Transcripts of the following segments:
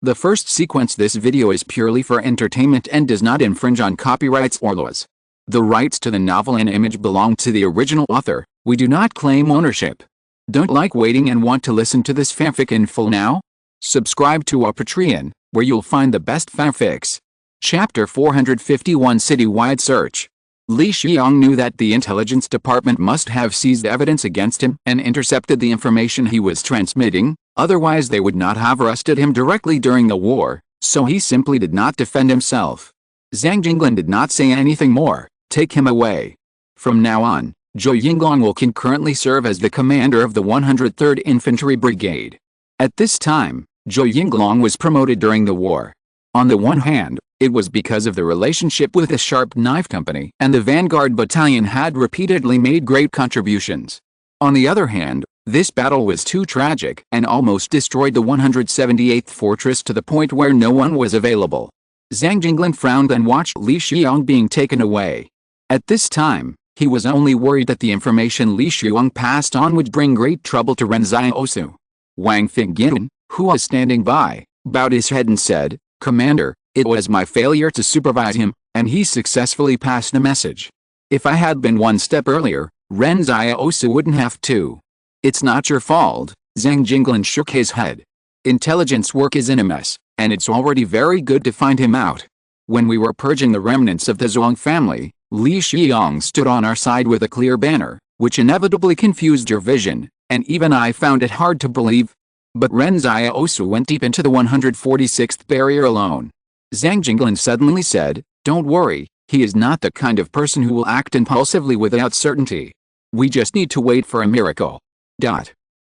The first sequence this video is purely for entertainment and does not infringe on copyrights or laws. The rights to the novel and image belong to the original author. We do not claim ownership. Don't like waiting and want to listen to this fanfic in full now? Subscribe to our Patreon, where you'll find the best fanfics. Chapter 451 Citywide Search. Li Xiong knew that the intelligence department must have seized evidence against him and intercepted the information he was transmitting, otherwise they would not have arrested him directly during the war, so he simply did not defend himself. Zhang Jinglin did not say anything more. Take him away. From now on, Zhou Yinglong will concurrently serve as the commander of the 103rd Infantry Brigade. At this time, Zhou Yinglong was promoted during the war. On the one hand, it was because of the relationship with the Sharp Knife Company, and the Vanguard Battalion had repeatedly made great contributions. On the other hand, this battle was too tragic and almost destroyed the 178th fortress to the point where no one was available. Zhang Jinglin frowned and watched Li Xiong being taken away. At this time, he was only worried that the information Li Xiong passed on would bring great trouble to Ren Xiaosu. Wang Fengyin, who was standing by, bowed his head and said, "Commander, it was my failure to supervise him, and he successfully passed the message. If I had been one step earlier, Ren Xiaosu wouldn't have to." "It's not your fault," Zhang Jinglin shook his head. "Intelligence work is in a mess, and it's already very good to find him out. When we were purging the remnants of the Zhuang family, Li Xiong stood on our side with a clear banner, which inevitably confused your vision, and even I found it hard to believe. But Ren Xiaosu went deep into the 146th barrier alone." Zhang Jinglin suddenly said, "Don't worry, he is not the kind of person who will act impulsively without certainty. We just need to wait for a miracle."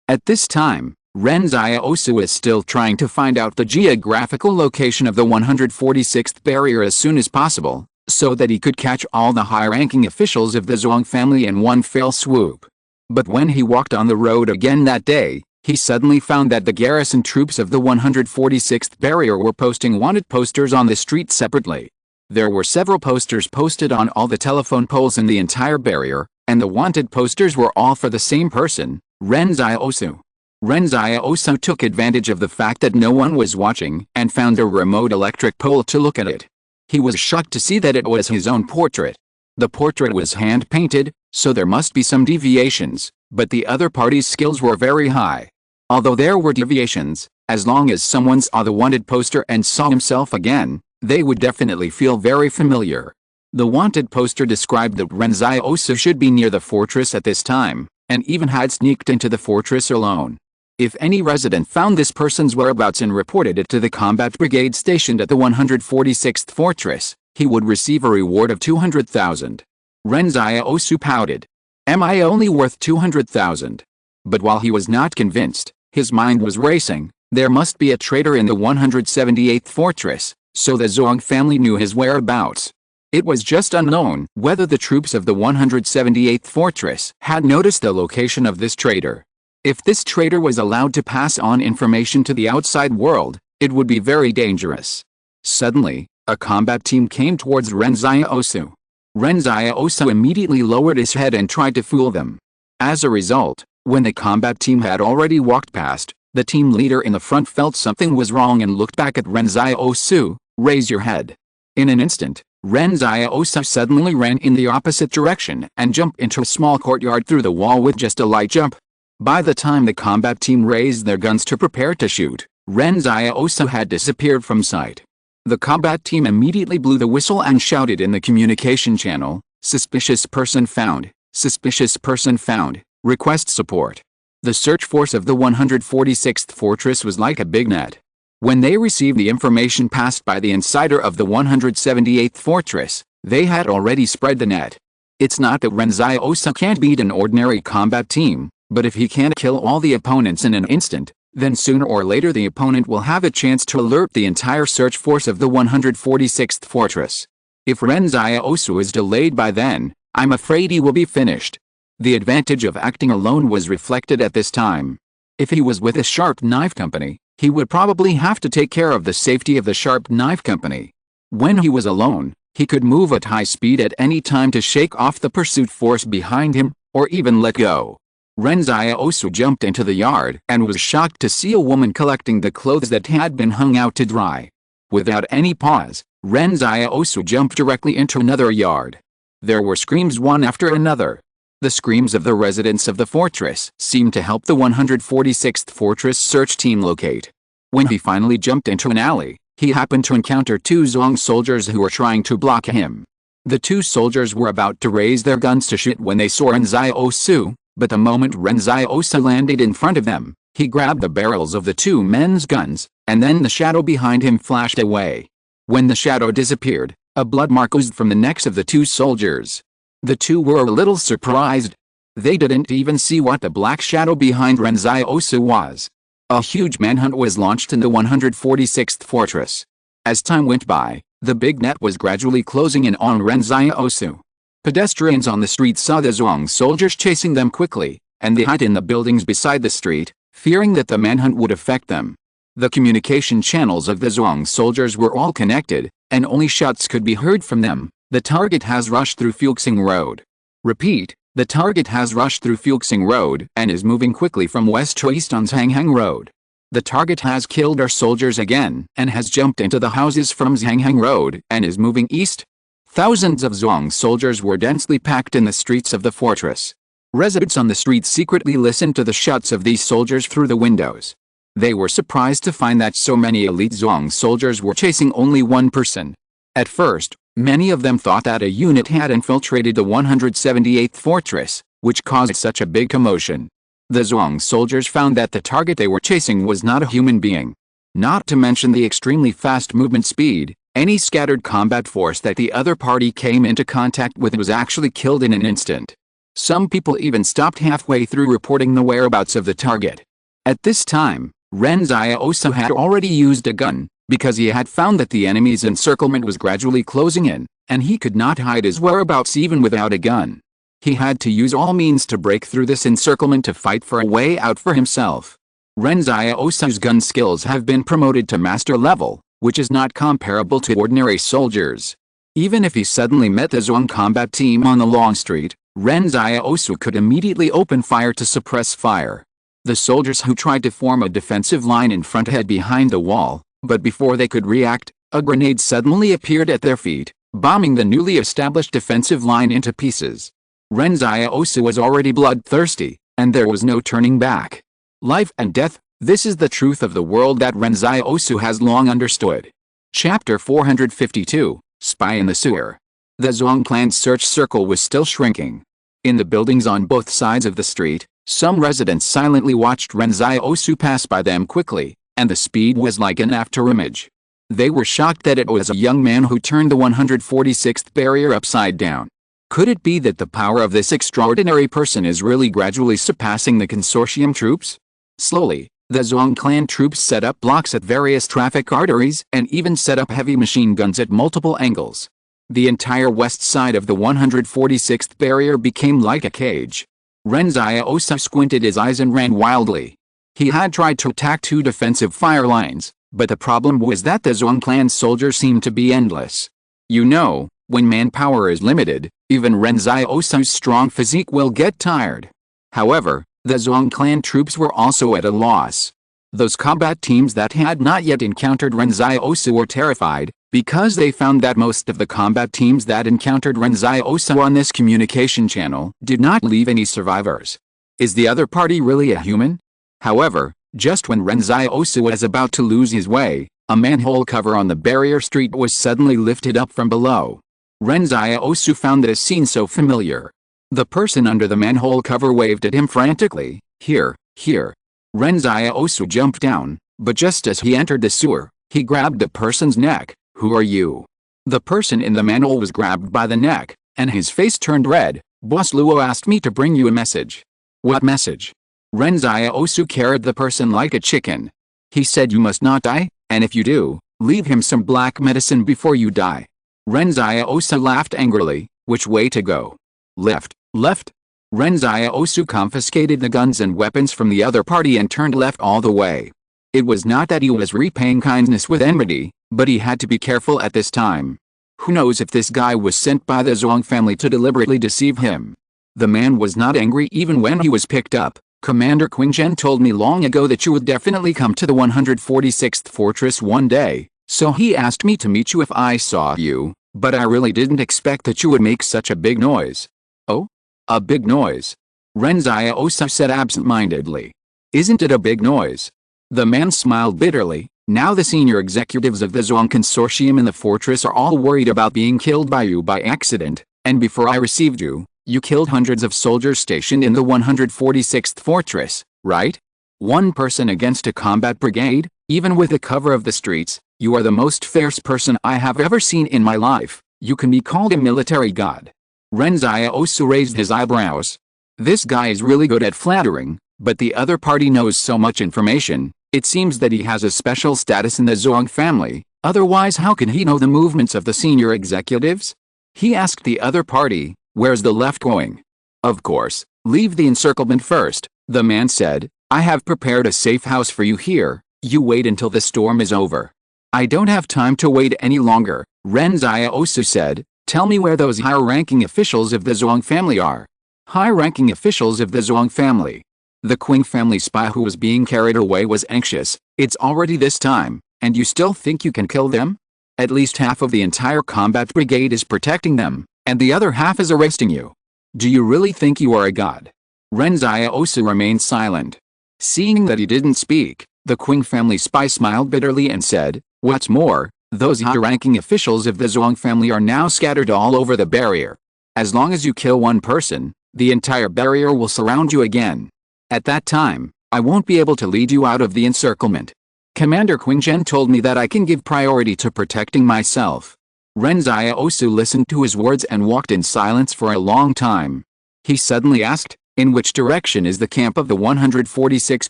At this time, Ren Xiaosu is still trying to find out the geographical location of the 146th barrier as soon as possible, so that he could catch all the high-ranking officials of the Zhuang family in one fell swoop. But when he walked on the road again that day, he suddenly found that the garrison troops of the 146th barrier were posting wanted posters on the street separately. There were several posters posted on all the telephone poles in the entire barrier, and the wanted posters were all for the same person, Ren Xiaosu. Ren Xiaosu took advantage of the fact that no one was watching and found a remote electric pole to look at it. He was shocked to see that it was his own portrait. The portrait was hand-painted, so there must be some deviations, but the other party's skills were very high. Although there were deviations, as long as someone saw the wanted poster and saw himself again, they would definitely feel very familiar. The wanted poster described that Ren Xiaosu should be near the fortress at this time, and even had sneaked into the fortress alone. If any resident found this person's whereabouts and reported it to the combat brigade stationed at the 146th fortress, he would receive a reward of 200,000. Ren Xiaosu pouted. "Am I only worth 200,000? But while he was not convinced, his mind was racing. There must be a traitor in the 178th fortress, so the Zhuang family knew his whereabouts. It was just unknown whether the troops of the 178th fortress had noticed the location of this traitor. If this traitor was allowed to pass on information to the outside world, it would be very dangerous." Suddenly, a combat team came towards Ren Xiaosu. Ren Xiaosu immediately lowered his head and tried to fool them. As a result, when the combat team had already walked past, the team leader in the front felt something was wrong and looked back at Ren Xiaosu. "Raise your head." In an instant, Ren Xiaosu suddenly ran in the opposite direction and jumped into a small courtyard through the wall with just a light jump. By the time the combat team raised their guns to prepare to shoot, Ren Xiaosu had disappeared from sight. The combat team immediately blew the whistle and shouted in the communication channel, "Suspicious person found, suspicious person found, request support." The search force of the 146th fortress was like a big net. When they received the information passed by the insider of the 178th fortress, they had already spread the net. It's not that Ren Xiaosu can't beat an ordinary combat team, but if he can't kill all the opponents in an instant, then sooner or later the opponent will have a chance to alert the entire search force of the 146th fortress. If Ren Xiaosu is delayed by then, I'm afraid he will be finished. The advantage of acting alone was reflected at this time. If he was with a Sharp Knife Company, he would probably have to take care of the safety of the Sharp Knife Company. When he was alone, he could move at high speed at any time to shake off the pursuit force behind him, or even let go. Ren Xiaosu jumped into the yard and was shocked to see a woman collecting the clothes that had been hung out to dry. Without any pause, Ren Xiaosu jumped directly into another yard. There were screams one after another. The screams of the residents of the fortress seemed to help the 146th Fortress search team locate. When he finally jumped into an alley, he happened to encounter two Zhuang soldiers who were trying to block him. The two soldiers were about to raise their guns to shoot when they saw Ren Xiaosu, but the moment Ren Xiaosu landed in front of them, he grabbed the barrels of the two men's guns, and then the shadow behind him flashed away. When the shadow disappeared, a blood mark oozed from the necks of the two soldiers. The two were a little surprised. They didn't even see what the black shadow behind Ren Xiaosu was. A huge manhunt was launched in the 146th fortress. As time went by, the big net was gradually closing in on Ren Xiaosu. Pedestrians on the street saw the Zhuang soldiers chasing them quickly, and they hid in the buildings beside the street, fearing that the manhunt would affect them. The communication channels of the Zhuang soldiers were all connected, and only shots could be heard from them. The target has rushed through Fuxing Road. Repeat, the target has rushed through Fuxing Road and is moving quickly from west to east on Zhanghang Road. The target has killed our soldiers again and has jumped into the houses from Zhanghang Road and is moving east. Thousands of Zhuang soldiers were densely packed in the streets of the fortress. Residents on the streets secretly listened to the shots of these soldiers through the windows. They were surprised to find that so many elite Zhuang soldiers were chasing only one person. At first, many of them thought that a unit had infiltrated the 178th fortress, which caused such a big commotion. The Zhuang soldiers found that the target they were chasing was not a human being. Not to mention the extremely fast movement speed, any scattered combat force that the other party came into contact with was actually killed in an instant. Some people even stopped halfway through reporting the whereabouts of the target. At this time, Ren Xiaosu had already used a gun, because he had found that the enemy's encirclement was gradually closing in, and he could not hide his whereabouts even without a gun. He had to use all means to break through this encirclement to fight for a way out for himself. Ren Xiaosu's gun skills have been promoted to master level, which is not comparable to ordinary soldiers. Even if he suddenly met the Zhuang combat team on the long street, Ren Xiaosu could immediately open fire to suppress fire. The soldiers who tried to form a defensive line in front hid behind the wall, but before they could react, a grenade suddenly appeared at their feet, bombing the newly established defensive line into pieces. Ren Xiaosu was already bloodthirsty, and there was no turning back. Life and death, this is the truth of the world that Ren Xiaosu has long understood. Chapter 452, Spy in the Sewer. The Zhuang clan's search circle was still shrinking. In the buildings on both sides of the street, some residents silently watched Ren Xiaosu pass by them quickly, and the speed was like an afterimage. They were shocked that it was a young man who turned the 146th barrier upside down. Could it be that the power of this extraordinary person is really gradually surpassing the consortium troops? Slowly, the Zhuang clan troops set up blocks at various traffic arteries and even set up heavy machine guns at multiple angles. The entire west side of the 146th barrier became like a cage. Ren Xiaosu squinted his eyes and ran wildly. He had tried to attack two defensive fire lines, but the problem was that the Zhuang clan soldiers seemed to be endless. You know, when manpower is limited, even Ren Xiaosu's strong physique will get tired. However, the Zhuang clan troops were also at a loss. Those combat teams that had not yet encountered Ren Xiaosu were terrified, because they found that most of the combat teams that encountered Ren Xiaosu on this communication channel did not leave any survivors. Is the other party really a human? However, just when Ren Xiaosu was about to lose his way, a manhole cover on the barrier street was suddenly lifted up from below. Ren Xiaosu found this scene so familiar. The person under the manhole cover waved at him frantically. Here, here. Ren Xiaosu jumped down, but just as he entered the sewer, he grabbed the person's neck. Who are you? The person in the manhole was grabbed by the neck, and his face turned red. Boss Luo asked me to bring you a message. What message? Ren Xiaosu carried the person like a chicken. He said you must not die, and if you do, leave him some black medicine before you die. Ren Xiaosu laughed angrily. Which way to go? Left, left. Ren Xiaosu confiscated the guns and weapons from the other party and turned left all the way. It was not that he was repaying kindness with enmity, but he had to be careful at this time. Who knows if this guy was sent by the Zhuang family to deliberately deceive him. The man was not angry even when he was picked up. Commander Qingzhen told me long ago that you would definitely come to the 146th fortress one day, so he asked me to meet you if I saw you, but I really didn't expect that you would make such a big noise. Oh? A big noise? Ren Xiaosu said absent-mindedly. Isn't it a big noise? The man smiled bitterly. Now the senior executives of the Zhuang Consortium in the fortress are all worried about being killed by you by accident, and before I received you, you killed hundreds of soldiers stationed in the 146th fortress, right? One person against a combat brigade, even with the cover of the streets. You are the most fierce person I have ever seen in my life. You can be called a military god. Ren Xiaosu raised his eyebrows. This guy is really good at flattering, but the other party knows so much information. It seems that he has a special status in the Zhuang family, otherwise how can he know the movements of the senior executives? He asked the other party, where's the left going? Of course, leave the encirclement first, the man said. I have prepared a safe house for you here, you wait until the storm is over. I don't have time to wait any longer, Ren Xiaosu said. Tell me where those higher-ranking officials of the Zhuang family are. High-ranking officials of the Zhuang family. The Qing family spy who was being carried away was anxious. It's already this time, and you still think you can kill them? At least half of the entire combat brigade is protecting them, and the other half is arresting you. Do you really think you are a god? Ren Xiaosu remained silent. Seeing that he didn't speak, the Qing family spy smiled bitterly and said, what's more, those high-ranking officials of the Zhuang family are now scattered all over the barrier. As long as you kill one person, the entire barrier will surround you again. At that time, I won't be able to lead you out of the encirclement. Commander Qingzhen told me that I can give priority to protecting myself. Ren Xiaosu listened to his words and walked in silence for a long time. He suddenly asked, in which direction is the camp of the 146th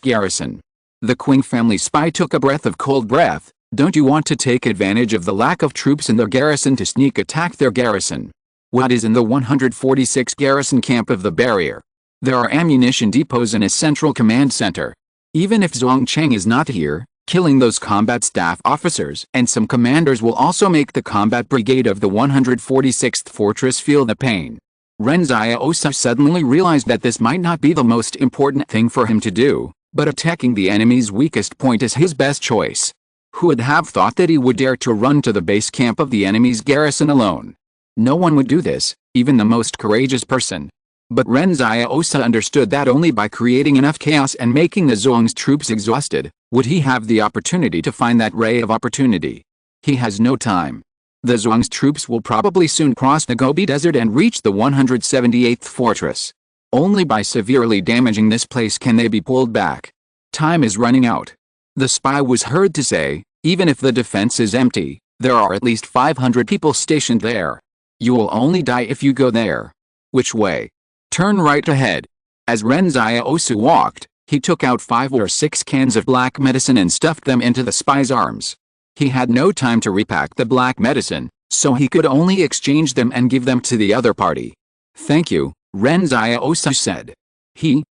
garrison? The Qing family spy took a breath of cold breath. Don't you want to take advantage of the lack of troops in their garrison to sneak attack their garrison? What is in the 146th garrison camp of the barrier? There are ammunition depots and a central command center. Even if Zhuang Cheng is not here, killing those combat staff officers and some commanders will also make the combat brigade of the 146th fortress feel the pain. Ren Xiaosu suddenly realized that this might not be the most important thing for him to do, but attacking the enemy's weakest point is his best choice. Who would have thought that he would dare to run to the base camp of the enemy's garrison alone? No one would do this, even the most courageous person. But Ren Xiaosu understood that only by creating enough chaos and making the Zhuang's troops exhausted, would he have the opportunity to find that ray of opportunity. He has no time. The Zhuang's troops will probably soon cross the Gobi Desert and reach the 178th fortress. Only by severely damaging this place can they be pulled back. Time is running out. The spy was heard to say, even if the defense is empty, there are at least 500 people stationed there. You will only die if you go there. Which way? Turn right ahead. As Ren Xiaosu walked, he took out 5 or 6 cans of black medicine and stuffed them into the spy's arms. He had no time to repack the black medicine, so he could only exchange them and give them to the other party. Thank you, Ren Xiaosu said.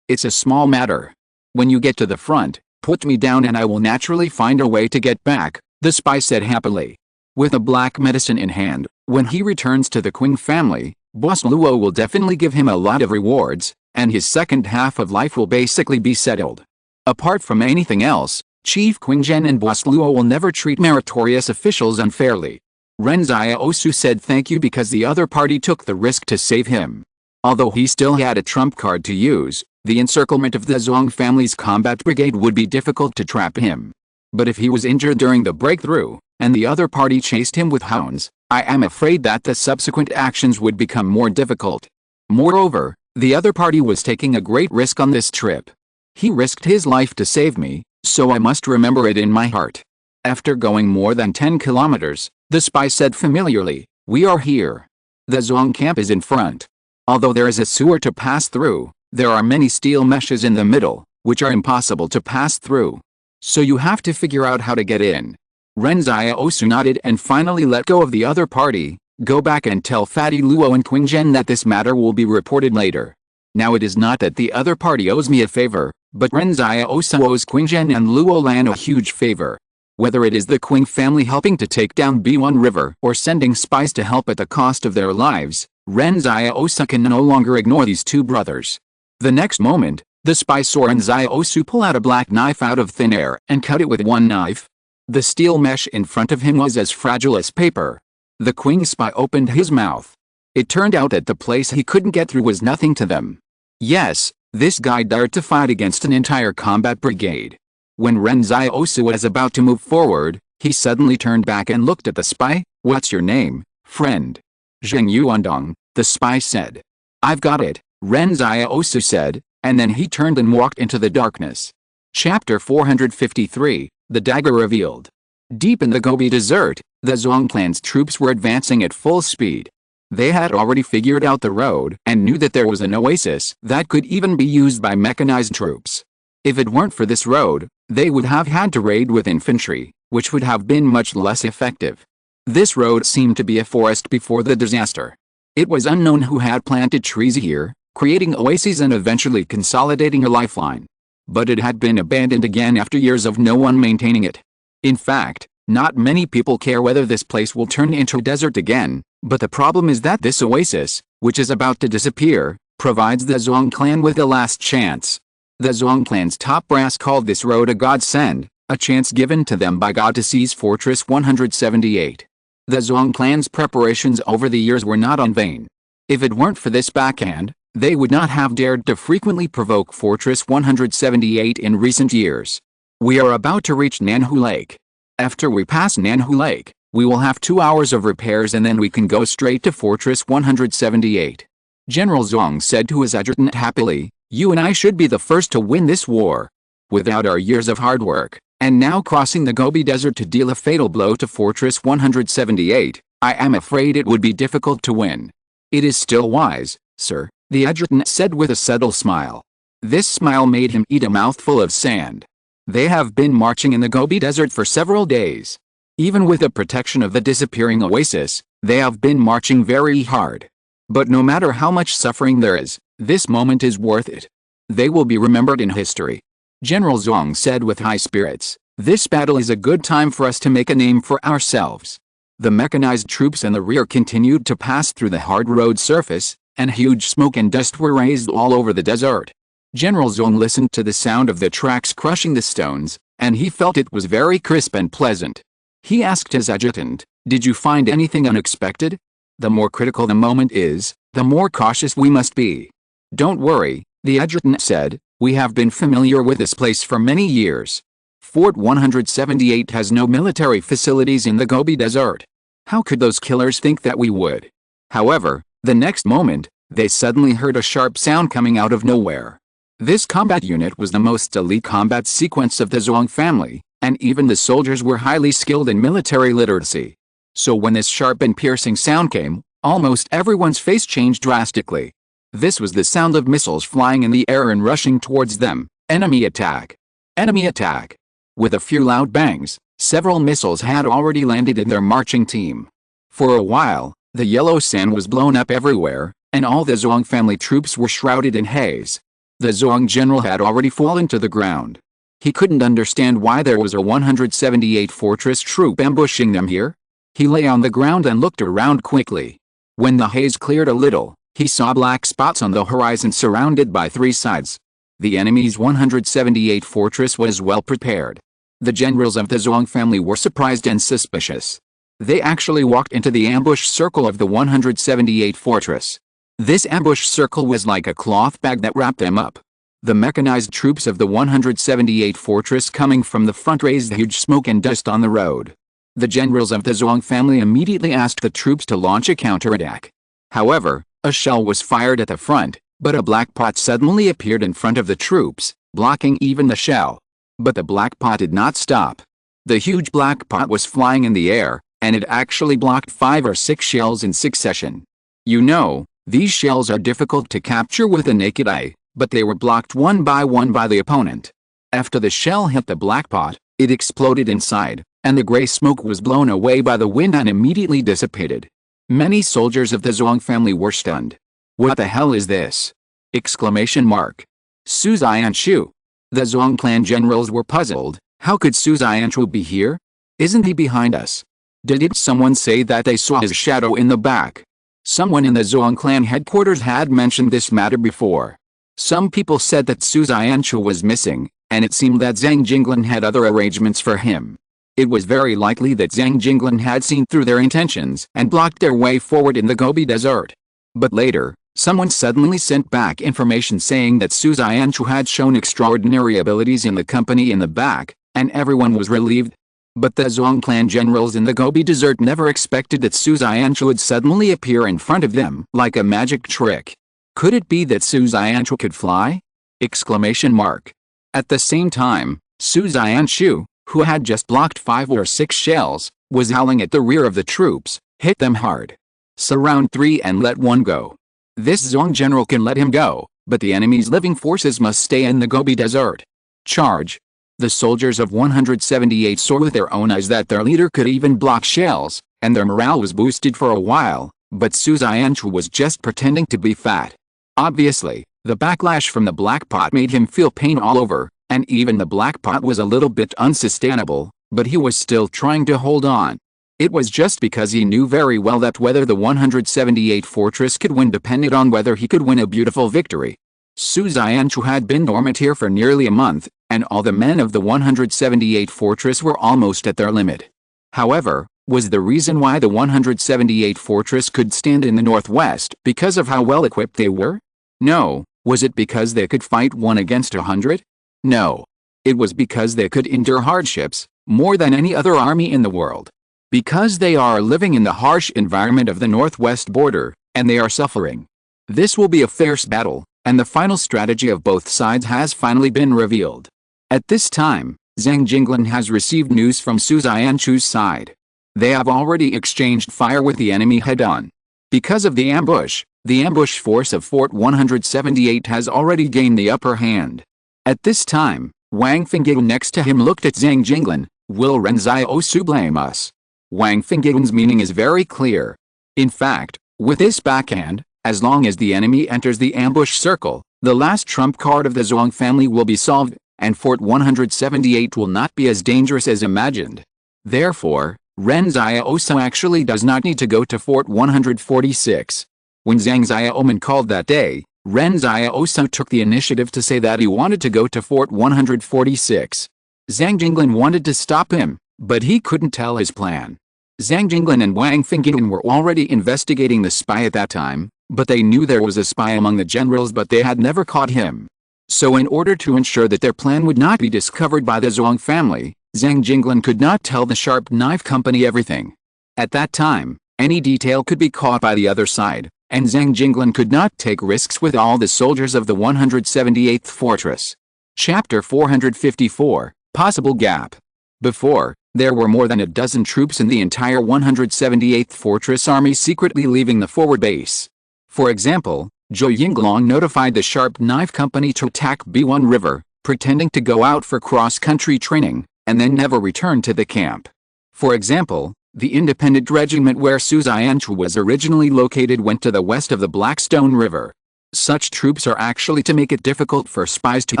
It's a small matter. When you get to the front, put me down and I will naturally find a way to get back, the spy said happily. With a black medicine in hand, when he returns to the Qing family, Boss Luo will definitely give him a lot of rewards, and his second half of life will basically be settled. Apart from anything else, Chief Qingzhen and Boss Luo will never treat meritorious officials unfairly. Ren Xiaosu said thank you because the other party took the risk to save him. Although he still had a trump card to use, the encirclement of the Zhuang family's combat brigade would be difficult to trap him. But if he was injured during the breakthrough, and the other party chased him with hounds, I am afraid that the subsequent actions would become more difficult. Moreover, the other party was taking a great risk on this trip. He risked his life to save me, so I must remember it in my heart. After going more than 10 kilometers, the spy said familiarly, we are here. The Zhuang camp is in front. Although there is a sewer to pass through, there are many steel meshes in the middle, which are impossible to pass through. So you have to figure out how to get in. Ren Xiaosu nodded and finally let go of the other party. Go back and tell Fatty Luo and Qingzhen that this matter will be reported later. Now it is not that the other party owes me a favor, but Ren Xiaosu owes Qingzhen and Luo Lan a huge favor. Whether it is the Qing family helping to take down B1 River or sending spies to help at the cost of their lives, Ren Xiaosu can no longer ignore these two brothers. The next moment, the spy saw Ren Xiaosu pull out a black knife out of thin air and cut it with one knife. The steel mesh in front of him was as fragile as paper. The Queen spy opened his mouth. It turned out that the place he couldn't get through was nothing to them. Yes, this guy dared to fight against an entire combat brigade. When Ren Xiaosu was about to move forward, he suddenly turned back and looked at the spy. "What's your name, friend?" "Zheng Yuandong," the spy said. "I've got it," Ren Xiaosu said, and then he turned and walked into the darkness. Chapter 453, The Dagger Revealed. Deep in the Gobi Desert, the Zhuang clan's troops were advancing at full speed. They had already figured out the road and knew that there was an oasis that could even be used by mechanized troops. If it weren't for this road, they would have had to raid with infantry, which would have been much less effective. This road seemed to be a forest before the disaster. It was unknown who had planted trees here, creating oases and eventually consolidating a lifeline. But it had been abandoned again after years of no one maintaining it. In fact, not many people care whether this place will turn into a desert again, but the problem is that this oasis, which is about to disappear, provides the Zhuang clan with a last chance. The Zhuang clan's top brass called this road a godsend, a chance given to them by God to seize Fortress 178. The Zhuang clan's preparations over the years were not in vain. If it weren't for this backhand, they would not have dared to frequently provoke Fortress 178 in recent years. We are about to reach Nanhu Lake. After we pass Nanhu Lake, we will have 2 hours of repairs and then we can go straight to Fortress 178. General Zhuang said to his adjutant happily, "You and I should be the first to win this war. Without our years of hard work, and now crossing the Gobi Desert to deal a fatal blow to Fortress 178, I am afraid it would be difficult to win." "It is still wise, sir," the adjutant said with a subtle smile. This smile made him eat a mouthful of sand. They have been marching in the Gobi Desert for several days. Even with the protection of the disappearing oasis, they have been marching very hard. But no matter how much suffering there is, this moment is worth it. They will be remembered in history. General Zhuang said with high spirits, "This battle is a good time for us to make a name for ourselves." The mechanized troops in the rear continued to pass through the hard road surface, and huge smoke and dust were raised all over the desert. General Zhuang listened to the sound of the tracks crushing the stones, and he felt it was very crisp and pleasant. He asked his adjutant, "Did you find anything unexpected?" "The more critical the moment is, the more cautious we must be." "Don't worry," the adjutant said, "we have been familiar with this place for many years. Fort 178 has no military facilities in the Gobi Desert. How could those killers think that we would?" However, the next moment, they suddenly heard a sharp sound coming out of nowhere. This combat unit was the most elite combat sequence of the Zhuang family, and even the soldiers were highly skilled in military literacy. So when this sharp and piercing sound came, almost everyone's face changed drastically. This was the sound of missiles flying in the air and rushing towards them. Enemy attack! Enemy attack! With a few loud bangs, several missiles had already landed in their marching team. For a while, the yellow sand was blown up everywhere, and all the Zhuang family troops were shrouded in haze. The Zhuang general had already fallen to the ground. He couldn't understand why there was a 178 fortress troop ambushing them here. He lay on the ground and looked around quickly. When the haze cleared a little, he saw black spots on the horizon surrounded by 3 sides. The enemy's 178 fortress was well prepared. The generals of the Zhuang family were surprised and suspicious. They actually walked into the ambush circle of the 178 fortress. This ambush circle was like a cloth bag that wrapped them up. The mechanized troops of the 178 fortress coming from the front raised huge smoke and dust on the road. The generals of the Zhuang family immediately asked the troops to launch a counterattack. However, a shell was fired at the front, but a black pot suddenly appeared in front of the troops, blocking even the shell. But the black pot did not stop. The huge black pot was flying in the air, and it actually blocked 5 or 6 shells in succession. You know, these shells are difficult to capture with the naked eye, but they were blocked one by the opponent. After the shell hit the black pot, it exploded inside, and the gray smoke was blown away by the wind and immediately dissipated. Many soldiers of the Zhuang family were stunned. "What the hell is this?" Exclamation mark. Su Zianshu. The Zhuang clan generals were puzzled. How could Su Zianshu be here? Isn't he behind us? Did someone say that they saw his shadow in the back? Someone in the Zhuang clan headquarters had mentioned this matter before. Some people said that Su Xianchu was missing, and it seemed that Zhang Jinglan had other arrangements for him. It was very likely that Zhang Jinglan had seen through their intentions and blocked their way forward in the Gobi Desert. But later, someone suddenly sent back information saying that Su Xianchu had shown extraordinary abilities in the company in the back, and everyone was relieved. But the Zhuang clan generals in the Gobi Desert never expected that Su Xianchu would suddenly appear in front of them like a magic trick. Could it be that Su Xianchu could fly? Exclamation mark. At the same time, Su Xianchu, who had just blocked 5 or 6 shells, was howling at the rear of the troops, "Hit them hard. Surround 3 and let 1 go." This Zhuang general can let him go, but the enemy's living forces must stay in the Gobi Desert. Charge. The soldiers of 178 saw with their own eyes that their leader could even block shells, and their morale was boosted for a while, but Su Xianchu was just pretending to be fat. Obviously, the backlash from the black pot made him feel pain all over, and even the black pot was a little bit unsustainable, but he was still trying to hold on. It was just because he knew very well that whether the 178 fortress could win depended on whether he could win a beautiful victory. Su Xianchu had been dormant here for nearly a month, and all the men of the 178 fortress were almost at their limit. However, was the reason why the 178 fortress could stand in the northwest because of how well equipped they were? No. Was it because they could fight 1 against 100? No. It was because they could endure hardships, more than any other army in the world. Because they are living in the harsh environment of the northwest border, and they are suffering. This will be a fierce battle, and the final strategy of both sides has finally been revealed. At this time, Zhang Jinglan has received news from Su Xianchu's side. They have already exchanged fire with the enemy head-on. Because of the ambush force of Fort 178 has already gained the upper hand. At this time, Wang Fengyu next to him looked at Zhang Jinglan. "Will Ren Xiaosu blame us?" Wang Fengyun's meaning is very clear. In fact, with this backhand, as long as the enemy enters the ambush circle, the last trump card of the Zhuang family will be solved, and Fort 178 will not be as dangerous as imagined. Therefore, Ren Xiaosu actually does not need to go to Fort 146. When Zhang Xiaoman called that day, Ren Xiaosu took the initiative to say that he wanted to go to Fort 146. Zhang Jinglan wanted to stop him, but he couldn't tell his plan. Zhang Jinglan and Wang Fengyu were already investigating the spy at that time, but they knew there was a spy among the generals, but they had never caught him. So in order to ensure that their plan would not be discovered by the Zhuang family, Zhang Jinglan could not tell the Sharp Knife Company everything. At that time, any detail could be caught by the other side, and Zhang Jinglan could not take risks with all the soldiers of the 178th Fortress. Chapter 454, Possible Gap. Before, there were more than a dozen troops in the entire 178th Fortress army secretly leaving the forward base. For example, Zhou Yinglong notified the Sharp Knife Company to attack B1 River, pretending to go out for cross-country training, and then never return to the camp. For example, the independent regiment where Su Xianchu was originally located went to the west of the Blackstone River. Such troops are actually to make it difficult for spies to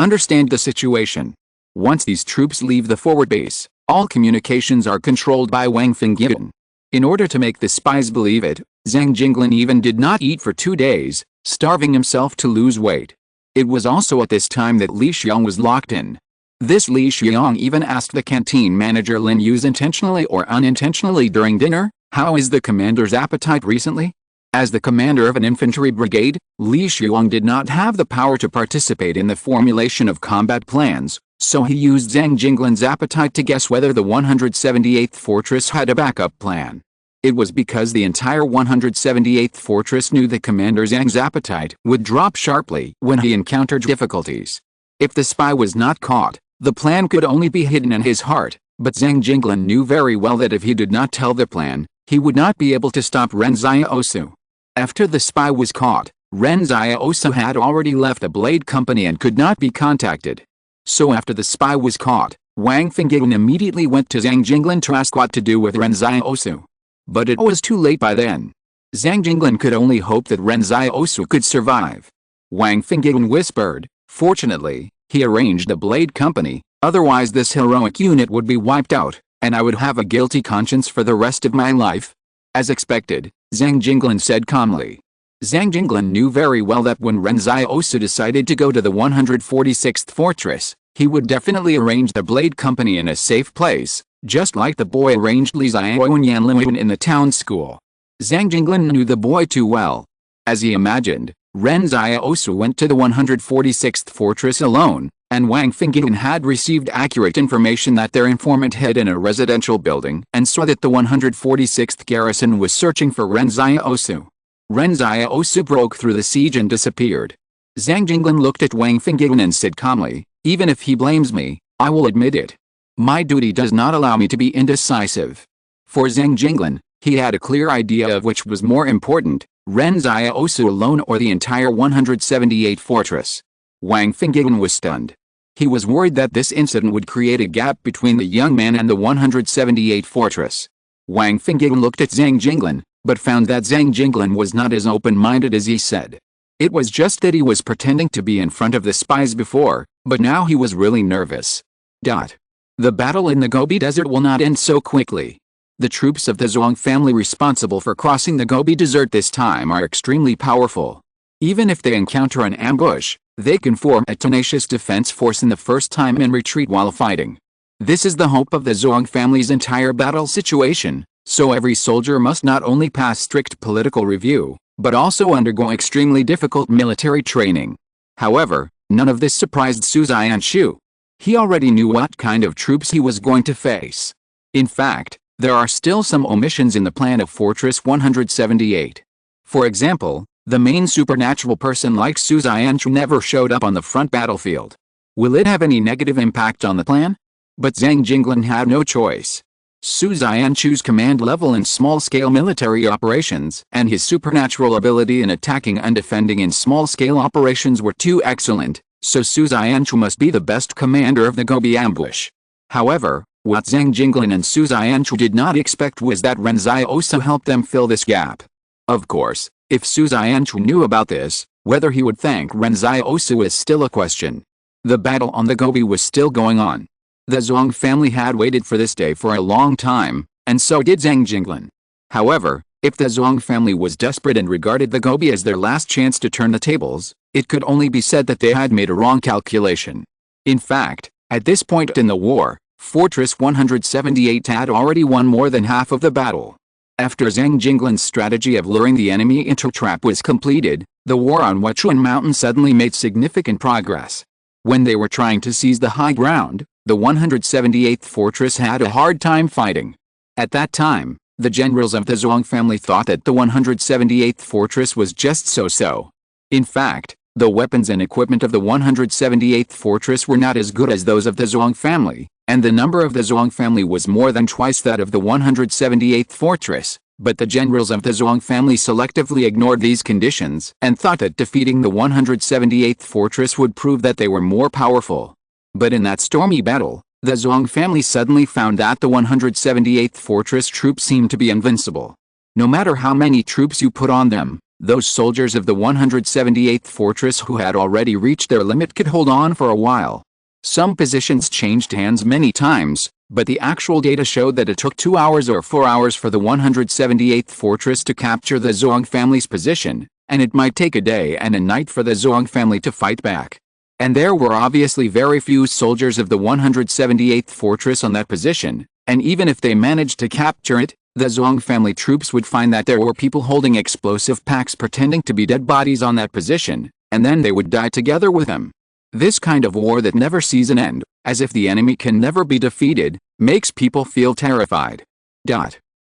understand the situation. Once these troops leave the forward base, all communications are controlled by Wang Fengyu. In order to make the spies believe it, Zhang Jinglan even did not eat for 2 days, starving himself to lose weight. It was also at this time that Li Xiong was locked in. This Li Xiong even asked the canteen manager Lin Yuz intentionally or unintentionally during dinner, "How is the commander's appetite recently?" As the commander of an infantry brigade, Li Xiong did not have the power to participate in the formulation of combat plans, so he used Zhang Jinglan's appetite to guess whether the 178th Fortress had a backup plan. It was because the entire 178th Fortress knew the commander Zhang's appetite would drop sharply when he encountered difficulties. If the spy was not caught, the plan could only be hidden in his heart, but Zhang Jinglan knew very well that if he did not tell the plan, he would not be able to stop Ren Xiaosu. After the spy was caught, Ren Xiaosu had already left the Blade Company and could not be contacted. So after the spy was caught, Wang Fengyu immediately went to Zhang Jinglan to ask what to do with Ren Xiaosu. But it was too late by then. Zhang Jinglan could only hope that Ren Xiaosu could survive. Wang Fengyu whispered, "Fortunately, he arranged a Blade Company, otherwise this heroic unit would be wiped out, and I would have a guilty conscience for the rest of my life." As expected, Zhang Jinglin said calmly. Zhang Jinglin knew very well that when Ren Xiaosu decided to go to the 146th fortress, he would definitely arrange the Blade Company in a safe place, just like the boy arranged Li Xiao and Yan Liwen in the town school. Zhang Jinglin knew the boy too well. As he imagined, Ren Xiaosu went to the 146th fortress alone, and Wang Fengyan had received accurate information that their informant hid in a residential building and saw that the 146th garrison was searching for Ren Xiaosu. Ren Xiaosu broke through the siege and disappeared. Zhang Jinglin looked at Wang Fengyan and said calmly, "Even if he blames me, I will admit it. My duty does not allow me to be indecisive." For Zhang Jinglin, he had a clear idea of which was more important, Ren Xiaosu alone or the entire 178 fortress. Wang Fengyan was stunned. He was worried that this incident would create a gap between the young man and the 178 fortress. Wang Fengyan looked at Zhang Jinglin, but found that Zhang Jinglin was not as open-minded as he said. It was just that he was pretending to be in front of the spies before, but now he was really nervous. The battle in the Gobi Desert will not end so quickly. The troops of the Zhuang family responsible for crossing the Gobi Desert this time are extremely powerful. Even if they encounter an ambush, they can form a tenacious defense force in the first time and retreat while fighting. This is the hope of the Zhuang family's entire battle situation, so every soldier must not only pass strict political review, but also undergo extremely difficult military training. However, none of this surprised Su Zianshu. He already knew what kind of troops he was going to face. In fact, there are still some omissions in the plan of Fortress 178. For example, the main supernatural person like Su Zianshu never showed up on the front battlefield. Will it have any negative impact on the plan? But Zhang Jinglin had no choice. Su Zianshu's command level in small-scale military operations and his supernatural ability in attacking and defending in small-scale operations were too excellent, so Su Zianshu must be the best commander of the Gobi ambush. However, what Zhang Jinglin and Su Zianshu did not expect was that Ren Xiaosu helped them fill this gap. Of course, if Su Zianshu knew about this, whether he would thank Ren Xiaosu is still a question. The battle on the Gobi was still going on. The Zhuang family had waited for this day for a long time, and so did Zhang Jinglin. However, if the Zhuang family was desperate and regarded the Gobi as their last chance to turn the tables, it could only be said that they had made a wrong calculation. In fact, at this point in the war, Fortress 178 had already won more than half of the battle. After Zhang Jinglin's strategy of luring the enemy into a trap was completed, the war on Wechuan Mountain suddenly made significant progress. When they were trying to seize the high ground, the 178th fortress had a hard time fighting. At that time, the generals of the Zhuang family thought that the 178th fortress was just so-so. In fact, the weapons and equipment of the 178th fortress were not as good as those of the Zhuang family, and the number of the Zhuang family was more than twice that of the 178th fortress, but the generals of the Zhuang family selectively ignored these conditions and thought that defeating the 178th fortress would prove that they were more powerful. But in that stormy battle, the Zhuang family suddenly found that the 178th fortress troops seemed to be invincible. No matter how many troops you put on them, those soldiers of the 178th fortress who had already reached their limit could hold on for a while. Some positions changed hands many times, but the actual data showed that it took 2 hours or 4 hours for the 178th fortress to capture the Zhuang family's position, and it might take a day and a night for the Zhuang family to fight back. And there were obviously very few soldiers of the 178th fortress on that position, and even if they managed to capture it, the Zhuang family troops would find that there were people holding explosive packs pretending to be dead bodies on that position, and then they would die together with them. This kind of war that never sees an end, as if the enemy can never be defeated, makes people feel terrified.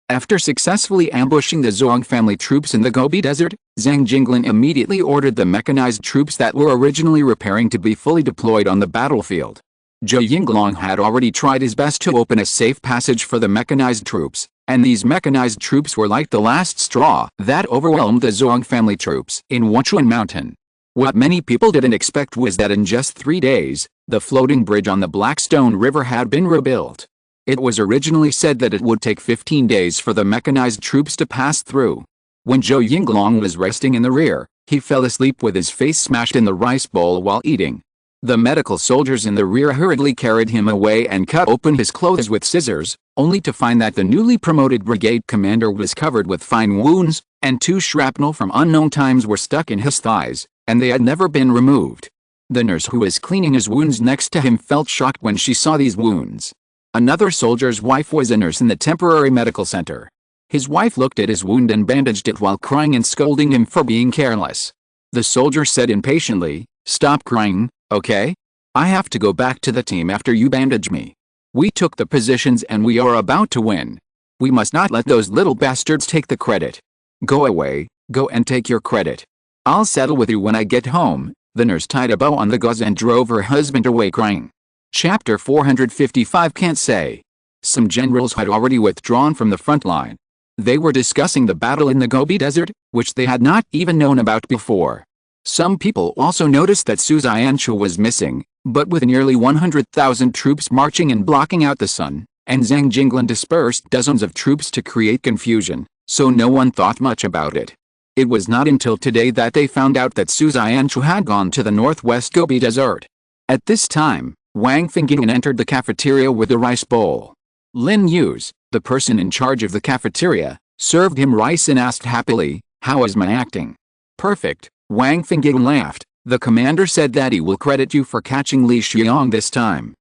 After successfully ambushing the Zhuang family troops in the Gobi Desert, Zhang Jinglin immediately ordered the mechanized troops that were originally repairing to be fully deployed on the battlefield. Zhou Yinglong had already tried his best to open a safe passage for the mechanized troops, and these mechanized troops were like the last straw that overwhelmed the Zhuang family troops in Wechuan Mountain. What many people didn't expect was that in just 3 days, the floating bridge on the Blackstone River had been rebuilt. It was originally said that it would take 15 days for the mechanized troops to pass through. When Zhou Yinglong was resting in the rear, he fell asleep with his face smashed in the rice bowl while eating. The medical soldiers in the rear hurriedly carried him away and cut open his clothes with scissors, only to find that the newly promoted brigade commander was covered with fine wounds, and 2 shrapnel from unknown times were stuck in his thighs, and they had never been removed. The nurse who was cleaning his wounds next to him felt shocked when she saw these wounds. Another soldier's wife was a nurse in the temporary medical center. His wife looked at his wound and bandaged it while crying and scolding him for being careless. The soldier said impatiently, "Stop crying, okay? I have to go back to the team after you bandage me. We took the positions and we are about to win. We must not let those little bastards take the credit. Go away, go and take your credit. I'll settle with you when I get home." The nurse tied a bow on the gauze and drove her husband away crying. Chapter 455 Can't say. Some generals had already withdrawn from the front line. They were discussing the battle in the Gobi Desert, which they had not even known about before. Some people also noticed that Su Xianchu was missing, but with nearly 100,000 troops marching and blocking out the sun, and Zhang Jinglan dispersed dozens of troops to create confusion, so no one thought much about it. It was not until today that they found out that Su Xianchu had gone to the northwest Gobi Desert. At this time, Wang Fengyan entered the cafeteria with a rice bowl. Lin Yuz, the person in charge of the cafeteria, served him rice and asked happily, "How is my acting?" "Perfect," Wang Fengyan laughed. "The commander said that he will credit you for catching Li Xiong this time."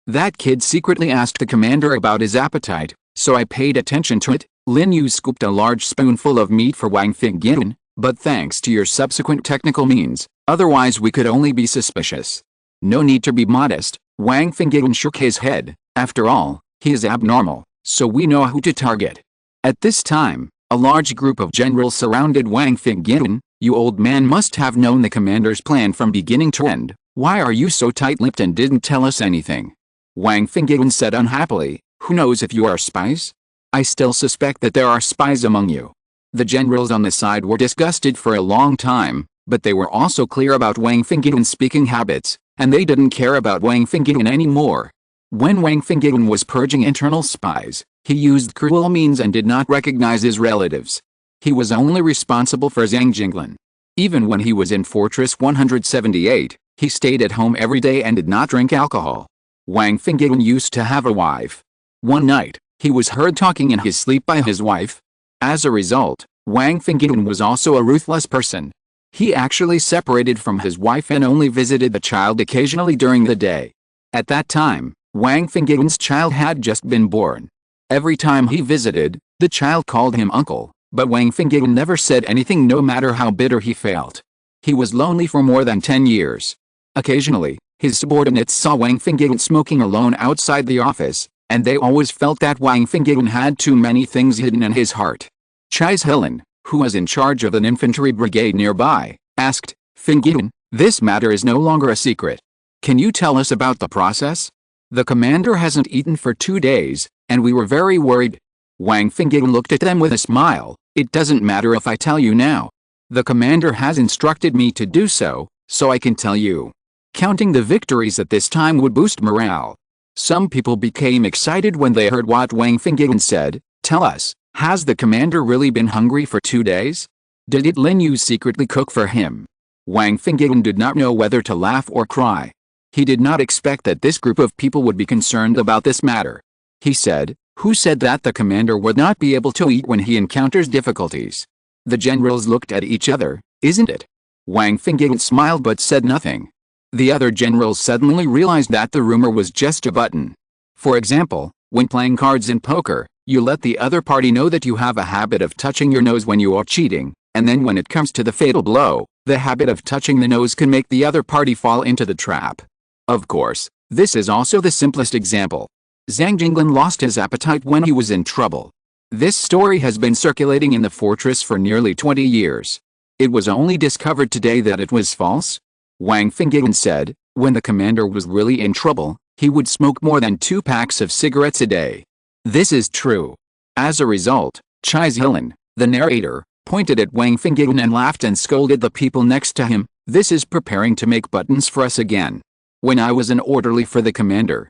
That kid secretly asked the commander about his appetite, so I paid attention to it. Lin Yu scooped a large spoonful of meat for Wang Fengyan, "But thanks to your subsequent technical means, otherwise we could only be suspicious." "No need to be modest," Wang Fengyan shook his head. "After all, he is abnormal, so we know who to target." At this time, a large group of generals surrounded Wang Fengyan. "You old man must have known the commander's plan from beginning to end. Why are you so tight-lipped and didn't tell us anything?" Wang Fengyan said unhappily. "Who knows if you are spies? I still suspect that there are spies among you." The generals on the side were disgusted for a long time, but they were also clear about Wang Fengyan's speaking habits, and they didn't care about Wang Fengyan anymore. When Wang Fengyan was purging internal spies, he used cruel means and did not recognize his relatives. He was only responsible for Zhang Jinglan. Even when he was in Fortress 178, he stayed at home every day and did not drink alcohol. Wang Fengyan used to have a wife. One night, he was heard talking in his sleep by his wife. As a result, Wang Fengyan was also a ruthless person. He actually separated from his wife and only visited the child occasionally during the day. At that time, Wang Fengyan's child had just been born. Every time he visited, the child called him uncle, but Wang Fengyan never said anything no matter how bitter he felt. He was lonely for more than 10 years. Occasionally, his subordinates saw Wang Fengyan smoking alone outside the office, and they always felt that Wang Fengyan had too many things hidden in his heart. Chai's Helen, who was in charge of an infantry brigade nearby, asked, "Fengyan, this matter is no longer a secret. Can you tell us about the process? The commander hasn't eaten for 2 days, and we were very worried." Wang Fengyan looked at them with a smile. "It doesn't matter if I tell you now. The commander has instructed me to do so, so I can tell you. Counting the victories at this time would boost morale." Some people became excited when they heard what Wang Fengyan said. "Tell us, has the commander really been hungry for 2 days? Did Lin Yu secretly cook for him?" Wang Fengyan did not know whether to laugh or cry. He did not expect that this group of people would be concerned about this matter. He said, "Who said that the commander would not be able to eat when he encounters difficulties?" The generals looked at each other. "Isn't it?" Wang Fengyan smiled but said nothing. The other generals suddenly realized that the rumor was just a button. For example, when playing cards in poker, you let the other party know that you have a habit of touching your nose when you are cheating, and then when it comes to the fatal blow, the habit of touching the nose can make the other party fall into the trap. Of course, this is also the simplest example. Zhang Jinglan lost his appetite when he was in trouble. This story has been circulating in the fortress for nearly 20 years. It was only discovered today that it was false. Wang Fengyan said, when the commander was really in trouble, he would smoke more than 2 packs of cigarettes a day. This is true. As a result, Chai Zilan, the narrator, pointed at Wang Fengyan and laughed and scolded the people next to him. "This is preparing to make buttons for us again. When I was an orderly for the commander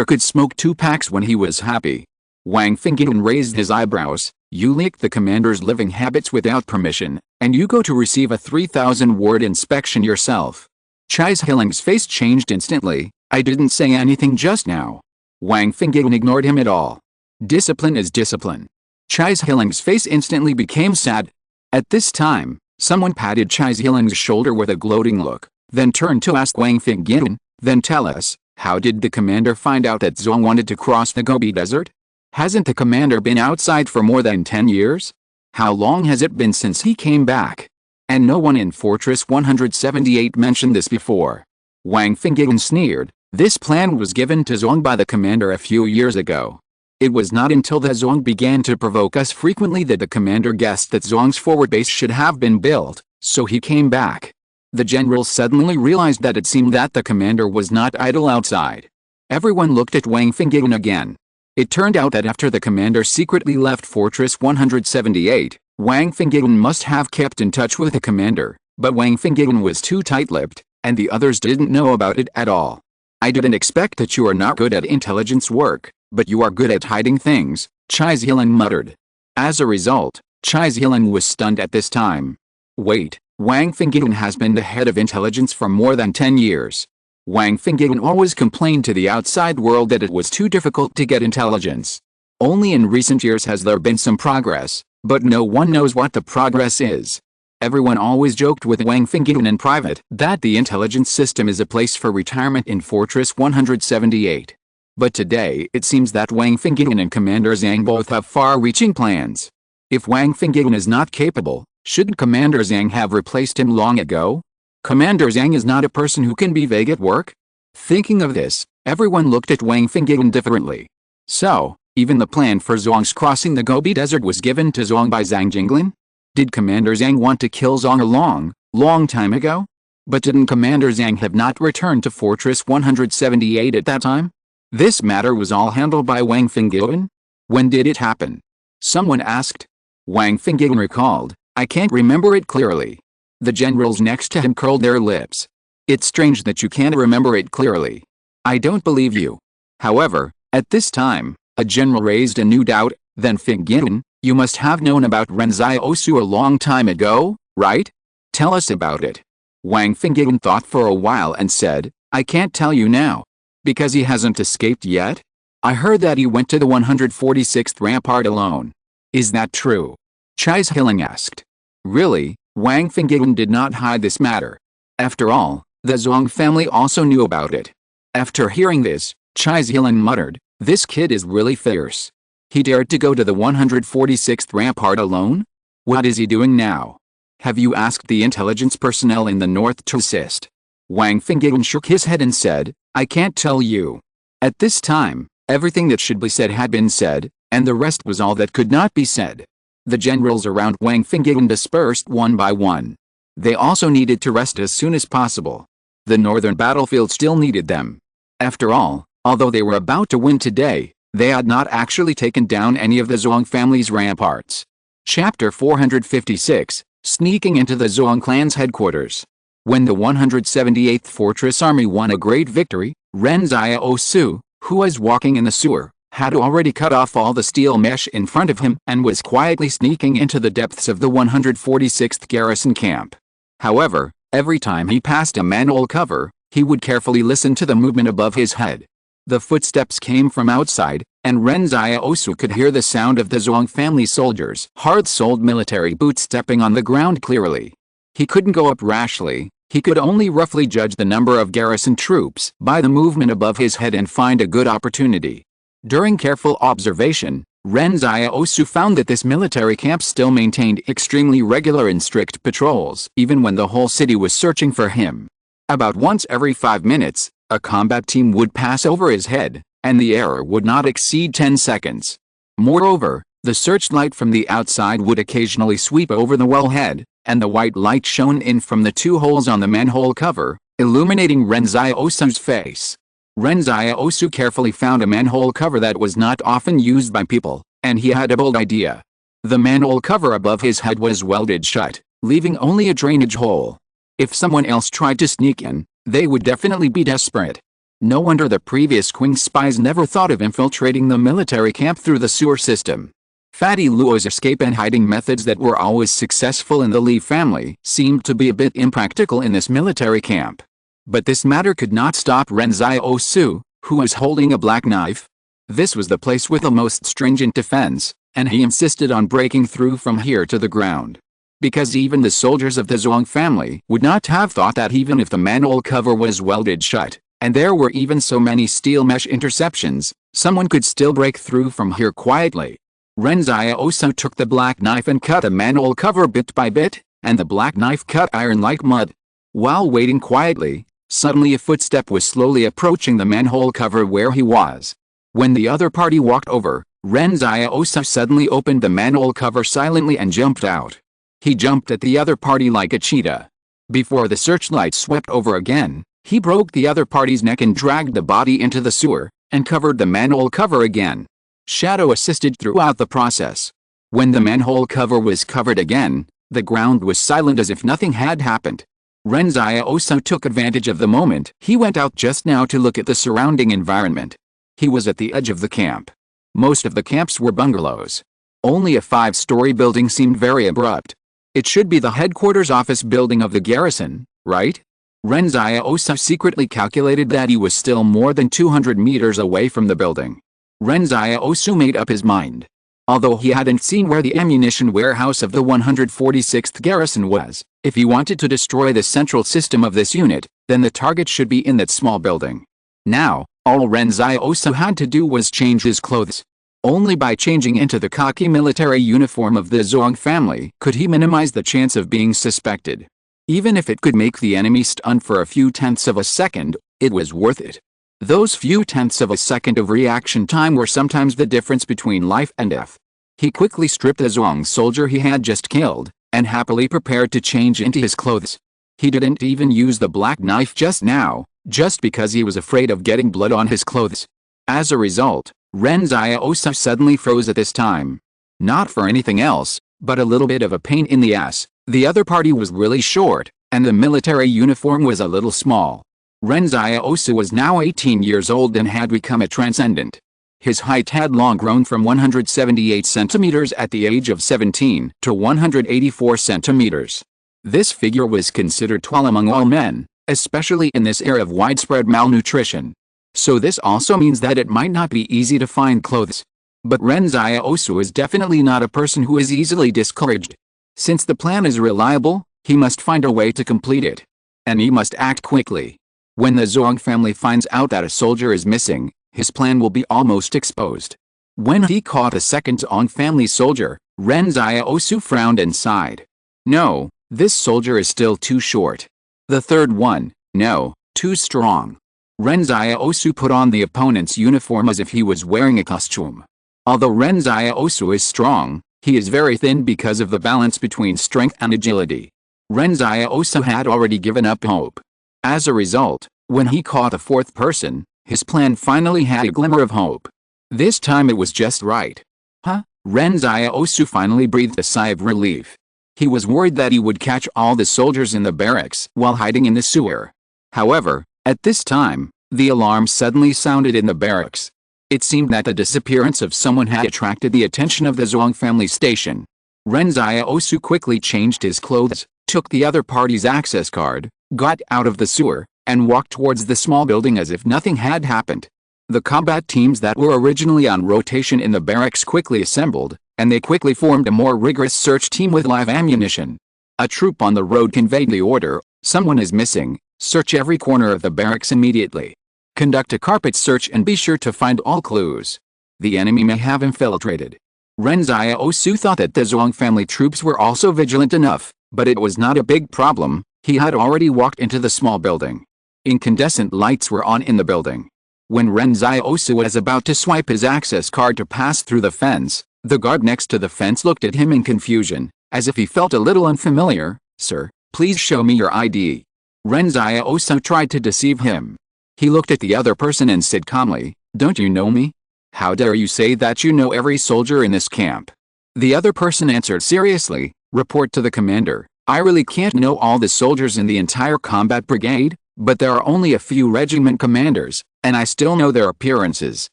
could smoke 2 packs when he was happy." Wang Fengyan raised his eyebrows. "You leaked the commander's living habits without permission, and you go to receive a 3,000-word inspection yourself." Chai Zilang's face changed instantly. "I didn't say anything just now. Wang Fenggan ignored him at all. Discipline is discipline. Chai Zhiling's face instantly became sad. At this time, someone patted Chai Zhiling's shoulder with a gloating look, then turned to ask Wang Fenggan, "Then tell us, how did the commander find out that Zhuang wanted to cross the Gobi Desert? Hasn't the commander been outside for more than 10 years? How long has it been since he came back?" And no one in Fortress 178 mentioned this before. Wang Fenggan sneered. This plan was given to Zhuang by the commander a few years ago. It was not until the Zhuang began to provoke us frequently that the commander guessed that Zhuang's forward base should have been built, so he came back. The general suddenly realized that it seemed that the commander was not idle outside. Everyone looked at Wang Fenggan again. It turned out that after the commander secretly left Fortress 178, Wang Fenggan must have kept in touch with the commander, but Wang Fenggan was too tight-lipped, and the others didn't know about it at all. "I didn't expect that you are not good at intelligence work, but you are good at hiding things," Chai Zhiling muttered. As a result, Chai Zhiling was stunned at this time. Wait, Wang Fenggan has been the head of intelligence for more than 10 years. Wang Fenggan always complained to the outside world that it was too difficult to get intelligence. Only in recent years has there been some progress, but no one knows what the progress is. Everyone always joked with Wang Fenggan in private that the intelligence system is a place for retirement in Fortress 178. But today it seems that Wang Fenggan and Commander Zhang both have far-reaching plans. If Wang Fenggan is not capable, shouldn't Commander Zhang have replaced him long ago? Commander Zhang is not a person who can be vague at work. Thinking of this, everyone looked at Wang Fenggan differently. So, even the plan for Zhuang's crossing the Gobi Desert was given to Zhuang by Zhang Jinglin? Did Commander Zhang want to kill Zhuang a long time ago? But didn't Commander Zhang have not returned to Fortress 178 at that time? This matter was all handled by Wang Fenggan? When did it happen? Someone asked. Wang Fenggan recalled, "I can't remember it clearly." The generals next to him curled their lips. "It's strange that you can't remember it clearly. I don't believe you." However, at this time, a general raised a new doubt. "Then Fenggan, you must have known about Ren Xiaosu a long time ago, right? Tell us about it." Wang Fenggan thought for a while and said, "I can't tell you now. Because he hasn't escaped yet? I heard that he went to the 146th rampart alone. Is that true?" Chai Zhiling asked. Really, Wang Fenggan did not hide this matter. After all, the Zhuang family also knew about it. After hearing this, Chai Zhiling muttered, "This kid is really fierce. He dared to go to the 146th rampart alone? What is he doing now? Have you asked the intelligence personnel in the north to assist?" Wang Fenggan shook his head and said, "I can't tell you." At this time, everything that should be said had been said, and the rest was all that could not be said. The generals around Wang Fenggan dispersed one by one. They also needed to rest as soon as possible. The northern battlefield still needed them. After all, although they were about to win today, they had not actually taken down any of the Zhuang family's ramparts. Chapter 456, Sneaking into the Zhuang clan's headquarters. When the 178th Fortress Army won a great victory, Ren Xiaosu, who was walking in the sewer, had already cut off all the steel mesh in front of him and was quietly sneaking into the depths of the 146th garrison camp. However, every time he passed a manhole cover, he would carefully listen to the movement above his head. The footsteps came from outside, and Ren Xiaosu could hear the sound of the Zhuang family soldiers' hard-soled military boots stepping on the ground clearly. He couldn't go up rashly. He could only roughly judge the number of garrison troops by the movement above his head and find a good opportunity. During careful observation, Ren Xiaosu found that this military camp still maintained extremely regular and strict patrols, even when the whole city was searching for him. About once every 5 minutes, a combat team would pass over his head, and the error would not exceed 10 seconds. Moreover, the searchlight from the outside would occasionally sweep over the wellhead, and the white light shone in from the 2 holes on the manhole cover, illuminating Ren Xiaosu's face. Ren Xiaosu carefully found a manhole cover that was not often used by people, and he had a bold idea. The manhole cover above his head was welded shut, leaving only a drainage hole. If someone else tried to sneak in, they would definitely be desperate. No wonder the previous Qing spies never thought of infiltrating the military camp through the sewer system. Fatty Luo's escape and hiding methods that were always successful in the Li family seemed to be a bit impractical in this military camp. But this matter could not stop Ren Xiaosu, Who is holding a black knife? This was the place with the most stringent defense, and he insisted on breaking through from here to the ground. Because even the soldiers of the Zhuang family would not have thought that even if the manhole cover was welded shut, and there were even so many steel mesh interceptions, someone could still break through from here quietly. Ren Xiaosu took the black knife and cut the manhole cover bit by bit, and the black knife cut iron like mud. While waiting quietly, suddenly a footstep was slowly approaching the manhole cover where he was. When the other party walked over, Ren Xiaosu suddenly opened the manhole cover silently and jumped out. He jumped at the other party like a cheetah. Before the searchlight swept over again, he broke the other party's neck and dragged the body into the sewer, and covered the manhole cover again. Shadow assisted throughout the process. When the manhole cover was covered again, the ground was silent as if nothing had happened. Ren Xiaosu took advantage of the moment. He went out just now to look at the surrounding environment. He was at the edge of the camp. Most of the camps were bungalows. Only a 5-story building seemed very abrupt. It should be the headquarters office building of the garrison, right? Ren Xiaosu secretly calculated that he was still more than 200 meters away from the building. Ren Xiaosu made up his mind. Although he hadn't seen where the ammunition warehouse of the 146th garrison was, if he wanted to destroy the central system of this unit, then the target should be in that small building. Now, all Ren Xiaosu had to do was change his clothes. Only by changing into the khaki military uniform of the Zhuang family could he minimize the chance of being suspected. Even if it could make the enemy stun for a few tenths of a second, it was worth it. Those few tenths of a second of reaction time were sometimes the difference between life and death. He quickly stripped the Zhuang soldier he had just killed, and happily prepared to change into his clothes. He didn't even use the black knife just now, just because he was afraid of getting blood on his clothes. As a result, Ren Xiaosu suddenly froze at this time. Not for anything else, but a little bit of a pain in the ass. The other party was really short, and the military uniform was a little small. Ren Xiaosu was now 18 years old and had become a transcendent. His height had long grown from 178 centimeters at the age of 17 to 184 centimeters. This figure was considered tall among all men, especially in this era of widespread malnutrition. So this also means that it might not be easy to find clothes. But Ren Xiaosu is definitely not a person who is easily discouraged. Since the plan is reliable, he must find a way to complete it. And he must act quickly. When the Zhuang family finds out that a soldier is missing, his plan will be almost exposed. When he caught a second Zhuang family soldier, Ren Xiaosu frowned and sighed. No, this soldier is still too short. The third one, no, too strong. Ren Xiaosu put on the opponent's uniform as if he was wearing a costume. Although Ren Xiaosu is strong, he is very thin because of the balance between strength and agility. Ren Xiaosu had already given up hope. As a result, when he caught a fourth person, his plan finally had a glimmer of hope. This time it was just right. Ren Xiaosu finally breathed a sigh of relief. He was worried that he would catch all the soldiers in the barracks while hiding in the sewer. However, at this time, the alarm suddenly sounded in the barracks. It seemed that the disappearance of someone had attracted the attention of the Zhuang family station. Ren Xiaosu quickly changed his clothes, took the other party's access card, got out of the sewer, and walked towards the small building as if nothing had happened. The combat teams that were originally on rotation in the barracks quickly assembled, and they quickly formed a more rigorous search team with live ammunition. A troop on the road conveyed the order, someone is missing, search every corner of the barracks immediately. Conduct a carpet search and be sure to find all clues. The enemy may have infiltrated. Ren Xiaosu thought that the Zhuang family troops were also vigilant enough, but it was not a big problem. He had already walked into the small building. Incandescent lights were on in the building. When Ren Xiaosu was about to swipe his access card to pass through the fence, the guard next to the fence looked at him in confusion, as if he felt a little unfamiliar. Sir, please show me your ID. Ren Xiaosu tried to deceive him. He looked at the other person and said calmly, don't you know me? How dare you say that you know every soldier in this camp? The other person answered seriously, report to the commander. I really can't know all the soldiers in the entire combat brigade, but there are only a few regiment commanders, and I still know their appearances.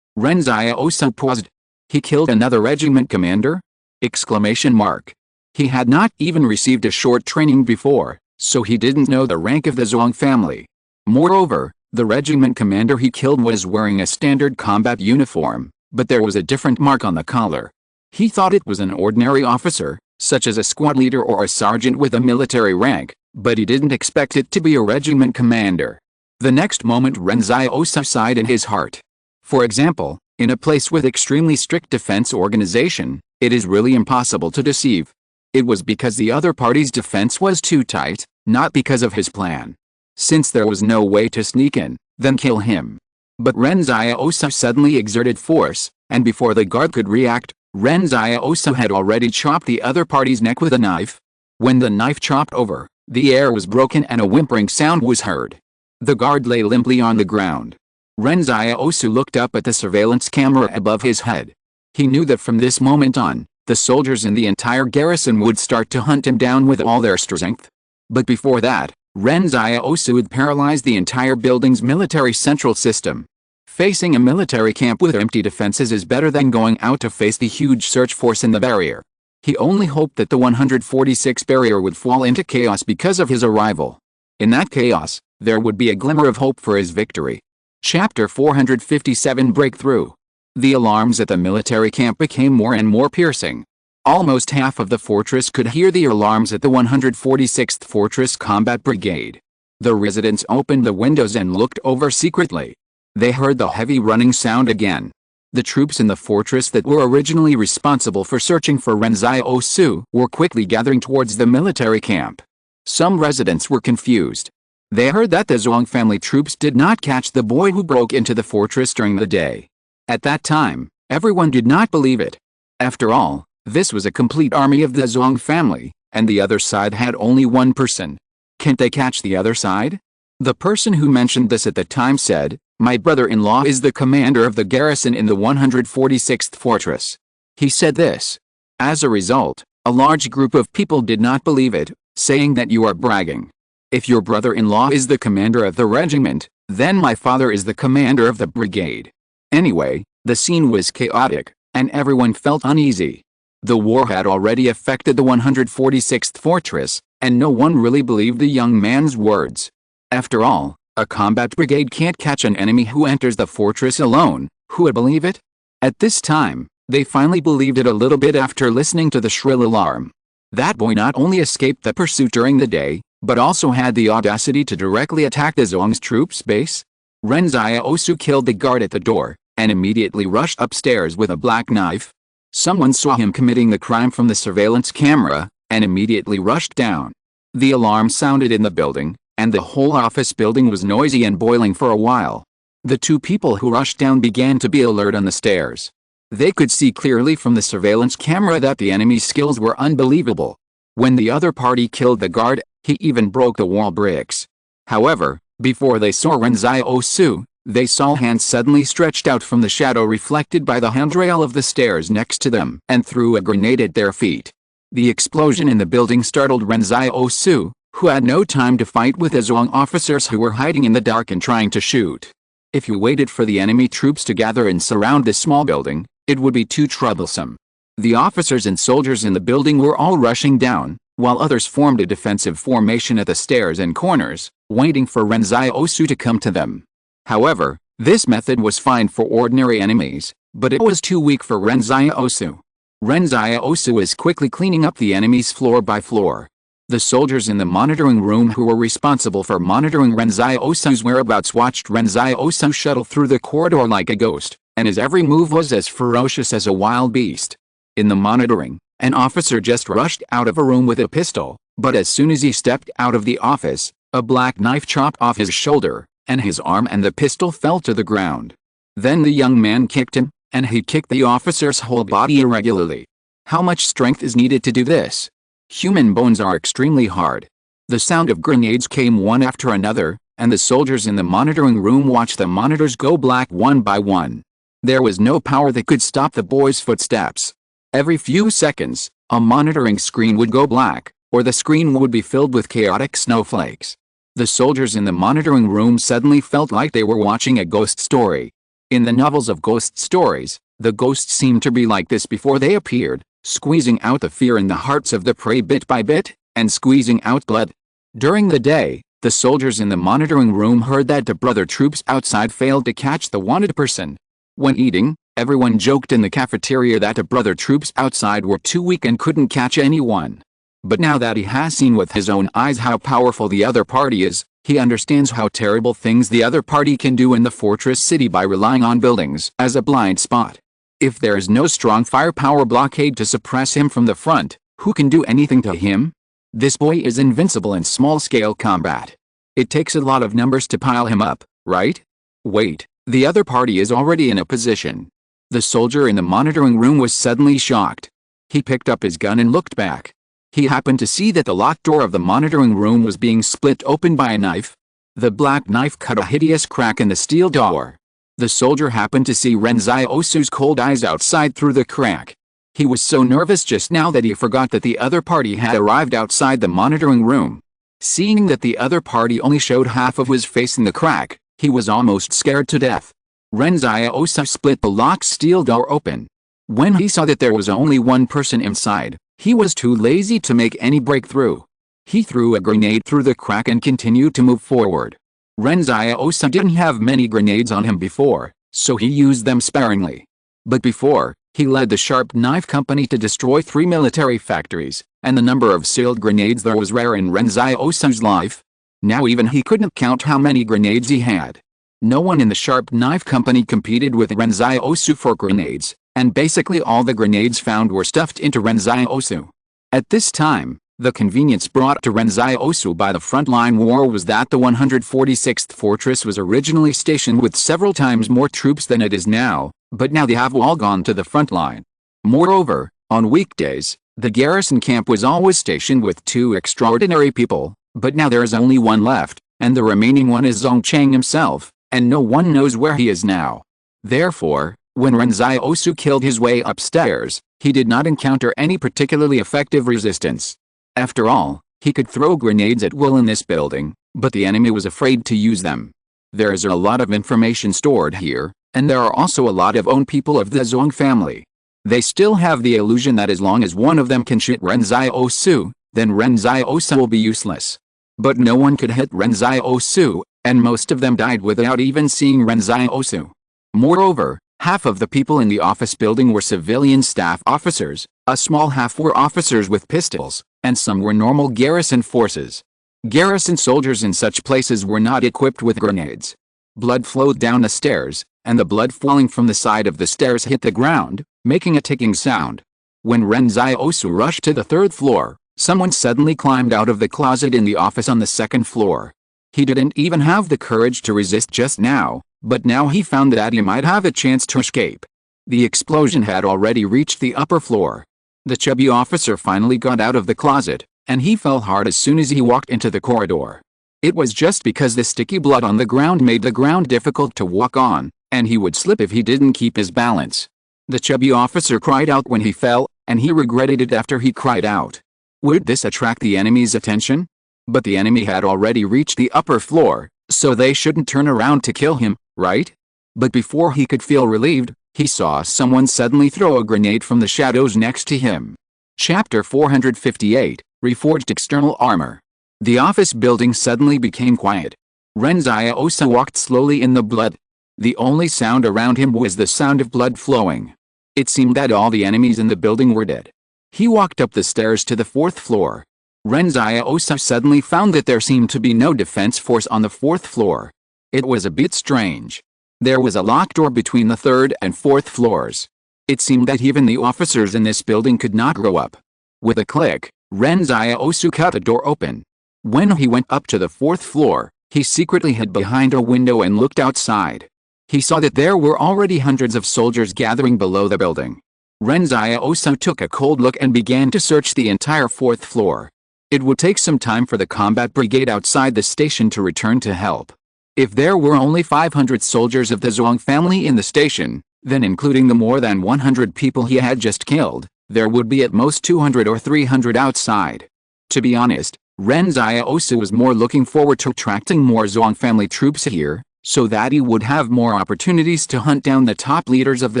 Ren Xiaosu paused. He killed another regiment commander? Exclamation mark. He had not even received a short training before, so he didn't know the rank of the Zhuang family. Moreover, The regiment commander he killed was wearing a standard combat uniform, but there was a different mark on the collar. He thought it was an ordinary officer, such as a squad leader or a sergeant with a military rank, but he didn't expect it to be a regiment commander. The next moment Ren Xiaosu sighed in his heart. For example, in a place with extremely strict defense organization, it is really impossible to deceive. It was because the other party's defense was too tight, not because of his plan. Since there was no way to sneak in, then kill him. But Ren Xiaosu suddenly exerted force, and before the guard could react, Ren Xiaosu had already chopped the other party's neck with a knife. When the knife chopped over, the air was broken and a whimpering sound was heard. The guard lay limply on the ground. Ren Xiaosu looked up at the surveillance camera above his head. He knew that from this moment on, the soldiers in the entire garrison would start to hunt him down with all their strength. But before that, Ren Xiaosu had paralyzed the entire building's military central system. Facing a military camp with empty defenses is better than going out to face the huge search force in the barrier. He only hoped that the 146 barrier would fall into chaos because of his arrival. In that chaos, there would be a glimmer of hope for his victory. Chapter 457 Breakthrough. The alarms at the military camp became more and more piercing. Almost half of the fortress could hear the alarms at the 146th Fortress Combat Brigade. The residents opened the windows and looked over secretly. They heard the heavy running sound again. The troops in the fortress that were originally responsible for searching for Ren Xiaosu were quickly gathering towards the military camp. Some residents were confused. They heard that the Zhuang family troops did not catch the boy who broke into the fortress during the day. At that time, everyone did not believe it. After all, this was a complete army of the Zhuang family, and the other side had only one person. Can't they catch the other side? The person who mentioned this at the time said, "My brother-in-law is the commander of the garrison in the 146th fortress." He said this. As a result, a large group of people did not believe it, saying that you are bragging. If your brother-in-law is the commander of the regiment, then my father is the commander of the brigade. Anyway, the scene was chaotic, and everyone felt uneasy. The war had already affected the 146th fortress, and no one really believed the young man's words. After all, a combat brigade can't catch an enemy who enters the fortress alone. Who would believe it? At this time, they finally believed it a little bit after listening to the shrill alarm. That boy not only escaped the pursuit during the day, but also had the audacity to directly attack the Zhuang's troops base. Ren Xiaosu killed the guard at the door, and immediately rushed upstairs with a black knife. Someone saw him committing the crime from the surveillance camera, and immediately rushed down. The alarm sounded in the building, and the whole office building was noisy and boiling for a while. The two people who rushed down began to be alert on the stairs. They could see clearly from the surveillance camera that the enemy's skills were unbelievable. When the other party killed the guard, he even broke the wall bricks. However, before they saw Ren Xiaosu, they saw hands suddenly stretched out from the shadow reflected by the handrail of the stairs next to them and threw a grenade at their feet. The explosion in the building startled Ren Xiaosu, who had no time to fight with the Zhuang officers who were hiding in the dark and trying to shoot. If you waited for the enemy troops to gather and surround this small building, it would be too troublesome. The officers and soldiers in the building were all rushing down, while others formed a defensive formation at the stairs and corners, waiting for Ren Xiaosu to come to them. However, this method was fine for ordinary enemies, but it was too weak for Ren Xiaosu. Ren Xiaosu was quickly cleaning up the enemies floor by floor. The soldiers in the monitoring room who were responsible for monitoring Ren Xiaosu's whereabouts watched Ren Xiaosu shuttle through the corridor like a ghost, and his every move was as ferocious as a wild beast. In the monitoring, an officer just rushed out of a room with a pistol, but as soon as he stepped out of the office, a black knife chopped off his shoulder, and his arm and the pistol fell to the ground. Then the young man kicked him, and he kicked the officer's whole body irregularly. How much strength is needed to do this? Human bones are extremely hard. The sound of grenades came one after another, and the soldiers in the monitoring room watched the monitors go black one by one. There was no power that could stop the boy's footsteps. Every few seconds, a monitoring screen would go black, or the screen would be filled with chaotic snowflakes. The soldiers in the monitoring room suddenly felt like they were watching a ghost story. In the novels of ghost stories, the ghosts seemed to be like this before they appeared, squeezing out the fear in the hearts of the prey bit by bit, and squeezing out blood. During the day, The soldiers in the monitoring room heard that the brother troops outside failed to catch the wanted person. When eating, everyone joked in the cafeteria that the brother troops outside were too weak and couldn't catch anyone. But now that he has seen with his own eyes how powerful the other party is, he understands how terrible things the other party can do in the fortress city by relying on buildings as a blind spot. If there is no strong firepower blockade to suppress him from the front, who can do anything to him? This boy is invincible in small-scale combat. It takes a lot of numbers to pile him up, right? Wait, the other party is already in a position. The soldier in the monitoring room was suddenly shocked. He picked up his gun and looked back. He happened to see that the locked door of the monitoring room was being split open by a knife. The black knife cut a hideous crack in the steel door. The soldier happened to see Ren Xiaosu's cold eyes outside through the crack. He was so nervous just now that he forgot that the other party had arrived outside the monitoring room. Seeing that the other party only showed half of his face in the crack, he was almost scared to death. Ren Xiaosu split the locked steel door open. When he saw that there was only one person inside, he was too lazy to make any breakthrough. He threw a grenade through the crack and continued to move forward. Ren Xiaosu didn't have many grenades on him before, so he used them sparingly. But before, he led the Sharp Knife Company to destroy 3 military factories, and the number of sealed grenades there was rare in Ren Xiaosu's life. Now even he couldn't count how many grenades he had. No one in the Sharp Knife Company competed with Ren Xiaosu for grenades, and basically all the grenades found were stuffed into Ren Xiaosu. At this time, the convenience brought to Ren Xiaosu by the frontline war was that the 146th Fortress was originally stationed with several times more troops than it is now, but now they have all gone to the front line. Moreover, on weekdays, the garrison camp was always stationed with 2 extraordinary people, but now there is only one left, and the remaining one is Zhongchang himself, and no one knows where he is now. Therefore, when Ren Xiaosu killed his way upstairs, he did not encounter any particularly effective resistance. After all, he could throw grenades at will in this building, but the enemy was afraid to use them. There is a lot of information stored here, and there are also a lot of own people of the Zhong family. They still have the illusion that as long as one of them can shoot Ren Xiaosu, then Ren Xiaosu will be useless. But no one could hit Ren Xiaosu, and most of them died without even seeing Ren Xiaosu. Moreover, half of the people in the office building were civilian staff officers, a small half were officers with pistols, and some were normal garrison forces. Garrison soldiers in such places were not equipped with grenades. Blood flowed down the stairs, and the blood falling from the side of the stairs hit the ground, making a ticking sound. When Ren Xiaosu rushed to the 3rd floor, someone suddenly climbed out of the closet in the office on the 2nd floor. He didn't even have the courage to resist just now, but now he found that he might have a chance to escape. The explosion had already reached the upper floor. The chubby officer finally got out of the closet, and he fell hard as soon as he walked into the corridor. It was just because the sticky blood on the ground made the ground difficult to walk on, and he would slip if he didn't keep his balance. The chubby officer cried out when he fell, and he regretted it after he cried out. Would this attract the enemy's attention? But the enemy had already reached the upper floor, so they shouldn't turn around to kill him, right? But before he could feel relieved, he saw someone suddenly throw a grenade from the shadows next to him. Chapter 458, Reforged External Armor. The office building suddenly became quiet. Ren Xiaosu walked slowly in the blood. The only sound around him was the sound of blood flowing. It seemed that all the enemies in the building were dead. He walked up the stairs to the 4th floor. Ren Xiaosu suddenly found that there seemed to be no defense force on the 4th floor. It was a bit strange. There was a locked door between the 3rd and 4th floors. It seemed that even the officers in this building could not grow up. With a click, Ren Xiaosu cut the door open. When he went up to the 4th floor, he secretly hid behind a window and looked outside. He saw that there were already hundreds of soldiers gathering below the building. Ren Xiaosu took a cold look and began to search the entire 4th floor. It would take some time for the combat brigade outside the station to return to help. If there were only 500 soldiers of the Zhuang family in the station, then including the more than 100 people he had just killed, there would be at most 200 or 300 outside. To be honest, Ren Xiaosu was more looking forward to attracting more Zhuang family troops here, so that he would have more opportunities to hunt down the top leaders of the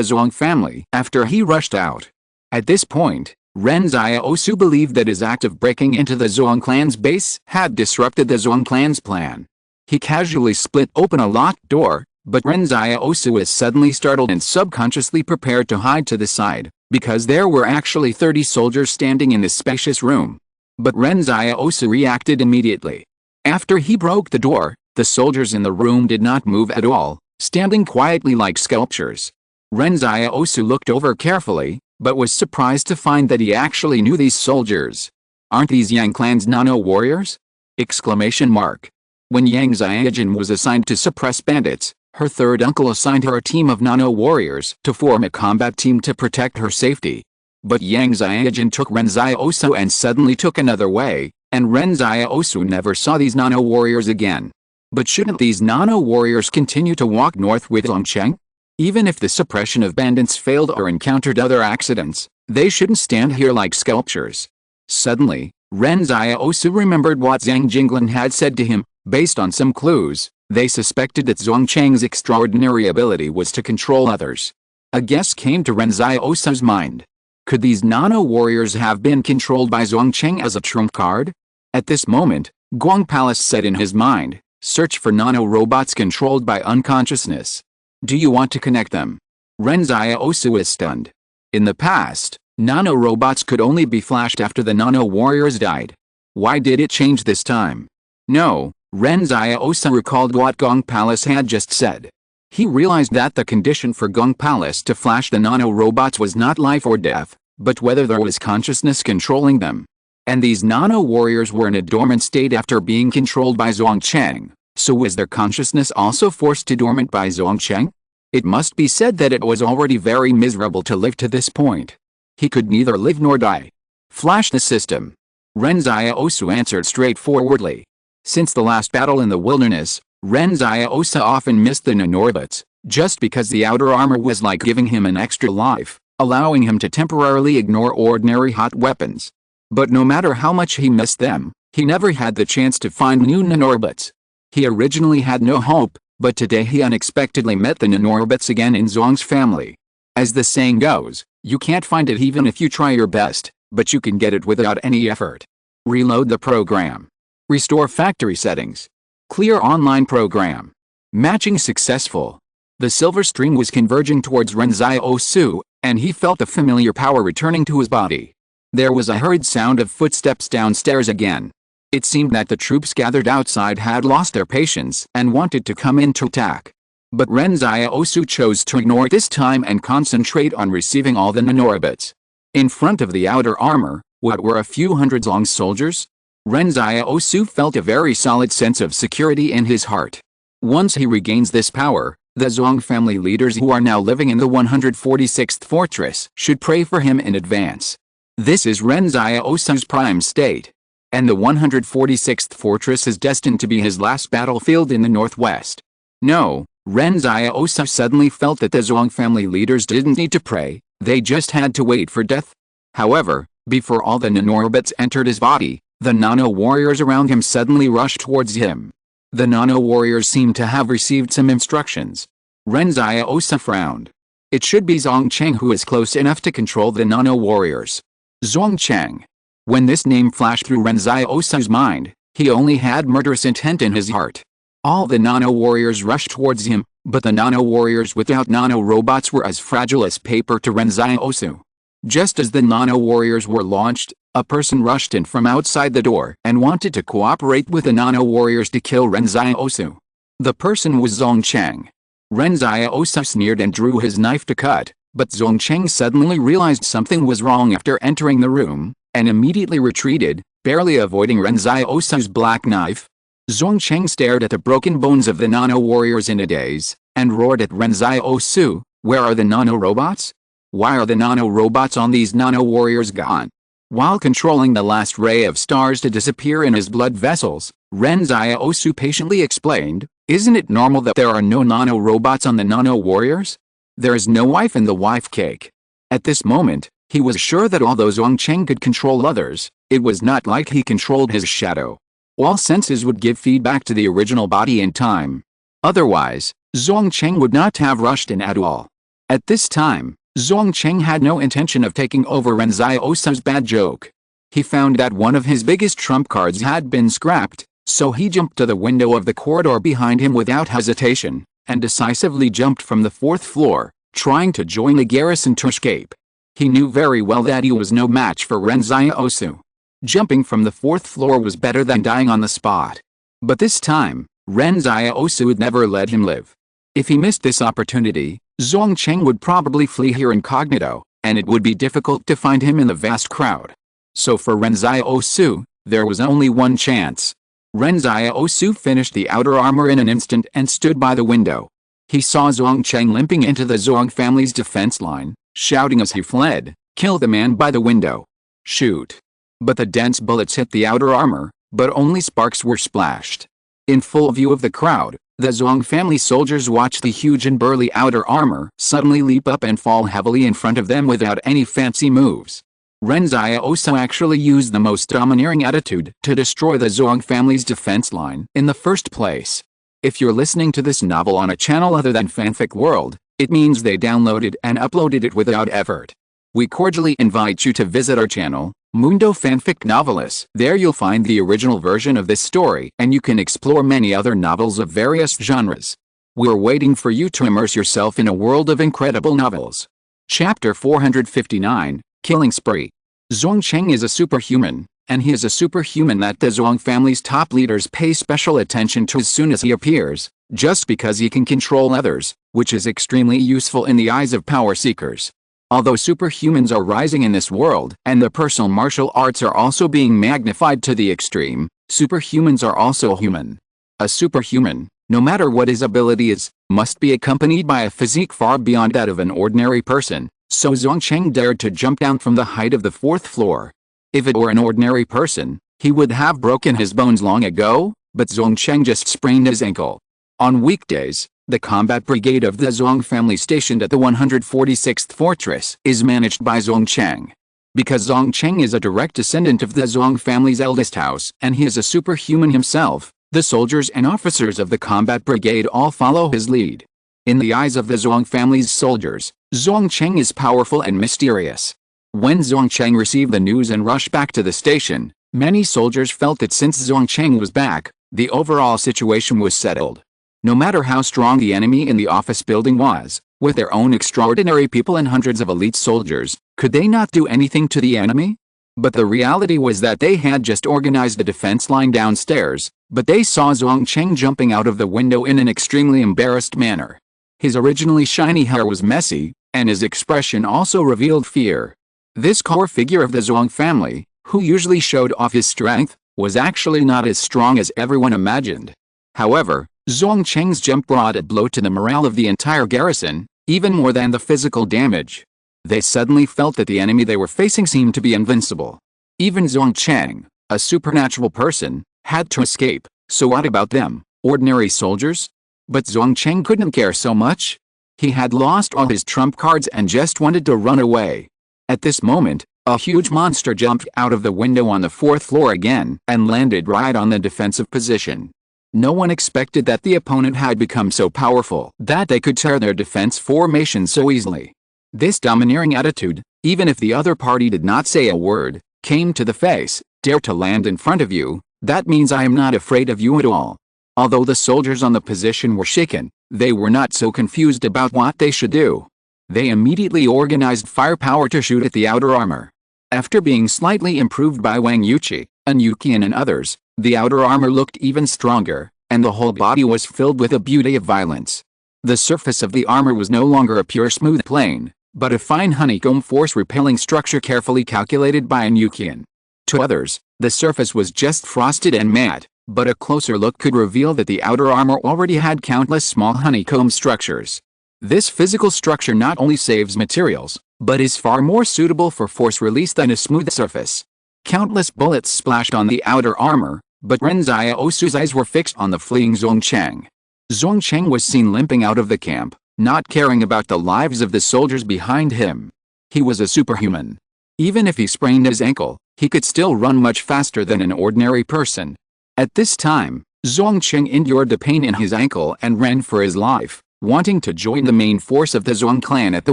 Zhuang family after he rushed out. At this point, Ren Xiaosu believed that his act of breaking into the Zhuang clan's base had disrupted the Zhuang clan's plan. He casually split open a locked door, but Ren Xiaosu was suddenly startled and subconsciously prepared to hide to the side, because there were actually 30 soldiers standing in this spacious room. But Ren Xiaosu reacted immediately. After he broke the door, the soldiers in the room did not move at all, standing quietly like sculptures. Ren Xiaosu looked over carefully, but was surprised to find that he actually knew these soldiers. "Aren't these Yang clan's nano-warriors?" Exclamation mark. When Yang Xiaojin was assigned to suppress bandits, her third uncle assigned her a team of nano-warriors to form a combat team to protect her safety. But Yang Xiaojin took Ren Xiaosu and suddenly took another way, and Ren Xiaosu never saw these nano-warriors again. But shouldn't these nano-warriors continue to walk north with Longcheng? Even if the suppression of bandits failed or encountered other accidents, they shouldn't stand here like sculptures. Suddenly, Ren Xiaosu remembered what Zhang Jinglin had said to him. Based on some clues, they suspected that Zhuangcheng's extraordinary ability was to control others. A guess came to Ren Xiaosu's mind. Could these nano-warriors have been controlled by Zhuangcheng as a trump card? At this moment, Guang Palace said in his mind, "Search for nano-robots controlled by unconsciousness. Do you want to connect them?" Ren Xiaosu was stunned. In the past, nano-robots could only be flashed after the nano-warriors died. Why did it change this time? No, Ren Xiaosu recalled what Gong Palace had just said. He realized that the condition for Gong Palace to flash the nano-robots was not life or death, but whether there was consciousness controlling them. And these nano-warriors were in a dormant state after being controlled by Zhuangcheng. So was their consciousness also forced to dormant by Zhuangcheng? It must be said that it was already very miserable to live to this point. He could neither live nor die. Flash the system. Ren Xiaosu answered straightforwardly. Since the last battle in the wilderness, Ren Xiaosu often missed the nanorobots, just because the outer armor was like giving him an extra life, allowing him to temporarily ignore ordinary hot weapons. But no matter how much he missed them, he never had the chance to find new nanorobots. He originally had no hope, but today he unexpectedly met the nanorobots again in Zhuang's family. As the saying goes, you can't find it even if you try your best, but you can get it without any effort. Reload the program. Restore factory settings. Clear online program. Matching successful. The silver stream was converging towards Ren Xiaosu, and he felt a familiar power returning to his body. There was a hurried sound of footsteps downstairs again. It seemed that the troops gathered outside had lost their patience and wanted to come in to attack. But Ren Xiaosu chose to ignore this time and concentrate on receiving all the nanorobots. In front of the outer armor, what were a few hundred Zhuang soldiers? Ren Xiaosu felt a very solid sense of security in his heart. Once he regains this power, the Zhuang family leaders who are now living in the 146th fortress should pray for him in advance. This is Ren Xiaosu's prime state. And the 146th fortress is destined to be his last battlefield in the northwest. No, Ren Xiaosu suddenly felt that the Zhuang family leaders didn't need to pray, they just had to wait for death. However, before all the nanorobots entered his body, the nano-warriors around him suddenly rushed towards him. The nano-warriors seemed to have received some instructions. Ren Xiaosu frowned. It should be Zhuangcheng who is close enough to control the nano-warriors. Zhuangcheng. When this name flashed through Ren Xiaosu's mind, he only had murderous intent in his heart. All the nano-warriors rushed towards him, but the nano-warriors without nano-robots were as fragile as paper to Ren Xiaosu. Just as the nano-warriors were launched, a person rushed in from outside the door and wanted to cooperate with the nano-warriors to kill Ren Xiaosu. The person was Zhuangcheng. Ren Xiaosu sneered and drew his knife to cut, but Zhuangcheng suddenly realized something was wrong after entering the room, and immediately retreated, barely avoiding Ren Xiaosu's black knife. Zhuangcheng stared at the broken bones of the nano-warriors in a daze, and roared at Ren Xiaosu, "Where are the nano-robots? Why are the nano-robots on these nano-warriors gone?" While controlling the last ray of stars to disappear in his blood vessels, Ren Xiaosu patiently explained, "Isn't it normal that there are no nano-robots on the nano-warriors? There is no wife in the wife cake." At this moment, he was sure that although Zhuangcheng could control others, it was not like he controlled his shadow. All senses would give feedback to the original body in time. Otherwise, Zhuangcheng would not have rushed in at all. At this time, Zhuang Cheng had no intention of taking over Ren Xiaosu's bad joke. He found that one of his biggest trump cards had been scrapped, so he jumped to the window of the corridor behind him without hesitation, and decisively jumped from the 4th floor, trying to join the garrison to escape. He knew very well that he was no match for Ren Xiaosu. Jumping from the 4th floor was better than dying on the spot. But this time, Ren Xiaosu would never let him live. If he missed this opportunity, Zhuang Cheng would probably flee here incognito, and it would be difficult to find him in the vast crowd. So for Ren Xiaosu, there was only one chance. Ren Xiaosu finished the outer armor in an instant and stood by the window. He saw Zhuang Cheng limping into the Zhuang family's defense line, shouting as he fled, "Kill the man by the window! Shoot!" But the dense bullets hit the outer armor, but only sparks were splashed. In full view of the crowd, the Zhuang family soldiers watched the huge and burly outer armor suddenly leap up and fall heavily in front of them without any fancy moves. Ren Xiaosu actually used the most domineering attitude to destroy the Zhuang family's defense line in the first place. If you're listening to this novel on a channel other than Fanfic World, it means they downloaded and uploaded it without effort. We cordially invite you to visit our channel, Mundo Fanfic Novelist. There you'll find the original version of this story and you can explore many other novels of various genres. We're waiting for you to immerse yourself in a world of incredible novels. Chapter 459, Killing Spree. Zhuang Cheng is a superhuman, and he is a superhuman that the Zhuang family's top leaders pay special attention to as soon as he appears, just because he can control others, which is extremely useful in the eyes of power seekers. Although superhumans are rising in this world, and the personal martial arts are also being magnified to the extreme, superhumans are also human. A superhuman, no matter what his ability is, must be accompanied by a physique far beyond that of an ordinary person, so Zhuang Cheng dared to jump down from the height of the 4th floor. If it were an ordinary person, he would have broken his bones long ago, but Zhuang Cheng just sprained his ankle. On weekdays, the combat brigade of the Zhuang family stationed at the 146th fortress is managed by Zhuang Cheng. Because Zhuang Cheng is a direct descendant of the Zhuang family's eldest house and he is a superhuman himself, the soldiers and officers of the combat brigade all follow his lead. In the eyes of the Zhuang family's soldiers, Zhuang Cheng is powerful and mysterious. When Zhuang Cheng received the news and rushed back to the station, many soldiers felt that since Zhuang Cheng was back, the overall situation was settled. No matter how strong the enemy in the office building was, with their own extraordinary people and hundreds of elite soldiers, could they not do anything to the enemy? But the reality was that they had just organized a defense line downstairs, but they saw Zhuang Cheng jumping out of the window in an extremely embarrassed manner. His originally shiny hair was messy, and his expression also revealed fear. This core figure of the Zhuang family, who usually showed off his strength, was actually not as strong as everyone imagined. However, Zhuang Cheng's jump brought a blow to the morale of the entire garrison, even more than the physical damage. They suddenly felt that the enemy they were facing seemed to be invincible. Even Zhuang Cheng, a supernatural person, had to escape, so what about them, ordinary soldiers? But Zhuang Cheng couldn't care so much. He had lost all his trump cards and just wanted to run away. At this moment, a huge monster jumped out of the window on the 4th floor again and landed right on the defensive position. No one expected that the opponent had become so powerful that they could tear their defense formation so easily. This domineering attitude, even if the other party did not say a word, came to the face, dare to land in front of you, that means I am not afraid of you at all. Although the soldiers on the position were shaken, they were not so confused about what they should do. They immediately organized firepower to shoot at the outer armor. After being slightly improved by Wang Yuqi, An Yuqian and others, the outer armor looked even stronger, and the whole body was filled with a beauty of violence. The surface of the armor was no longer a pure smooth plane, but a fine honeycomb force-repelling structure carefully calculated by An Yuqian. To others, the surface was just frosted and matte, but a closer look could reveal that the outer armor already had countless small honeycomb structures. This physical structure not only saves materials, but is far more suitable for force release than a smooth surface. Countless bullets splashed on the outer armor, but Ren Xiaosu's eyes were fixed on the fleeing Zhuang Cheng. Zhuang Cheng was seen limping out of the camp, not caring about the lives of the soldiers behind him. He was a superhuman. Even if he sprained his ankle, he could still run much faster than an ordinary person. At this time, Zhuang Cheng endured the pain in his ankle and ran for his life, wanting to join the main force of the Zhuang clan at the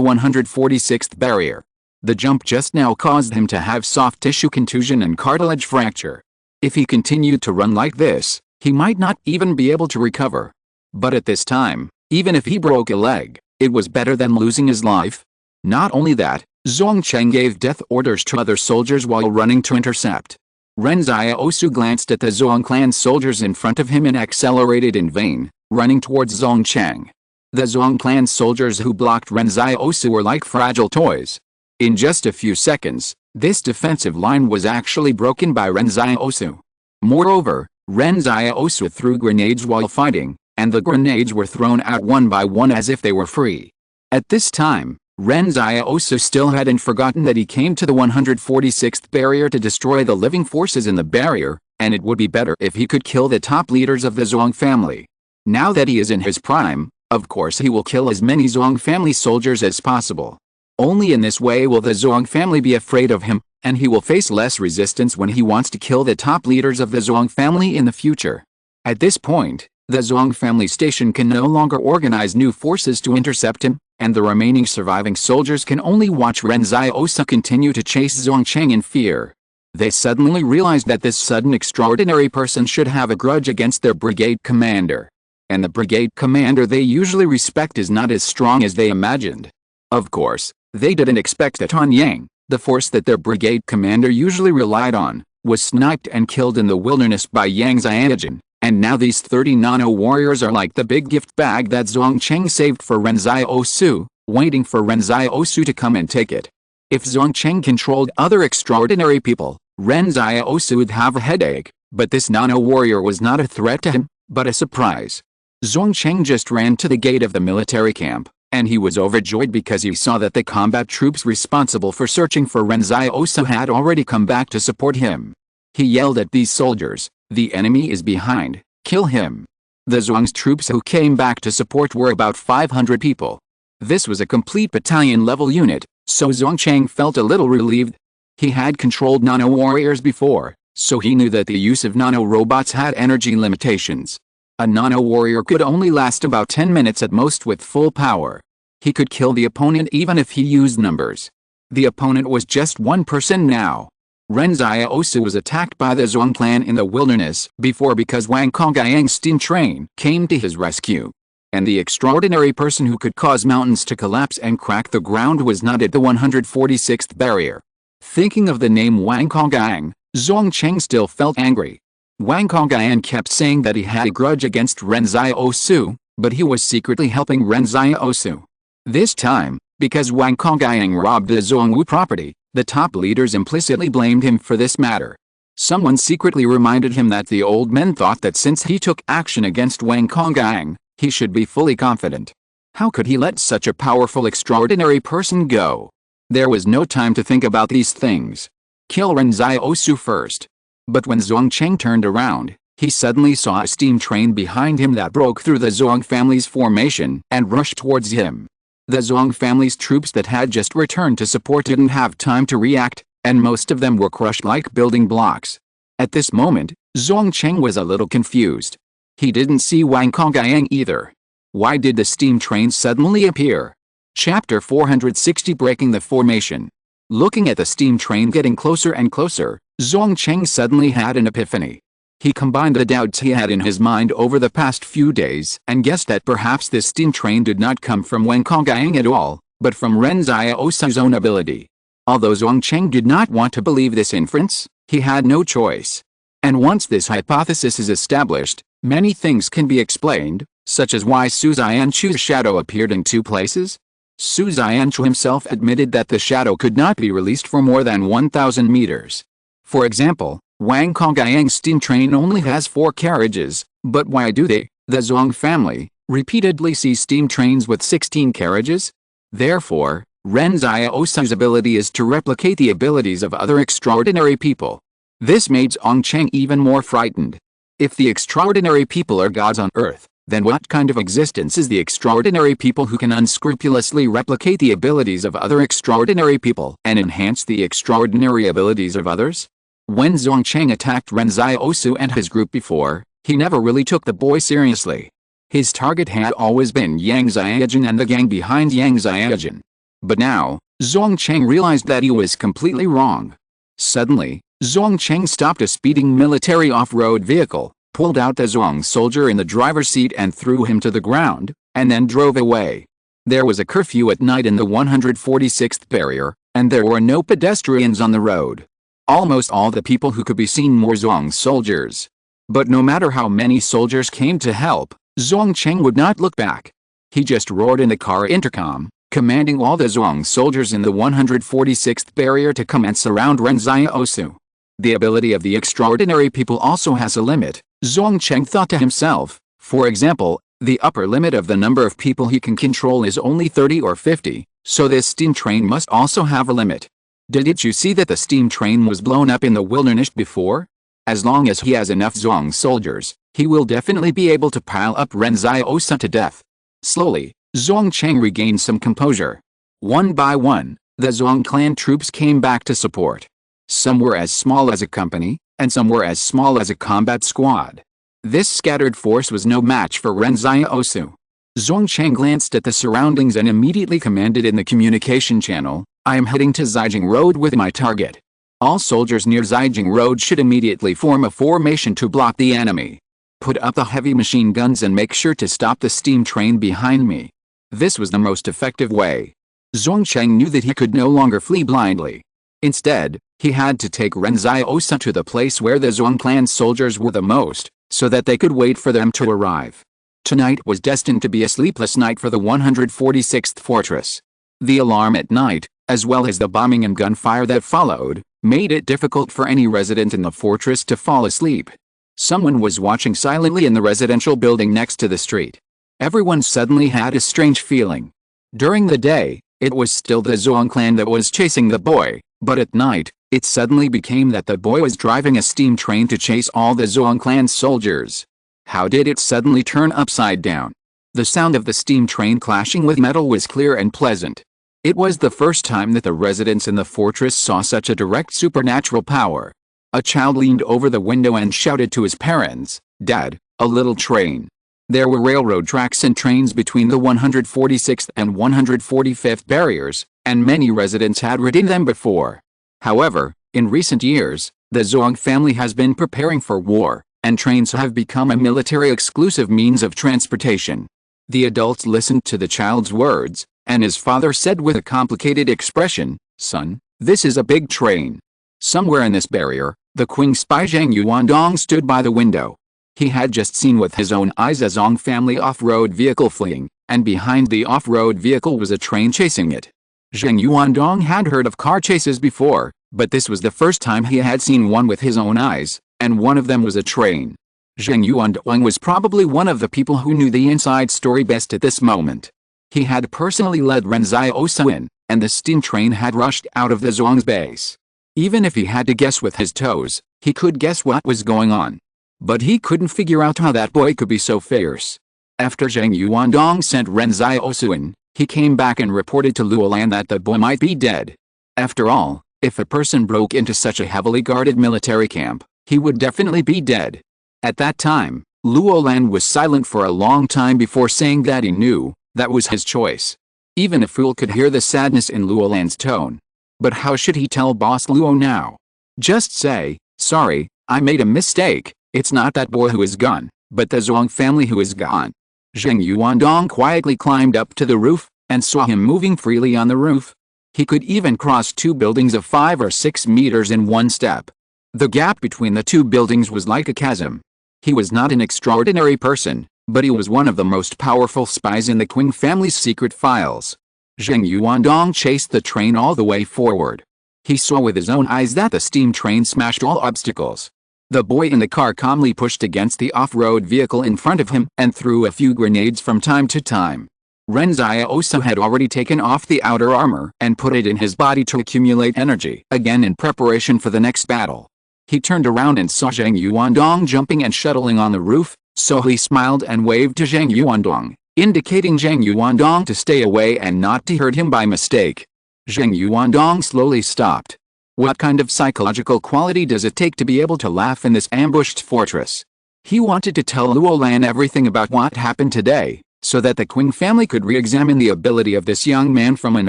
146th barrier. The jump just now caused him to have soft tissue contusion and cartilage fracture. If he continued to run like this, he might not even be able to recover. But at this time, even if he broke a leg, it was better than losing his life. Not only that, Zhuang Cheng gave death orders to other soldiers while running to intercept. Ren Xiaosu glanced at the Zhuang clan soldiers in front of him and accelerated in vain, running towards Zhuang Cheng. The Zhuang clan soldiers who blocked Ren Xiaosu were like fragile toys. In just a few seconds, this defensive line was actually broken by Ren Xiaosu. Moreover, Ren Xiaosu threw grenades while fighting, and the grenades were thrown out one by one as if they were free. At this time, Ren Xiaosu still hadn't forgotten that he came to the 146th barrier to destroy the living forces in the barrier, and it would be better if he could kill the top leaders of the Zhuang family. Now that he is in his prime, of course he will kill as many Zhuang family soldiers as possible. Only in this way will the Zhuang family be afraid of him, and he will face less resistance when he wants to kill the top leaders of the Zhuang family in the future. At this point, the Zhuang family station can no longer organize new forces to intercept him, and the remaining surviving soldiers can only watch Ren Xiaosu continue to chase Zhuang Cheng in fear. They suddenly realized that this sudden extraordinary person should have a grudge against their brigade commander. And the brigade commander they usually respect is not as strong as they imagined. Of course, they didn't expect that Han Yang, the force that their brigade commander usually relied on, was sniped and killed in the wilderness by Yang Xianjin, and now these 30 nano-warriors are like the big gift bag that Zhuang Cheng saved for Ren Xiaosu, waiting for Ren Xiaosu to come and take it. If Zhuang Cheng controlled other extraordinary people, Ren Xiaosu would have a headache, but this nano-warrior was not a threat to him, but a surprise. Zhuang Cheng just ran to the gate of the military camp, and he was overjoyed because he saw that the combat troops responsible for searching for Ren Xiaosu had already come back to support him. He yelled at these soldiers, "The enemy is behind, kill him." The Zhuang's troops who came back to support were about 500 people. This was a complete battalion-level unit, so Zhuang Cheng felt a little relieved. He had controlled nano-warriors before, so he knew that the use of nano-robots had energy limitations. A nano-warrior could only last about 10 minutes at most with full power. He could kill the opponent even if he used numbers. The opponent was just one person now. Ren Xiaosu was attacked by the Zhuang clan in the wilderness before because Wang Kongyang's steam train came to his rescue. And the extraordinary person who could cause mountains to collapse and crack the ground was not at the 146th barrier. Thinking of the name Wang Kongyang, Zhuang Cheng still felt angry. Wang Kongyang kept saying that he had a grudge against Ren Xiaosu, but he was secretly helping Ren Xiaosu. This time, because Wang Kongyang robbed the Zhuangwu property, the top leaders implicitly blamed him for this matter. Someone secretly reminded him that the old men thought that since he took action against Wang Kongyang, he should be fully confident. How could he let such a powerful extraordinary person go? There was no time to think about these things. Kill Ren Xiaosu first. But when Zhuang Cheng turned around, he suddenly saw a steam train behind him that broke through the Zhuang family's formation and rushed towards him. The Zhuang family's troops that had just returned to support didn't have time to react, and most of them were crushed like building blocks. At this moment, Zhuang Cheng was a little confused. He didn't see Wang Kongyang either. Why did the steam train suddenly appear? Chapter 460 Breaking the Formation. Looking at the steam train getting closer and closer, Zhuang Cheng suddenly had an epiphany. He combined the doubts he had in his mind over the past few days and guessed that perhaps this steam train did not come from Wang Kongyang at all, but from Ren Xiaosu's own ability. Although Zhuang Cheng did not want to believe this inference, he had no choice. And once this hypothesis is established, many things can be explained, such as why Su Xianchu's shadow appeared in two places. Su Xianchu himself admitted that the shadow could not be released for more than 1,000 meters. For example, Wang Kongyang's steam train only has 4 carriages, but why do they, the Zhuang family, repeatedly see steam trains with 16 carriages? Therefore, Ren Xiaosu's ability is to replicate the abilities of other extraordinary people. This made Zhuang Cheng even more frightened. If the extraordinary people are gods on earth, then what kind of existence is the extraordinary people who can unscrupulously replicate the abilities of other extraordinary people and enhance the extraordinary abilities of others? When Zhuang Cheng attacked Ren Xiaosu and his group before, he never really took the boy seriously. His target had always been Yang Xiaojun and the gang behind Yang Xiaojun. But now, Zhuang Cheng realized that he was completely wrong. Suddenly, Zhuang Cheng stopped a speeding military off-road vehicle, pulled out the Zhuang soldier in the driver's seat and threw him to the ground, and then drove away. There was a curfew at night in the 146th barrier, and there were no pedestrians on the road. Almost all the people who could be seen were Zhuang soldiers. But no matter how many soldiers came to help, Zhuang Cheng would not look back. He just roared in the car intercom, commanding all the Zhuang soldiers in the 146th barrier to come and surround Ren Xiaosu. The ability of the extraordinary people also has a limit, Zhuang Cheng thought to himself. For example, the upper limit of the number of people he can control is only 30 or 50, so this steam train must also have a limit. Didn't you see that the steam train was blown up in the wilderness before? As long as he has enough Zhuang soldiers, he will definitely be able to pile up Ren Xiaosu to death. Slowly, Zhuang Cheng regained some composure. One by one, the Zhuang clan troops came back to support. Some were as small as a company, and some were as small as a combat squad. This scattered force was no match for Ren Xiaosu. Zhuang Cheng glanced at the surroundings and immediately commanded in the communication channel, "I am heading to Zijing Road with my target. All soldiers near Zijing Road should immediately form a formation to block the enemy. Put up the heavy machine guns and make sure to stop the steam train behind me." This was the most effective way. Zhuang Cheng knew that he could no longer flee blindly. Instead, he had to take Ren Xiaosu to the place where the Zhuang clan soldiers were the most, so that they could wait for them to arrive. Tonight was destined to be a sleepless night for the 146th fortress. The alarm at night, as well as the bombing and gunfire that followed, made it difficult for any resident in the fortress to fall asleep. Someone was watching silently in the residential building next to the street. Everyone suddenly had a strange feeling. During the day, it was still the Zhuang clan that was chasing the boy, but at night, it suddenly became that the boy was driving a steam train to chase all the Zhuang clan soldiers. How did it suddenly turn upside down? The sound of the steam train clashing with metal was clear and pleasant. It was the first time that the residents in the fortress saw such a direct supernatural power. A child leaned over the window and shouted to his parents, "Dad, a little train." There were railroad tracks and trains between the 146th and 145th barriers, and many residents had ridden them before. However, in recent years, the Zhuang family has been preparing for war, and trains have become a military-exclusive means of transportation. The adults listened to the child's words, and his father said with a complicated expression, "Son, this is a big train." Somewhere in this barrier, the Qing spy Zhang Yuandong stood by the window. He had just seen with his own eyes a Zhang family off-road vehicle fleeing, and behind the off-road vehicle was a train chasing it. Zhang Yuandong had heard of car chases before, but this was the first time he had seen one with his own eyes, and one of them was a train. Zhang Yuandong was probably one of the people who knew the inside story best at this moment. He had personally led Ren Xiaosu in, and the steam train had rushed out of the Zhuang's base. Even if he had to guess with his toes, he could guess what was going on. But he couldn't figure out how that boy could be so fierce. After Zhang Yuandong sent Ren Xiaosu in, he came back and reported to Luolan that the boy might be dead. After all, if a person broke into such a heavily guarded military camp, he would definitely be dead. At that time, Luolan was silent for a long time before saying that he knew that was his choice. Even a fool could hear the sadness in Luolan's tone. But how should he tell Boss Luo now? Just say, "Sorry, I made a mistake. It's not that boy who is gone, but the Zhuang family who is gone." Zhang Yuandong quietly climbed up to the roof, and saw him moving freely on the roof. He could even cross 2 buildings of 5 or 6 meters in one step. The gap between the 2 buildings was like a chasm. He was not an extraordinary person, but he was one of the most powerful spies in the Qing family's secret files. Zhang Yuandong chased the train all the way forward. He saw with his own eyes that the steam train smashed all obstacles. The boy in the car calmly pushed against the off-road vehicle in front of him and threw a few grenades from time to time. Ren Xiaosu had already taken off the outer armor and put it in his body to accumulate energy again in preparation for the next battle. He turned around and saw Zhang Yuandong jumping and shuttling on the roof, so he smiled and waved to Zhang Yuandong, indicating Zhang Yuandong to stay away and not to hurt him by mistake. Zhang Yuandong slowly stopped. What kind of psychological quality does it take to be able to laugh in this ambushed fortress? He wanted to tell Luolan everything about what happened today, so that the Qing family could re-examine the ability of this young man from an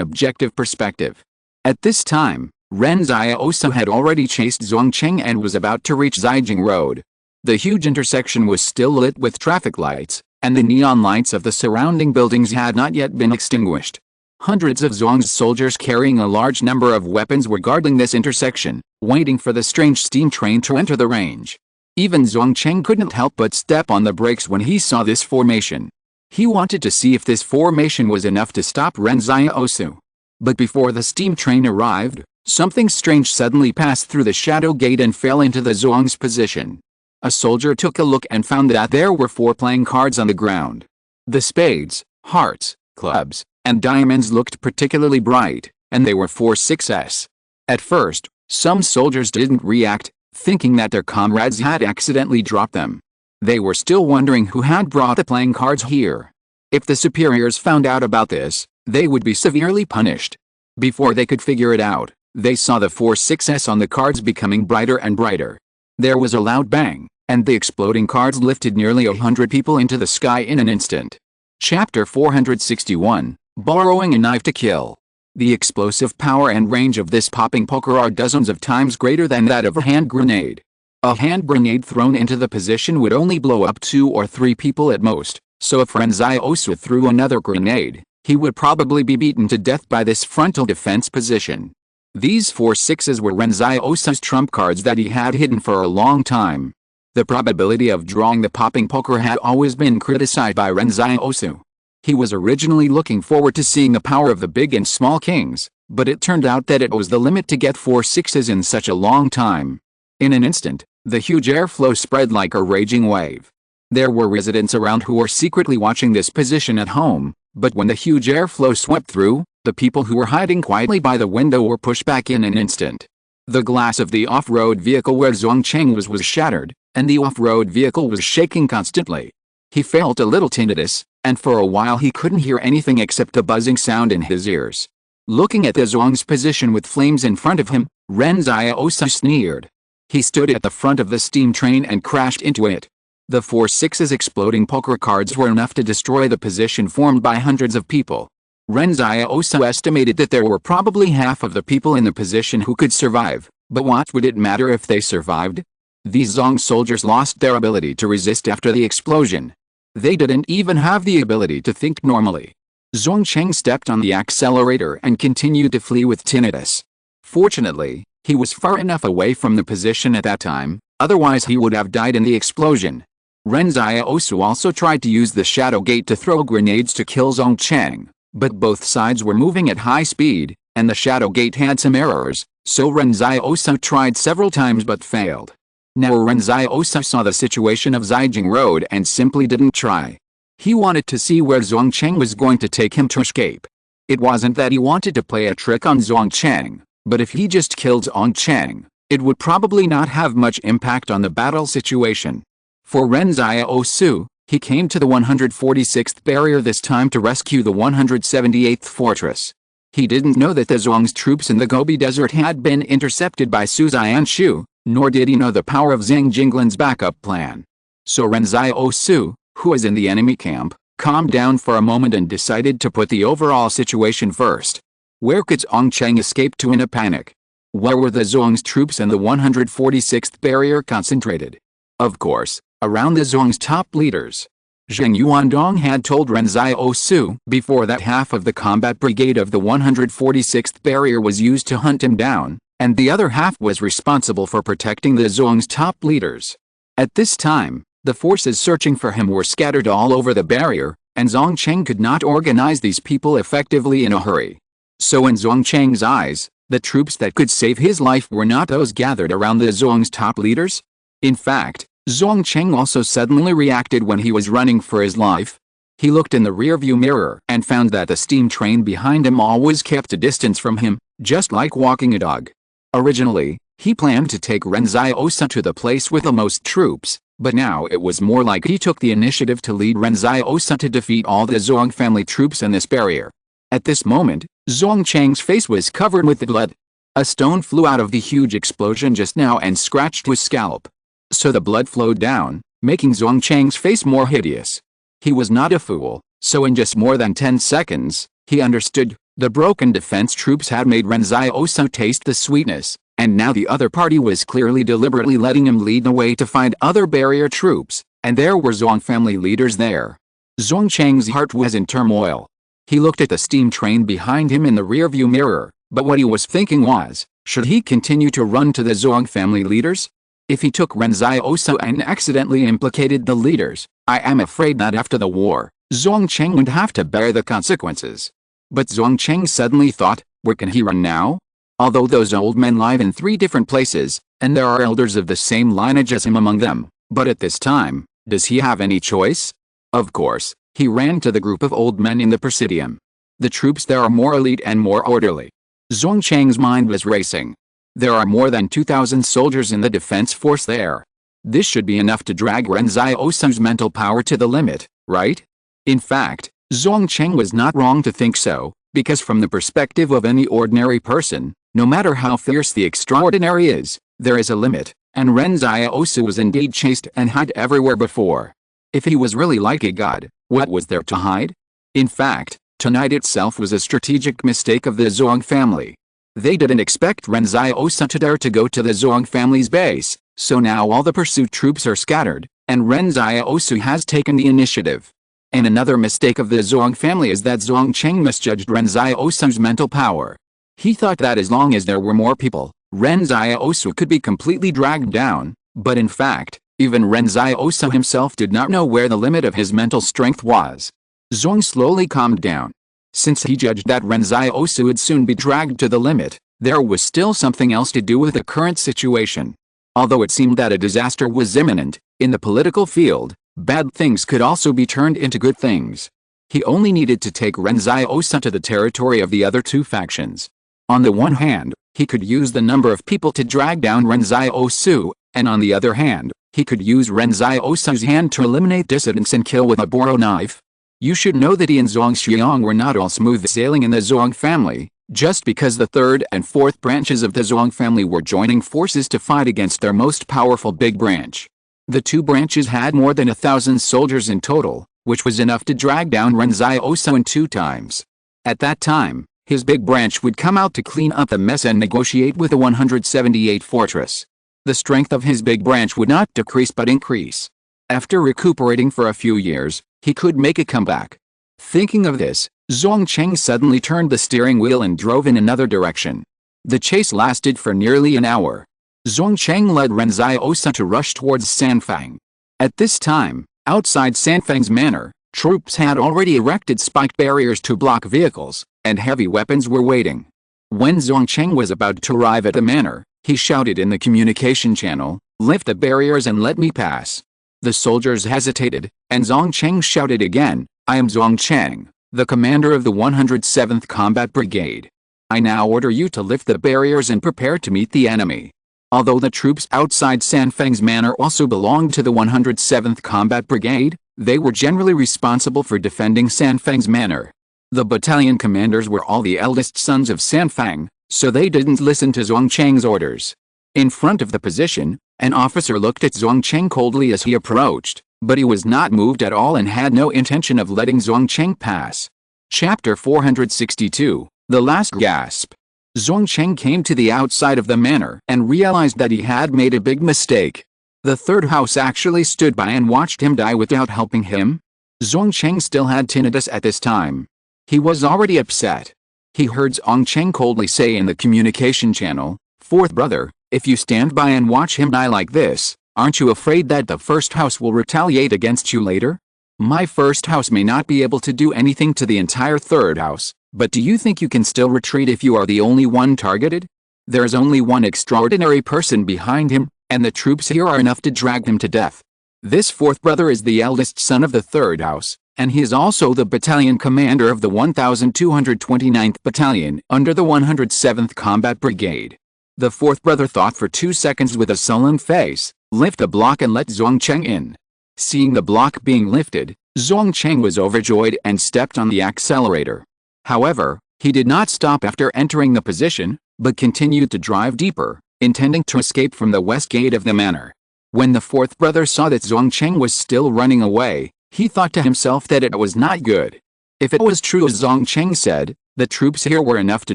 objective perspective. At this time, Ren Xiaosu had already chased Zongcheng and was about to reach Zijing Road. The huge intersection was still lit with traffic lights, and the neon lights of the surrounding buildings had not yet been extinguished. Hundreds of Zong's soldiers carrying a large number of weapons were guarding this intersection, waiting for the strange steam train to enter the range. Even Zongcheng couldn't help but step on the brakes when he saw this formation. He wanted to see if this formation was enough to stop Ren Xiaosu. But before the steam train arrived, something strange suddenly passed through the shadow gate and fell into the Zong's position. A soldier took a look and found that there were 4 playing cards on the ground. The spades, hearts, clubs, and diamonds looked particularly bright, and they were 4 6s. At first, some soldiers didn't react, thinking that their comrades had accidentally dropped them. They were still wondering who had brought the playing cards here. If the superiors found out about this, they would be severely punished. Before they could figure it out, they saw the 4 6s on the cards becoming brighter and brighter. There was a loud bang, and the exploding cards lifted nearly 100 people into the sky in an instant. Chapter 461, Borrowing a Knife to Kill. The explosive power and range of this popping poker are dozens of times greater than that of a hand grenade. A hand grenade thrown into the position would only blow up 2 or 3 people at most, so if Ren Xiaosu threw another grenade, he would probably be beaten to death by this frontal defense position. These 4 6s were Ren Xiaosu's trump cards that he had hidden for a long time. The probability of drawing the popping poker had always been criticized by Ren Xiaosu. He was originally looking forward to seeing the power of the big and small kings, but it turned out that it was the limit to get 4 6s in such a long time. In an instant, the huge airflow spread like a raging wave. There were residents around who were secretly watching this position at home, but when the huge airflow swept through, the people who were hiding quietly by the window were pushed back in an instant. The glass of the off-road vehicle where Zongcheng was shattered, and the off-road vehicle was shaking constantly. He felt a little tinnitus, and for a while he couldn't hear anything except a buzzing sound in his ears. Looking at the Zong's position with flames in front of him, Ren Xiaosu sneered. He stood at the front of the steam train and crashed into it. The 4 6s exploding poker cards were enough to destroy the position formed by hundreds of people. Ren Xiaosu estimated that there were probably half of the people in the position who could survive, but what would it matter if they survived? These Zong soldiers lost their ability to resist after the explosion. They didn't even have the ability to think normally. Zongcheng stepped on the accelerator and continued to flee with tinnitus. Fortunately, he was far enough away from the position at that time, otherwise he would have died in the explosion. Ren Xiaosu also tried to use the shadow gate to throw grenades to kill Zongcheng, but both sides were moving at high speed, and the shadow gate had some errors, so Ren Xiaosu tried several times but failed. Now Ren Xiaosu saw the situation of Zijing Road and simply didn't try. He wanted to see where Zongcheng was going to take him to escape. It wasn't that he wanted to play a trick on Zongcheng, but if he just killed Zongcheng, it would probably not have much impact on the battle situation. For Ren Xiaosu, he came to the 146th barrier this time to rescue the 178th fortress. He didn't know that the Zong's troops in the Gobi Desert had been intercepted by Su Xianshu, nor did he know the power of Zhang Jinglin's backup plan. So Ren Xiaosu, who was in the enemy camp, calmed down for a moment and decided to put the overall situation first. Where could Zongcheng escape to in a panic? Where were the Zong's troops and the 146th barrier concentrated? Of course, around the Zong's top leaders. Zheng Yuandong had told Ren Xiaosu before that half of the combat brigade of the 146th barrier was used to hunt him down, and the other half was responsible for protecting the Zong's top leaders. At this time, the forces searching for him were scattered all over the barrier, and Zongcheng could not organize these people effectively in a hurry. So in Zongcheng's eyes, the troops that could save his life were not those gathered around the Zong's top leaders. In fact, Zongcheng also suddenly reacted when he was running for his life. He looked in the rearview mirror and found that the steam train behind him always kept a distance from him, just like walking a dog. Originally, he planned to take Ren Xiaosu to the place with the most troops, but now it was more like he took the initiative to lead Ren Xiaosu to defeat all the Zong family troops in this barrier. At this moment, Zongcheng's face was covered with blood. A stone flew out of the huge explosion just now and scratched his scalp. So the blood flowed down, making Zhuang Cheng's face more hideous. He was not a fool, so in just more than 10 seconds, he understood. The broken defense troops had made Ren Xiaosu taste the sweetness, and now the other party was clearly deliberately letting him lead the way to find other barrier troops, and there were Zhuang family leaders there. Zhuang Cheng's heart was in turmoil. He looked at the steam train behind him in the rearview mirror, but what he was thinking was, should he continue to run to the Zhuang family leaders? If he took Ren Xiaosu and accidentally implicated the leaders, I am afraid that after the war, Zhuang Cheng would have to bear the consequences. But Zhuang Cheng suddenly thought, where can he run now? Although those old men live in 3 different places, and there are elders of the same lineage as him among them, but at this time, does he have any choice? Of course, he ran to the group of old men in the Presidium. The troops there are more elite and more orderly. Zhuang Cheng's mind was racing. There are more than 2,000 soldiers in the defense force there. This should be enough to drag Ren Xiaosu's mental power to the limit, right? In fact, Zhuang Cheng was not wrong to think so, because from the perspective of any ordinary person, no matter how fierce the extraordinary is, there is a limit, and Ren Xiaosu was indeed chased and hid everywhere before. If he was really like a god, what was there to hide? In fact, tonight itself was a strategic mistake of the Zhuang family. They didn't expect Ren Xiaosu to dare to go to the Zhuang family's base, so now all the pursuit troops are scattered, and Ren Xiaosu has taken the initiative. And another mistake of the Zhuang family is that Zhuang Cheng misjudged Ren Xiaosu's mental power. He thought that as long as there were more people, Ren Xiaosu could be completely dragged down, but in fact, even Ren Xiaosu himself did not know where the limit of his mental strength was. Zhuang slowly calmed down. Since he judged that Ren Xiaosu would soon be dragged to the limit, there was still something else to do with the current situation. Although it seemed that a disaster was imminent, in the political field, bad things could also be turned into good things. He only needed to take Ren Xiaosu to the territory of the other 2 factions. On the one hand, he could use the number of people to drag down Ren Xiaosu, and on the other hand, he could use Ren Xiaosu's hand to eliminate dissidents and kill with a boro knife. You should know that he and Zhuang Xiang were not all smooth sailing in the Zhuang family, just because the 3rd and 4th branches of the Zhuang family were joining forces to fight against their most powerful big branch. The 2 branches had more than 1,000 soldiers in total, which was enough to drag down Ren Xiaosu in 2 times. At that time, his big branch would come out to clean up the mess and negotiate with the 178 fortress. The strength of his big branch would not decrease but increase. After recuperating for a few years, he could make a comeback. Thinking of this, Zhuang Cheng suddenly turned the steering wheel and drove in another direction. The chase lasted for nearly an hour. Zhuang Cheng led Ren Xiaosu to rush towards Sanfang. At this time, outside Sanfang's manor, troops had already erected spiked barriers to block vehicles, and heavy weapons were waiting. When Zhuang Cheng was about to arrive at the manor, he shouted in the communication channel, "Lift the barriers and let me pass." The soldiers hesitated, and Zhuang Cheng shouted again, "I am Zhuang Cheng, the commander of the 107th Combat Brigade. I now order you to lift the barriers and prepare to meet the enemy." Although the troops outside Sanfang's manor also belonged to the 107th Combat Brigade, they were generally responsible for defending Sanfang's manor. The battalion commanders were all the eldest sons of Sanfang, so they didn't listen to Zhuang Cheng's orders. In front of the position, an officer looked at Zhuang Cheng coldly as he approached, but he was not moved at all and had no intention of letting Zhuang Cheng pass. Chapter 462, The Last Gasp. Zhuang Cheng came to the outside of the manor and realized that he had made a big mistake. The 3rd house actually stood by and watched him die without helping him. Zhuang Cheng still had tinnitus at this time. He was already upset. He heard Zhuang Cheng coldly say in the communication channel, "4th brother, if you stand by and watch him die like this, aren't you afraid that the 1st house will retaliate against you later? My 1st house may not be able to do anything to the entire 3rd house, but do you think you can still retreat if you are the only one targeted? There's only one extraordinary person behind him, and the troops here are enough to drag him to death. This 4th brother is the eldest son of the 3rd house, and he is also the battalion commander of the 1229th Battalion under the 107th Combat Brigade." The 4th brother thought for 2 seconds with a sullen face, "Lift the block and let Zhuang Cheng in." Seeing the block being lifted, Zhuang Cheng was overjoyed and stepped on the accelerator. However, he did not stop after entering the position, but continued to drive deeper, intending to escape from the west gate of the manor. When the fourth brother saw that Zongcheng was still running away, he thought to himself that it was not good. If it was true as Zongcheng said, the troops here were enough to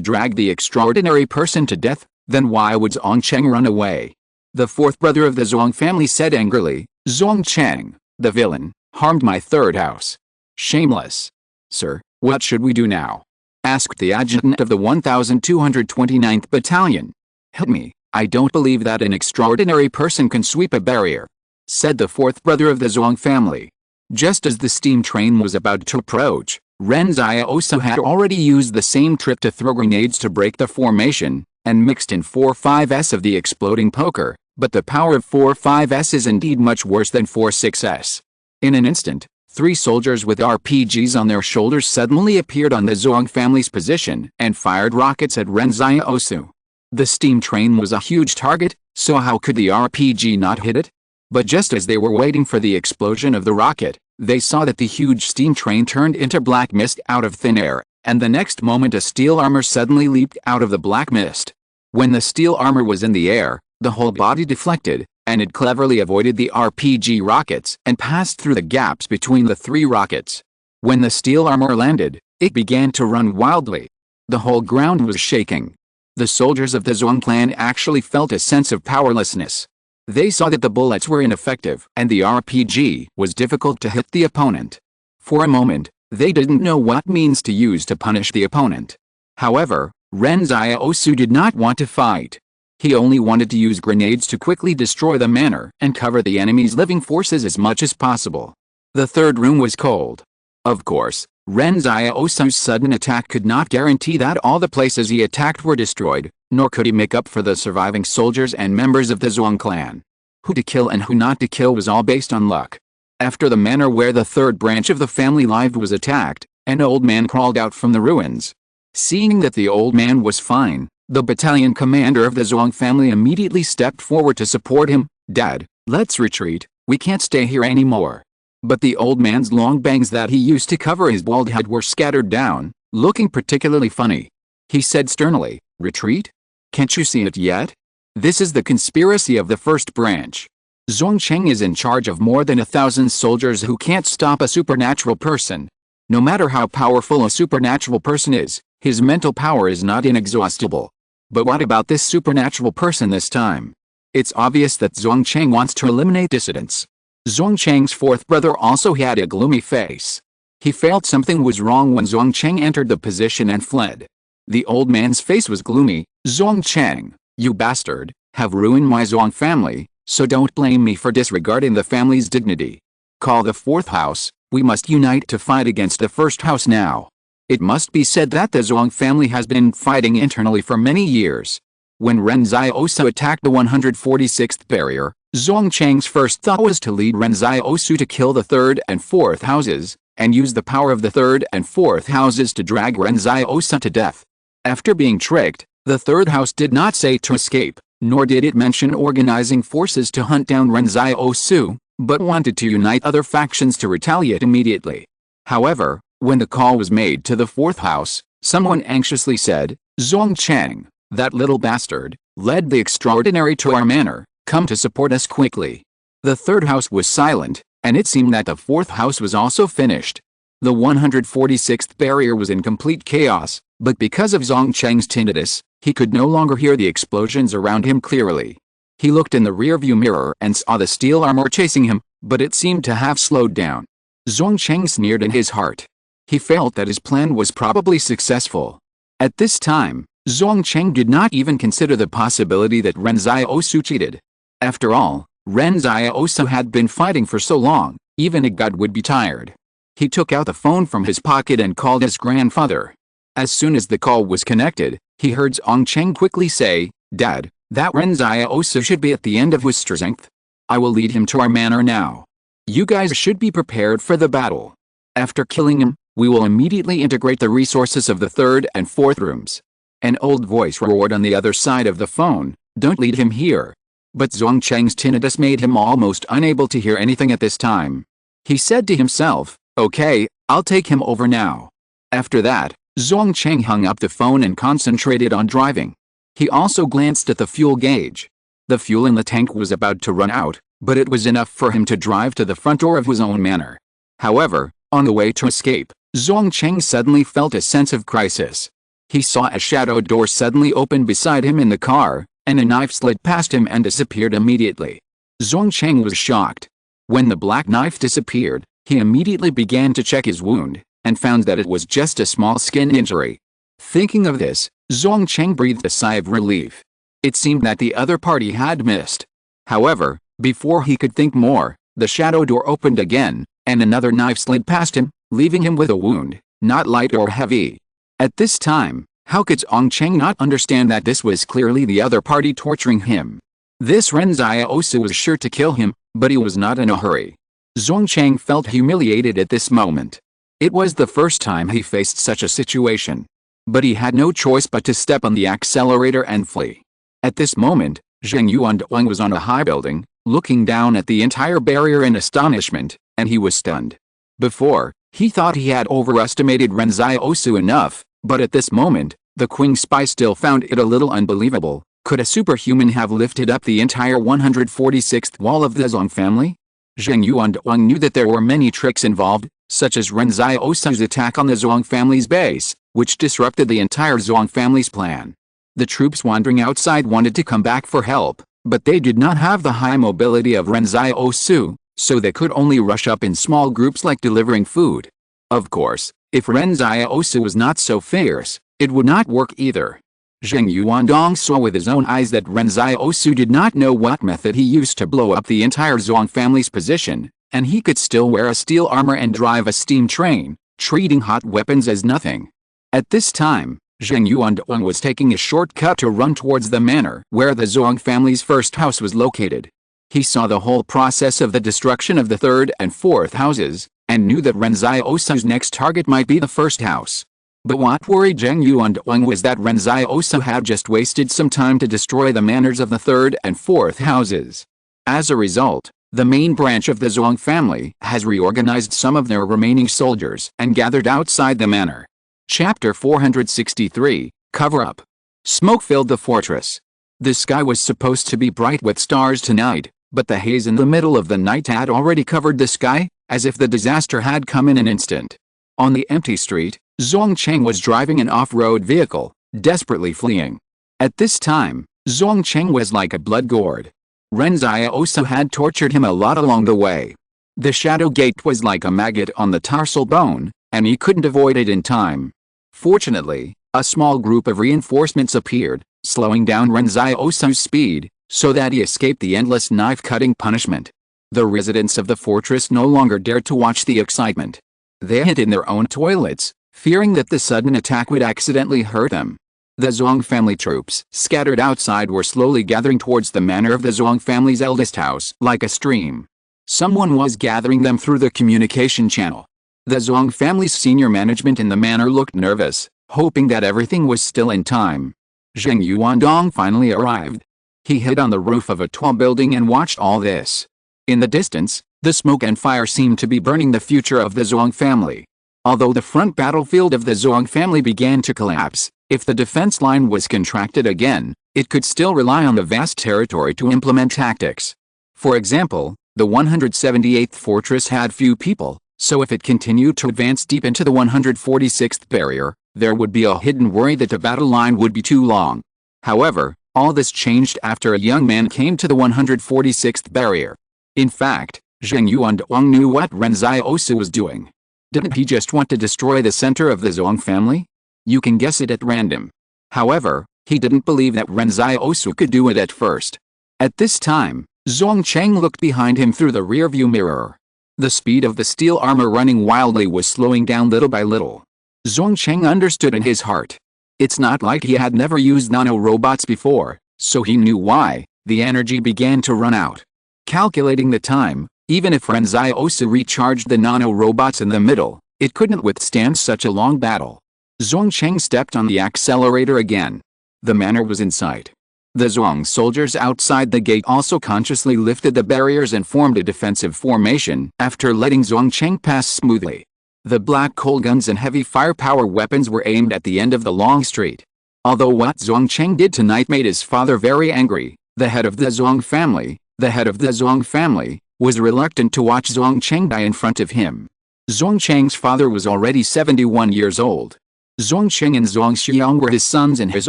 drag the extraordinary person to death, then why would Zongcheng run away? The fourth brother of the Zong family said angrily, "Zongcheng, the villain, harmed my third house. Shameless." "Sir, what should we do now?" asked the adjutant of the 1229th Battalion. "Help me, I don't believe that an extraordinary person can sweep a barrier," said the fourth brother of the Zong family. Just as the steam train was about to approach, Ren Xiaosu had already used the same trick to throw grenades to break the formation, and mixed in 4-5s of the exploding poker, but the power of 4-5s is indeed much worse than 4-6s. In an instant, 3 soldiers with RPGs on their shoulders suddenly appeared on the Zong family's position and fired rockets at Ren Xiaosu. The steam train was a huge target, so how could the RPG not hit it? But just as they were waiting for the explosion of the rocket, they saw that the huge steam train turned into black mist out of thin air, and the next moment a steel armor suddenly leaped out of the black mist. When the steel armor was in the air, the whole body deflected, and it cleverly avoided the RPG rockets and passed through the gaps between the 3 rockets. When the steel armor landed, it began to run wildly. The whole ground was shaking. The soldiers of the Zong clan actually felt a sense of powerlessness. They saw that the bullets were ineffective and the RPG was difficult to hit the opponent. For a moment, they didn't know what means to use to punish the opponent. However, Ren Xiaosu did not want to fight. He only wanted to use grenades to quickly destroy the manor and cover the enemy's living forces as much as possible. The third room was cold. Of course, Ren Xiaosu's sudden attack could not guarantee that all the places he attacked were destroyed, nor could he make up for the surviving soldiers and members of the Zong clan. Who to kill and who not to kill was all based on luck. After the manor where the third branch of the family lived was attacked, an old man crawled out from the ruins. Seeing that the old man was fine, the battalion commander of the Zong family immediately stepped forward to support him. "Dad, let's retreat, we can't stay here anymore." But the old man's long bangs that he used to cover his bald head were scattered down, looking particularly funny. He said sternly, "Retreat? Can't you see it yet? This is the conspiracy of the first branch. Zongcheng is in charge of more than 1,000 soldiers who can't stop a supernatural person. No matter how powerful a supernatural person is, his mental power is not inexhaustible. But what about this supernatural person this time? It's obvious that Zongcheng wants to eliminate dissidents." Zongcheng's fourth brother also had a gloomy face. He felt something was wrong when Zongcheng entered the position and fled. The old man's face was gloomy. "Zongcheng, you bastard, have ruined my Zong family, so don't blame me for disregarding the family's dignity. Call the fourth house, we must unite to fight against the first house now." It must be said that the Zong family has been fighting internally for many years. When Ren Xiaosu attacked the 146th barrier, Zongcheng's first thought was to lead Ren Xiaosu to kill the third and fourth houses, and use the power of the third and fourth houses to drag Ren Xiaosu to death. After being tricked, the third house did not say to escape, nor did it mention organizing forces to hunt down Ren Xiaosu, but wanted to unite other factions to retaliate immediately. However, when the call was made to the fourth house, someone anxiously said, "Zongcheng, that little bastard, led the extraordinary to our manor, come to support us quickly." The third house was silent, and it seemed that the fourth house was also finished. The 146th barrier was in complete chaos, but because of Zongcheng's tinnitus, he could no longer hear the explosions around him clearly. He looked in the rearview mirror and saw the steel armor chasing him, but it seemed to have slowed down. Zongcheng sneered in his heart. He felt that his plan was probably successful. At this time, Zongcheng did not even consider the possibility that Ren Xiaosu cheated. After all, Ren Xiaosu had been fighting for so long, even a god would be tired. He took out the phone from his pocket and called his grandfather. As soon as the call was connected, he heard Zongcheng quickly say, "Dad, that Ren Xiaosu should be at the end of his strength. I will lead him to our manor now. You guys should be prepared for the battle. After killing him, we will immediately integrate the resources of the third and fourth rooms." An old voice roared on the other side of the phone, "Don't lead him here." But Zongcheng's tinnitus made him almost unable to hear anything at this time. He said to himself, "Okay, I'll take him over now." After that, Zongcheng hung up the phone and concentrated on driving. He also glanced at the fuel gauge. The fuel in the tank was about to run out, but it was enough for him to drive to the front door of his own manor. However, on the way to escape, Zhongcheng suddenly felt a sense of crisis. He saw a shadow door suddenly open beside him in the car, and a knife slid past him and disappeared immediately. Zhongcheng was shocked. When the black knife disappeared, he immediately began to check his wound, and found that it was just a small skin injury. Thinking of this, Zhongcheng breathed a sigh of relief. It seemed that the other party had missed. However, before he could think more, the shadow door opened again, and another knife slid past him, leaving him with a wound, not light or heavy. At this time, how could Zhongcheng not understand that this was clearly the other party torturing him? This Ren Xiaosu was sure to kill him, but he was not in a hurry. Zhongcheng felt humiliated at this moment. It was the first time he faced such a situation. But he had no choice but to step on the accelerator and flee. At this moment, Zheng Yuanduang was on a high building, looking down at the entire barrier in astonishment, and he was stunned. Before, he thought he had overestimated Ren Xiaosu enough, but at this moment, the Qing spy still found it a little unbelievable. Could a superhuman have lifted up the entire 146th wall of the Zong family? Zheng Yuanduang knew that there were many tricks involved, such as Ren Xiaosu's attack on the Zong family's base, which disrupted the entire Zong family's plan. The troops wandering outside wanted to come back for help, but they did not have the high mobility of Ren Xiaosu, so they could only rush up in small groups like delivering food. Of course, if Ren Xiaosu was not so fierce, it would not work either. Zheng Yuandong saw with his own eyes that Ren Xiaosu did not know what method he used to blow up the entire Zong family's position, and he could still wear a steel armor and drive a steam train, treating hot weapons as nothing. At this time, Zheng Yuandong was taking a shortcut to run towards the manor where the Zong family's first house was located. He saw the whole process of the destruction of the third and fourth houses, and knew that Ren Xiaosu's next target might be the first house. But what worried Zheng Yuanduang was that Ren Xiaosu had just wasted some time to destroy the manors of the third and fourth houses. As a result, the main branch of the Zong family has reorganized some of their remaining soldiers and gathered outside the manor. Chapter 463, Cover-Up. Smoke filled the fortress. The sky was supposed to be bright with stars tonight, but the haze in the middle of the night had already covered the sky, as if the disaster had come in an instant. On the empty street, Zhongcheng was driving an off-road vehicle, desperately fleeing. At this time, Zhongcheng was like a blood gourd. Ren Xiaosu had tortured him a lot along the way. The shadow gate was like a maggot on the tarsal bone, and he couldn't avoid it in time. Fortunately, a small group of reinforcements appeared, slowing down Ren Xiaosu's speed, so that he escaped the endless knife-cutting punishment. The residents of the fortress no longer dared to watch the excitement. They hid in their own toilets, fearing that the sudden attack would accidentally hurt them. The Zong family troops, scattered outside, were slowly gathering towards the manor of the Zong family's eldest house, like a stream. Someone was gathering them through the communication channel. The Zong family's senior management in the manor looked nervous, hoping that everything was still in time. Zheng Yuandong finally arrived. He hid on the roof of a tall building and watched all this. In the distance, the smoke and fire seemed to be burning the future of the Zong family. Although the front battlefield of the Zong family began to collapse, if the defense line was contracted again, it could still rely on the vast territory to implement tactics. For example, the 178th fortress had few people, so if it continued to advance deep into the 146th barrier, there would be a hidden worry that the battle line would be too long. However, all this changed after a young man came to the 146th barrier. In fact, Zheng Yuanduang knew what Ren Xiaosu was doing. Didn't he just want to destroy the center of the Zong family? You can guess it at random. However, he didn't believe that Ren Xiaosu could do it at first. At this time, Zhongcheng looked behind him through the rearview mirror. The speed of the steel armor running wildly was slowing down little by little. Zhongcheng understood in his heart. It's not like he had never used nano-robots before, so he knew why. The energy began to run out. Calculating the time, even if Ren Xiaosu recharged the nano-robots in the middle, it couldn't withstand such a long battle. Zhongcheng stepped on the accelerator again. The manor was in sight. The Zong soldiers outside the gate also consciously lifted the barriers and formed a defensive formation after letting Zhongcheng pass smoothly. The black coal guns and heavy firepower weapons were aimed at the end of the long street. Although what Zhongcheng did tonight made his father very angry, the head of the Zong family, The head of the Zong family was reluctant to watch Zong Cheng die in front of him. Zong Cheng's father was already 71 years old. Zong Cheng and Zong Xiang were his sons in his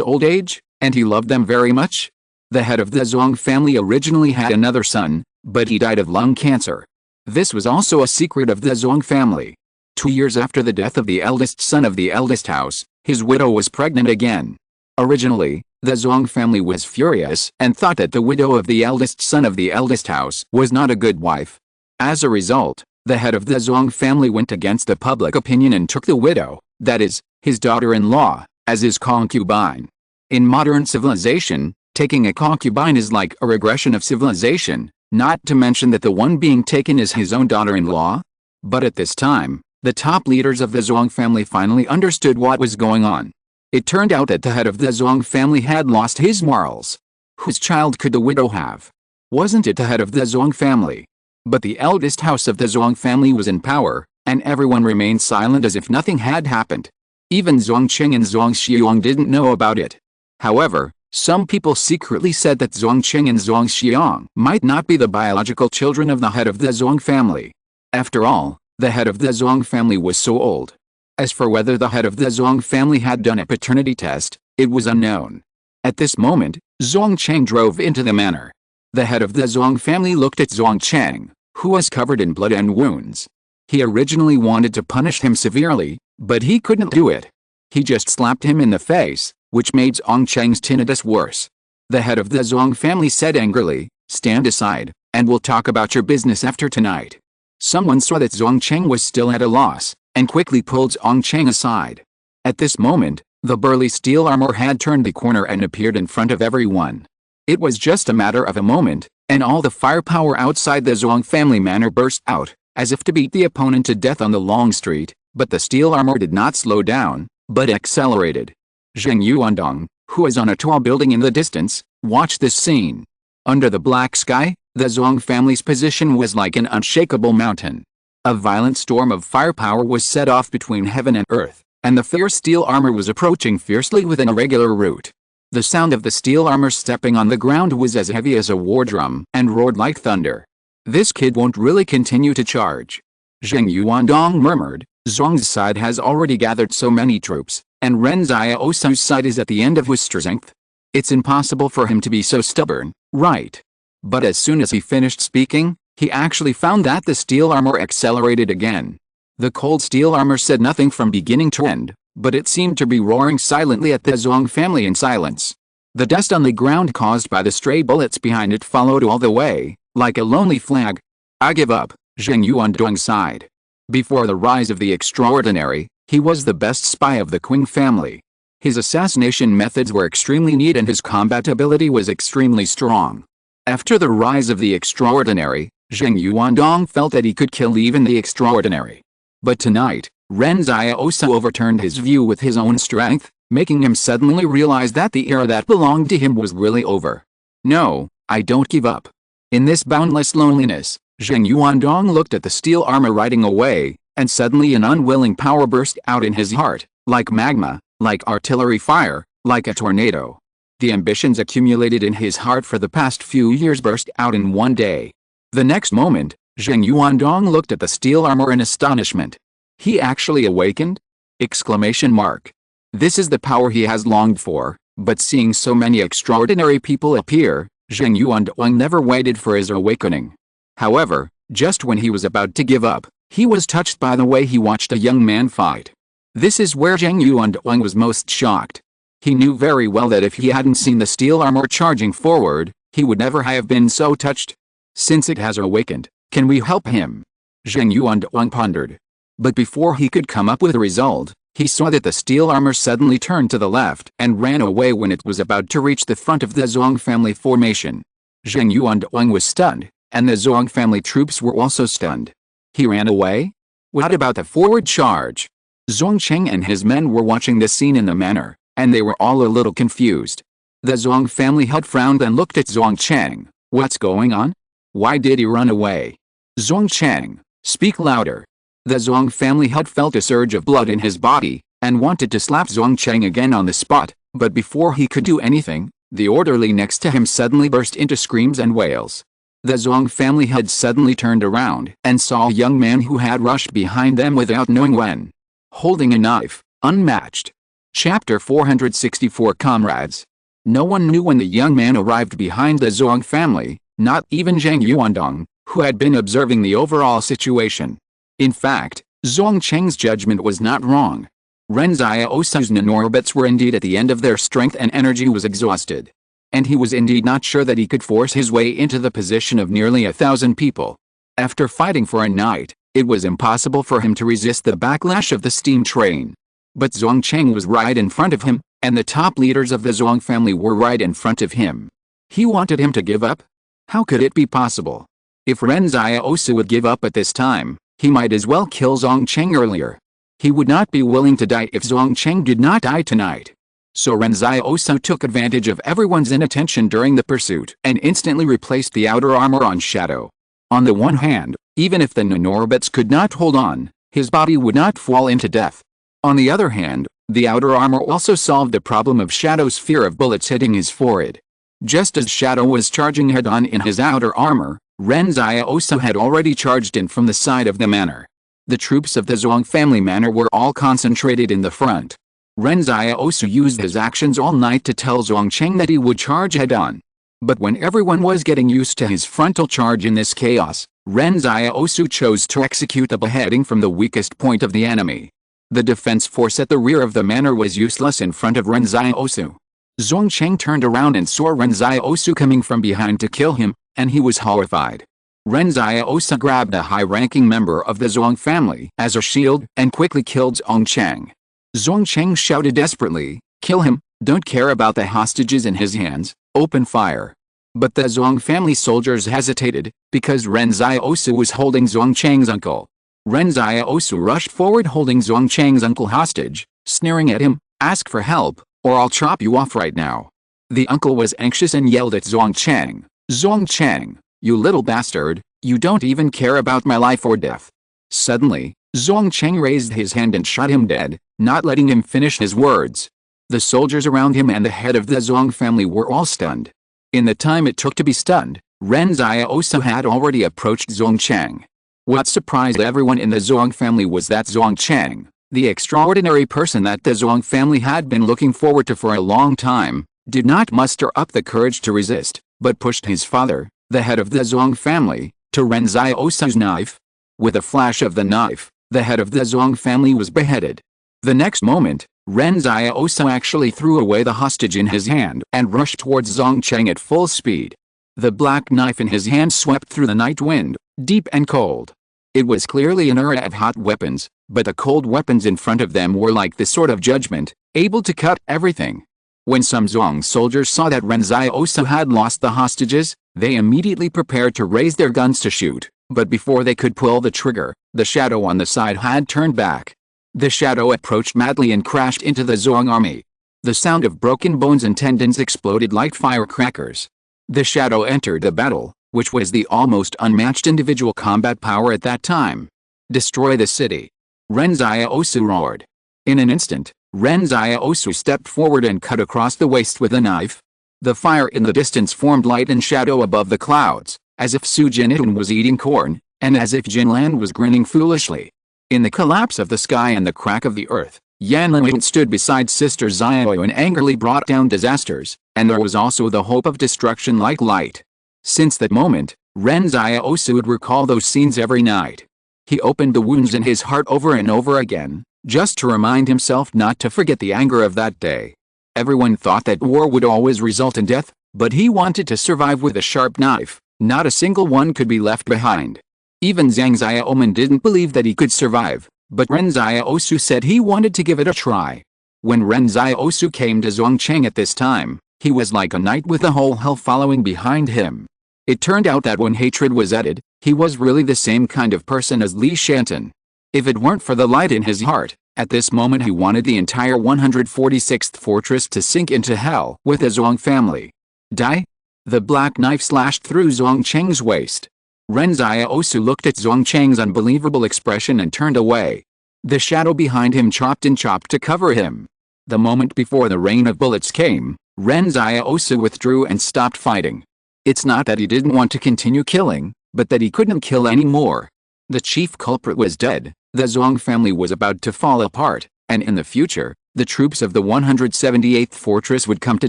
old age, and he loved them very much. The head of the Zong family originally had another son, but he died of lung cancer. This was also a secret of the Zong family. 2 years after the death of the eldest son of the eldest house, his widow was pregnant again. Originally, the Zong family was furious and thought that the widow of the eldest son of the eldest house was not a good wife. As a result, the head of the Zong family went against the public opinion and took the widow, that is, his daughter-in-law, as his concubine. In modern civilization, taking a concubine is like a regression of civilization, not to mention that the one being taken is his own daughter-in-law. But at this time, the top leaders of the Zong family finally understood what was going on. It turned out that the head of the Zong family had lost his morals. Whose child could the widow have? Wasn't it the head of the Zong family? But the eldest house of the Zong family was in power, and everyone remained silent as if nothing had happened. Even Zong Cheng and Zong Xiang didn't know about it. However, some people secretly said that Zong Cheng and Zong Xiang might not be the biological children of the head of the Zong family. After all, the head of the Zong family was so old. As for whether the head of the Zong family had done a paternity test, it was unknown. At this moment, Zong Cheng drove into the manor. The head of the Zong family looked at Zong Cheng, who was covered in blood and wounds. He originally wanted to punish him severely, but he couldn't do it. He just slapped him in the face, which made Zong Cheng's tinnitus worse. The head of the Zong family said angrily, "Stand aside, and we'll talk about your business after tonight." Someone saw that Zong Cheng was still at a loss, and quickly pulled Zong Cheng aside. At this moment, the burly steel armor had turned the corner and appeared in front of everyone. It was just a matter of a moment, and all the firepower outside the Zong family manor burst out, as if to beat the opponent to death on the long street, but the steel armor did not slow down, but accelerated. Zheng Yuandong, who was on a tall building in the distance, watched this scene. Under the black sky, the Zong family's position was like an unshakable mountain. A violent storm of firepower was set off between heaven and earth, and the fierce steel armor was approaching fiercely with an irregular route. The sound of the steel armor stepping on the ground was as heavy as a war drum and roared like thunder. "This kid won't really continue to charge," Zheng Yuandong murmured. "Zong's side has already gathered so many troops, and Ren Xiaosu's side is at the end of his strength. It's impossible for him to be so stubborn, right?" But as soon as he finished speaking, he actually found that the steel armor accelerated again. The cold steel armor said nothing from beginning to end, but it seemed to be roaring silently at the Zong family in silence. The dust on the ground caused by the stray bullets behind it followed all the way, like a lonely flag. "I give up," Zheng Yuandong sighed. Before the rise of the extraordinary, he was the best spy of the Qing family. His assassination methods were extremely neat and his combat ability was extremely strong. After the rise of the extraordinary, Zheng Yuandong felt that he could kill even the extraordinary. But tonight, Ren Xiaosu overturned his view with his own strength, making him suddenly realize that the era that belonged to him was really over. "No, I don't give up." In this boundless loneliness, Zheng Yuandong looked at the steel armor riding away, and suddenly an unwilling power burst out in his heart, like magma, like artillery fire, like a tornado. The ambitions accumulated in his heart for the past few years burst out in one day. The next moment, Zheng Yuandong looked at the steel armor in astonishment. He actually awakened? Exclamation mark. This is the power he has longed for, but seeing so many extraordinary people appear, Zheng Yuandong never waited for his awakening. However, just when he was about to give up, he was touched by the way he watched a young man fight. This is where Zheng Yuandong was most shocked. He knew very well that if he hadn't seen the steel armor charging forward, he would never have been so touched. "Since it has awakened, can we help him?" Zheng Yuandong pondered. But before he could come up with a result, he saw that the steel armor suddenly turned to the left and ran away when it was about to reach the front of the Zong family formation. Zheng Yuandong was stunned, and the Zong family troops were also stunned. He ran away? What about the forward charge? Zong Cheng and his men were watching this scene in the manor, and they were all a little confused. The Zong family had frowned and looked at Zong Cheng. "What's going on? Why did he run away?" "Zong Cheng, speak louder." The Zong family had felt a surge of blood in his body, and wanted to slap Zong Cheng again on the spot, but before he could do anything, the orderly next to him suddenly burst into screams and wails. The Zhuang family had suddenly turned around and saw a young man who had rushed behind them without knowing when, holding a knife, unmatched. Chapter 464 Comrades. No one knew when the young man arrived behind the Zhuang family, not even Zhang Yuandong, who had been observing the overall situation. In fact, Zhuang Cheng's judgment was not wrong. Ren Xiaosu's nanorbits were indeed at the end of their strength and energy was exhausted. And he was indeed not sure that he could force his way into the position of nearly 1,000 people. After fighting for a night, it was impossible for him to resist the backlash of the steam train. But Zhuang Cheng was right in front of him, and the top leaders of the Zhuang family were right in front of him. He wanted him to give up? How could it be possible? If Ren Xiaosu would give up at this time, he might as well kill Zhuang Cheng earlier. He would not be willing to die if Zhuang Cheng did not die tonight. So Ren Xiaosu took advantage of everyone's inattention during the pursuit and instantly replaced the outer armor on Shadow. On the one hand, even if the nanorbits could not hold on, his body would not fall into death. On the other hand, the outer armor also solved the problem of Shadow's fear of bullets hitting his forehead. Just as Shadow was charging head-on in his outer armor, Ren Xiaosu had already charged in from the side of the manor. The troops of the Zhuang family manor were all concentrated in the front. Ren Xiaosu used his actions all night to tell Zhuang Cheng that he would charge head-on. But when everyone was getting used to his frontal charge in this chaos, Ren Xiaosu chose to execute the beheading from the weakest point of the enemy. The defense force at the rear of the manor was useless in front of Ren Xiaosu. Zhuang Cheng turned around and saw Ren Xiaosu coming from behind to kill him, and he was horrified. Ren Xiaosu grabbed a high-ranking member of the Zhuang family as a shield and quickly killed Zhuang Cheng. Zhuang Cheng shouted desperately, "Kill him, don't care about the hostages in his hands, open fire." But the Zhuang family soldiers hesitated, because Ren Xiaosu was holding Zhuang Cheng's uncle. Ren Xiaosu rushed forward holding Zhuang Cheng's uncle hostage, sneering at him, "Ask for help, or I'll chop you off right now." The uncle was anxious and yelled at Zhuang Cheng, "Zhuang Cheng, you little bastard, you don't even care about my life or death." Suddenly, Zhuang Cheng raised his hand and shot him dead, not letting him finish his words. The soldiers around him and the head of the Zhuang family were all stunned. In the time it took to be stunned, Ren Xiaosu had already approached Zhuang Cheng. What surprised everyone in the Zhuang family was that Zhuang Cheng, the extraordinary person that the Zhuang family had been looking forward to for a long time, did not muster up the courage to resist, but pushed his father, the head of the Zhuang family, to Ren Xiaosu's knife. With a flash of the knife, the head of the Zhuang family was beheaded. The next moment, Ren Xiaosu actually threw away the hostage in his hand and rushed towards Zhuang Cheng at full speed. The black knife in his hand swept through the night wind, deep and cold. It was clearly an era of hot weapons, but the cold weapons in front of them were like the sword of judgment, able to cut everything. When some Zhuang soldiers saw that Ren Xiaosu had lost the hostages, they immediately prepared to raise their guns to shoot, but before they could pull the trigger, the shadow on the side had turned back. The shadow approached madly and crashed into the Zhuang army. The sound of broken bones and tendons exploded like firecrackers. The shadow entered the battle, which was the almost unmatched individual combat power at that time. "Destroy the city!" Ren Xiaosu roared. In an instant, Ren Xiaosu stepped forward and cut across the waste with a knife. The fire in the distance formed light and shadow above the clouds, as if Su Jinitun was eating corn, and as if Jinlan was grinning foolishly. In the collapse of the sky and the crack of the earth, Yan Liwen stood beside Sister Xiaoyu and angrily brought down disasters, and there was also the hope of destruction like light. Since that moment, Ren Xiaosu would recall those scenes every night. He opened the wounds in his heart over and over again, just to remind himself not to forget the anger of that day. Everyone thought that war would always result in death, but he wanted to survive with a sharp knife. Not a single one could be left behind. Even Zhang Xiaoman didn't believe that he could survive, but Ren Xiaosu said he wanted to give it a try. When Ren Xiaosu came to Zhuang Cheng at this time, he was like a knight with the whole hell following behind him. It turned out that when hatred was added, he was really the same kind of person as Li Shanton. If it weren't for the light in his heart, at this moment he wanted the entire 146th fortress to sink into hell with the Zhuang family. Die? The black knife slashed through Zhuang Cheng's waist. Ren Xiaosu looked at Zhuang Cheng's unbelievable expression and turned away. The shadow behind him chopped and chopped to cover him. The moment before the rain of bullets came, Ren Xiaosu withdrew and stopped fighting. It's not that he didn't want to continue killing, but that he couldn't kill anymore. The chief culprit was dead, the Zhuang family was about to fall apart, and in the future, the troops of the 178th Fortress would come to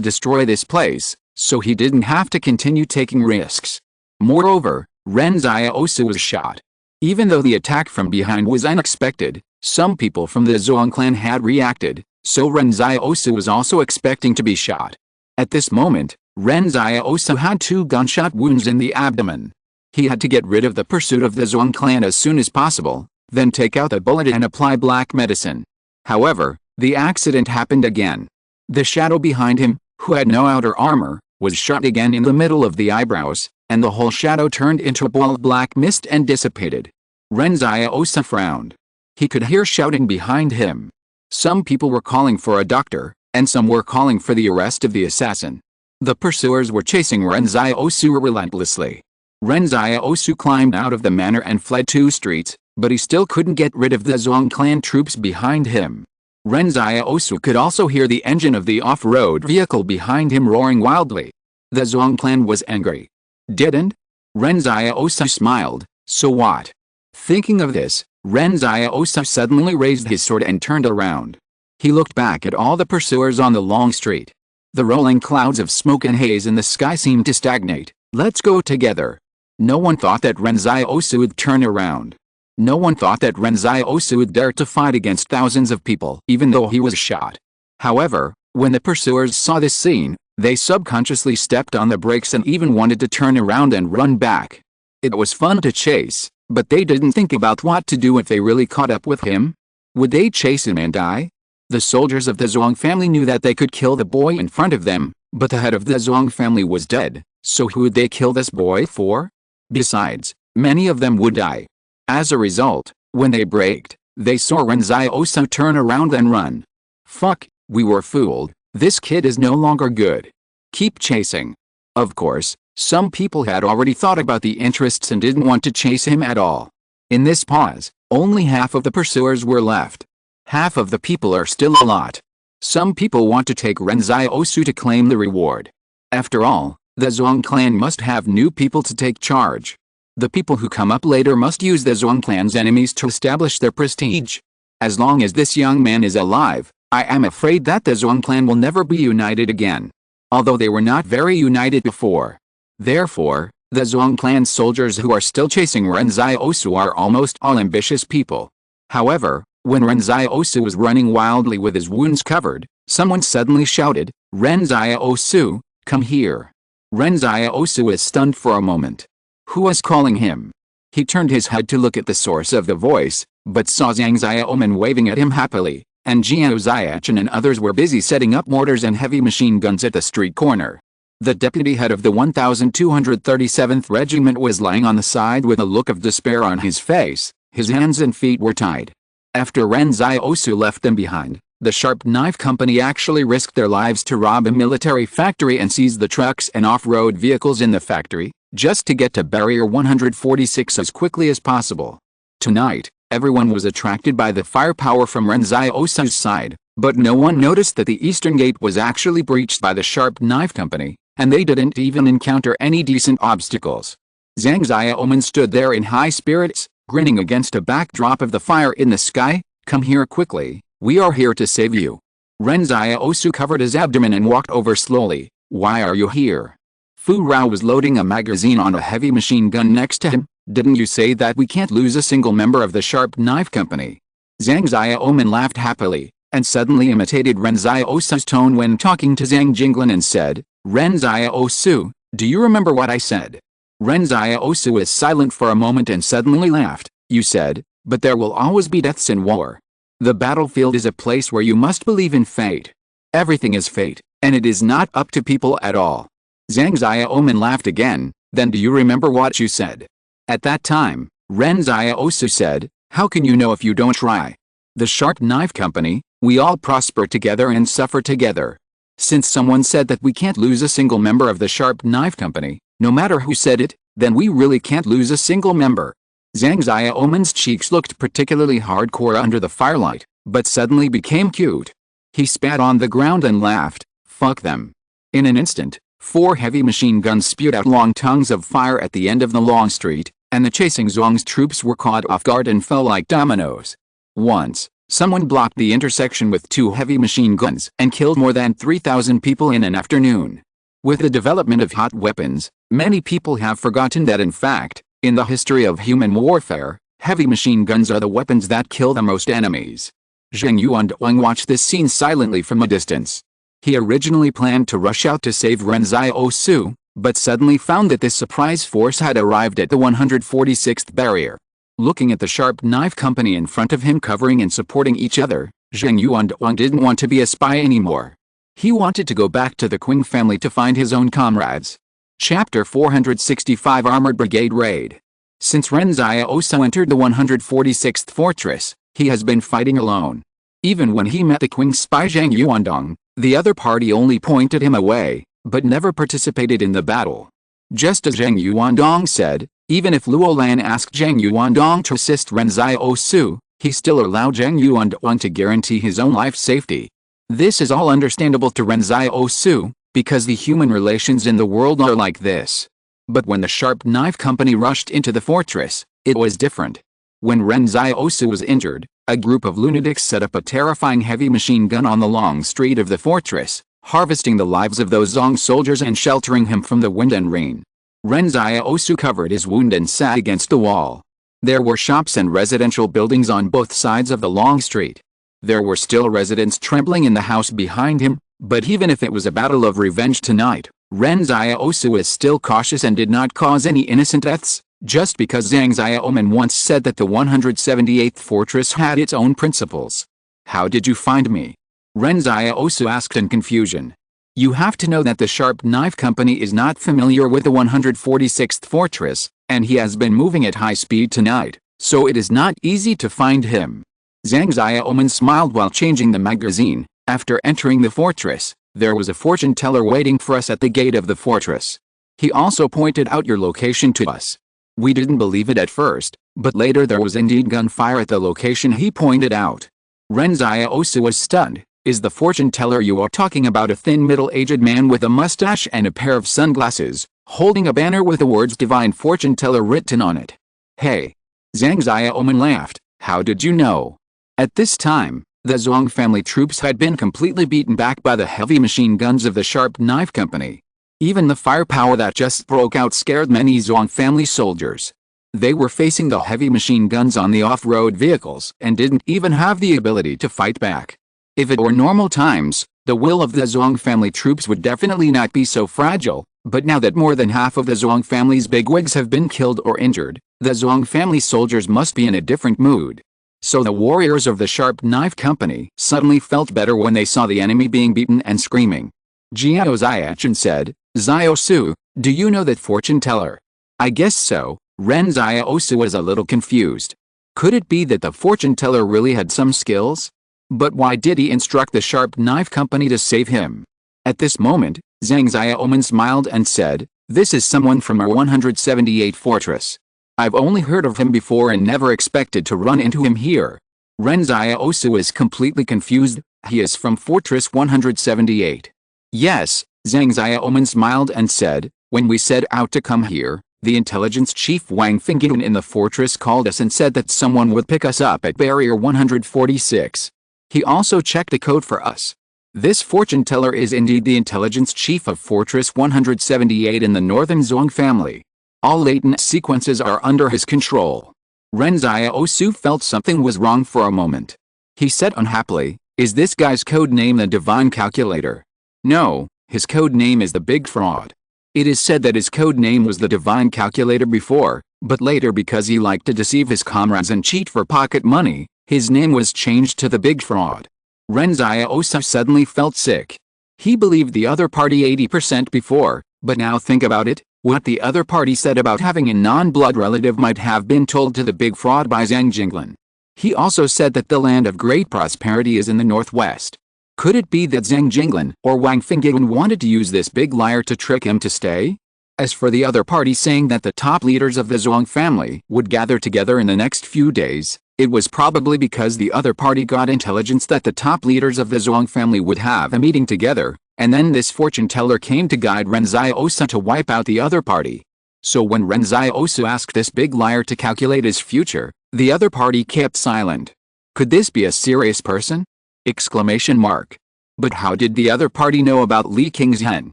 destroy this place, so he didn't have to continue taking risks. Moreover, Ren Xiaosu was shot. Even though the attack from behind was unexpected, some people from the Zhuang clan had reacted, so Ren Xiaosu was also expecting to be shot. At this moment, Ren Xiaosu had 2 gunshot wounds in the abdomen. He had to get rid of the pursuit of the Zhuang clan as soon as possible, then take out the bullet and apply black medicine. However, the accident happened again. The shadow behind him, who had no outer armor, was shot again in the middle of the eyebrows, and the whole shadow turned into a ball of black mist and dissipated. Ren Xiaosu frowned. He could hear shouting behind him. Some people were calling for a doctor, and some were calling for the arrest of the assassin. The pursuers were chasing Ren Xiaosu relentlessly. Ren Xiaosu climbed out of the manor and fled 2 streets, but he still couldn't get rid of the Zhuang clan troops behind him. Ren Xiaosu could also hear the engine of the off-road vehicle behind him roaring wildly. The Zhuang clan was angry. Didn't? Ren Xiaosu smiled, so what? Thinking of this, Ren Xiaosu suddenly raised his sword and turned around. He looked back at all the pursuers on the long street. The rolling clouds of smoke and haze in the sky seemed to stagnate. Let's go together. No one thought that Ren Xiaosu would turn around. No one thought that Ren Xiaosu would dare to fight against thousands of people even though he was shot. However, when the pursuers saw this scene, they subconsciously stepped on the brakes and even wanted to turn around and run back. It was fun to chase, but they didn't think about what to do if they really caught up with him. Would they chase him and die? The soldiers of the Zhuang family knew that they could kill the boy in front of them, but the head of the Zhuang family was dead, so who would they kill this boy for? Besides, many of them would die. As a result, when they braked, they saw Ren Xiaosu turn around and run. Fuck, we were fooled, this kid is no longer good. Keep chasing. Of course, some people had already thought about the interests and didn't want to chase him at all. In this pause, only half of the pursuers were left. Half of the people are still a lot. Some people want to take Ren Xiaosu to claim the reward. After all, the Zhuang clan must have new people to take charge. The people who come up later must use the Zhuang clan's enemies to establish their prestige. As long as this young man is alive, I am afraid that the Zhuang clan will never be united again. Although they were not very united before. Therefore, the Zhuang clan soldiers who are still chasing Ren Xiaosu are almost all ambitious people. However, when Ren Xiaosu was running wildly with his wounds covered, someone suddenly shouted, "Ren Xiaosu, come here." Ren Xiaosu was stunned for a moment. Who was calling him? He turned his head to look at the source of the voice, but saw Zhang Xiaoman waving at him happily, and Jiao Xiachen and others were busy setting up mortars and heavy machine guns at the street corner. The deputy head of the 1237th Regiment was lying on the side with a look of despair on his face. His hands and feet were tied. After Ren Xiaosu left them behind, the Sharp Knife Company actually risked their lives to rob a military factory and seize the trucks and off-road vehicles in the factory, just to get to Barrier 146 as quickly as possible. Tonight, everyone was attracted by the firepower from Ren Xiaosu's side, but no one noticed that the eastern gate was actually breached by the Sharp Knife Company, and they didn't even encounter any decent obstacles. Zhang Xiaoman stood there in high spirits, grinning against a backdrop of the fire in the sky. "Come here quickly, we are here to save you." Ren Xiaosu covered his abdomen and walked over slowly. "Why are you here?" Fu Rao was loading a magazine on a heavy machine gun next to him. "Didn't you say that we can't lose a single member of the Sharp Knife Company?" Zhang Xiaoman laughed happily, and suddenly imitated Ren Xiaosu's tone when talking to Zhang Jinglin and said, "Ren Xiaosu, do you remember what I said?" Ren Xiaosu was silent for a moment and suddenly laughed. "You said, but there will always be deaths in war. The battlefield is a place where you must believe in fate. Everything is fate, and it is not up to people at all." Zhang Xiaoman laughed again. "Then do you remember what you said?" At that time, Ren Xiaosu said, "How can you know if you don't try? The Sharp Knife Company, we all prosper together and suffer together. Since someone said that we can't lose a single member of the Sharp Knife Company, no matter who said it, then we really can't lose a single member." Zhang Xiaoman's cheeks looked particularly hardcore under the firelight, but suddenly became cute. He spat on the ground and laughed. "Fuck them." In an instant, 4 heavy machine guns spewed out long tongues of fire at the end of the long street, and the chasing Zhuang's troops were caught off guard and fell like dominoes. Once, someone blocked the intersection with 2 heavy machine guns and killed more than 3,000 people in an afternoon. With the development of hot weapons, many people have forgotten that in fact, in the history of human warfare, heavy machine guns are the weapons that kill the most enemies. Zheng Yuandong watched this scene silently from a distance. He originally planned to rush out to save Ren Xiaosu, but suddenly found that this surprise force had arrived at the 146th barrier. Looking at the sharp knife company in front of him covering and supporting each other, Zheng Yuandong didn't want to be a spy anymore. He wanted to go back to the Qing family to find his own comrades. Chapter 465 Armored Brigade Raid. Since Ren Xiaosu entered the 146th fortress, he has been fighting alone. Even when he met the Qing spy Zheng Yuandong, the other party only pointed him away, but never participated in the battle. Just as Zheng Yuandong said, even if Luo Lan asked Zheng Yuandong to assist Ren Xiaosu, he still allowed Zheng Yuandong to guarantee his own life safety. This is all understandable to Ren Xiaosu, because the human relations in the world are like this. But when the sharp knife company rushed into the fortress, it was different. When Ren Xiaosu was injured, a group of lunatics set up a terrifying heavy machine gun on the long street of the fortress, harvesting the lives of those Zong soldiers and sheltering him from the wind and rain. Ren Xiaosu covered his wound and sat against the wall. There were shops and residential buildings on both sides of the long street. There were still residents trembling in the house behind him, but even if it was a battle of revenge tonight, Ren Xiaosu was still cautious and did not cause any innocent deaths, just because Zhang Xiaoman once said that the 178th fortress had its own principles. "How did you find me?" Ren Xiaosu asked in confusion. You have to know that the Sharp Knife Company is not familiar with the 146th fortress, and he has been moving at high speed tonight, so it is not easy to find him. Zhang Xiaoman smiled while changing the magazine. After entering the fortress, there was a fortune teller waiting for us at the gate of the fortress. He also pointed out your location to us. We didn't believe it at first, but later there was indeed gunfire at the location he pointed out. Ren Xiaosu was stunned. Is the fortune teller you are talking about a thin middle-aged man with a mustache and a pair of sunglasses, holding a banner with the words Divine Fortune Teller written on it? Hey! Zhang Xiaoman laughed. How did you know? At this time, the Zhuang family troops had been completely beaten back by the heavy machine guns of the Sharp Knife Company. Even the firepower that just broke out scared many Zhuang family soldiers. They were facing the heavy machine guns on the off-road vehicles and didn't even have the ability to fight back. If it were normal times, the will of the Zhuang family troops would definitely not be so fragile, but now that more than half of the Zhuang family's bigwigs have been killed or injured, the Zhuang family soldiers must be in a different mood. So the warriors of the Sharp Knife Company suddenly felt better when they saw the enemy being beaten and screaming. Jiao Xiachen said, Xiaosu, do you know that fortune teller? I guess so. Ren Xiaosu was a little confused. Could it be that the fortune teller really had some skills? But why did he instruct the Sharp Knife Company to save him? At this moment, Zhang Xiaoman smiled and said, this is someone from our 178 fortress. I've only heard of him before and never expected to run into him here. Ren Xiaosu is completely confused. He is from Fortress 178. Yes, Zhang Xiaoman smiled and said, when we set out to come here, the intelligence chief Wang Fingyun in the fortress called us and said that someone would pick us up at barrier 146. He also checked a code for us. This fortune teller is indeed the intelligence chief of Fortress 178 in the Northern Zhuang family. All latent sequences are under his control. Ren Xiaosu felt something was wrong for a moment. He said unhappily, is this guy's code name the Divine Calculator? No, his code name is the Big Fraud. It is said that his code name was the Divine Calculator before, but later because he liked to deceive his comrades and cheat for pocket money, his name was changed to the Big Fraud. Ren Xiaosu suddenly felt sick. He believed the other party 80% before, but now think about it, what the other party said about having a non-blood relative might have been told to the Big Fraud by Zhang Jinglin. He also said that the land of great prosperity is in the northwest. Could it be that Zhang Jinglin or Wang Fingyun wanted to use this big liar to trick him to stay? As for the other party saying that the top leaders of the Zhuang family would gather together in the next few days, it was probably because the other party got intelligence that the top leaders of the Zhuang family would have a meeting together, And then this fortune teller came to guide Ren Xiaosu to wipe out the other party. So when Ren Xiaosu asked this big liar to calculate his future, the other party kept silent. Could this be a serious person? Exclamation mark. But how did the other party know about Li Qingzhen?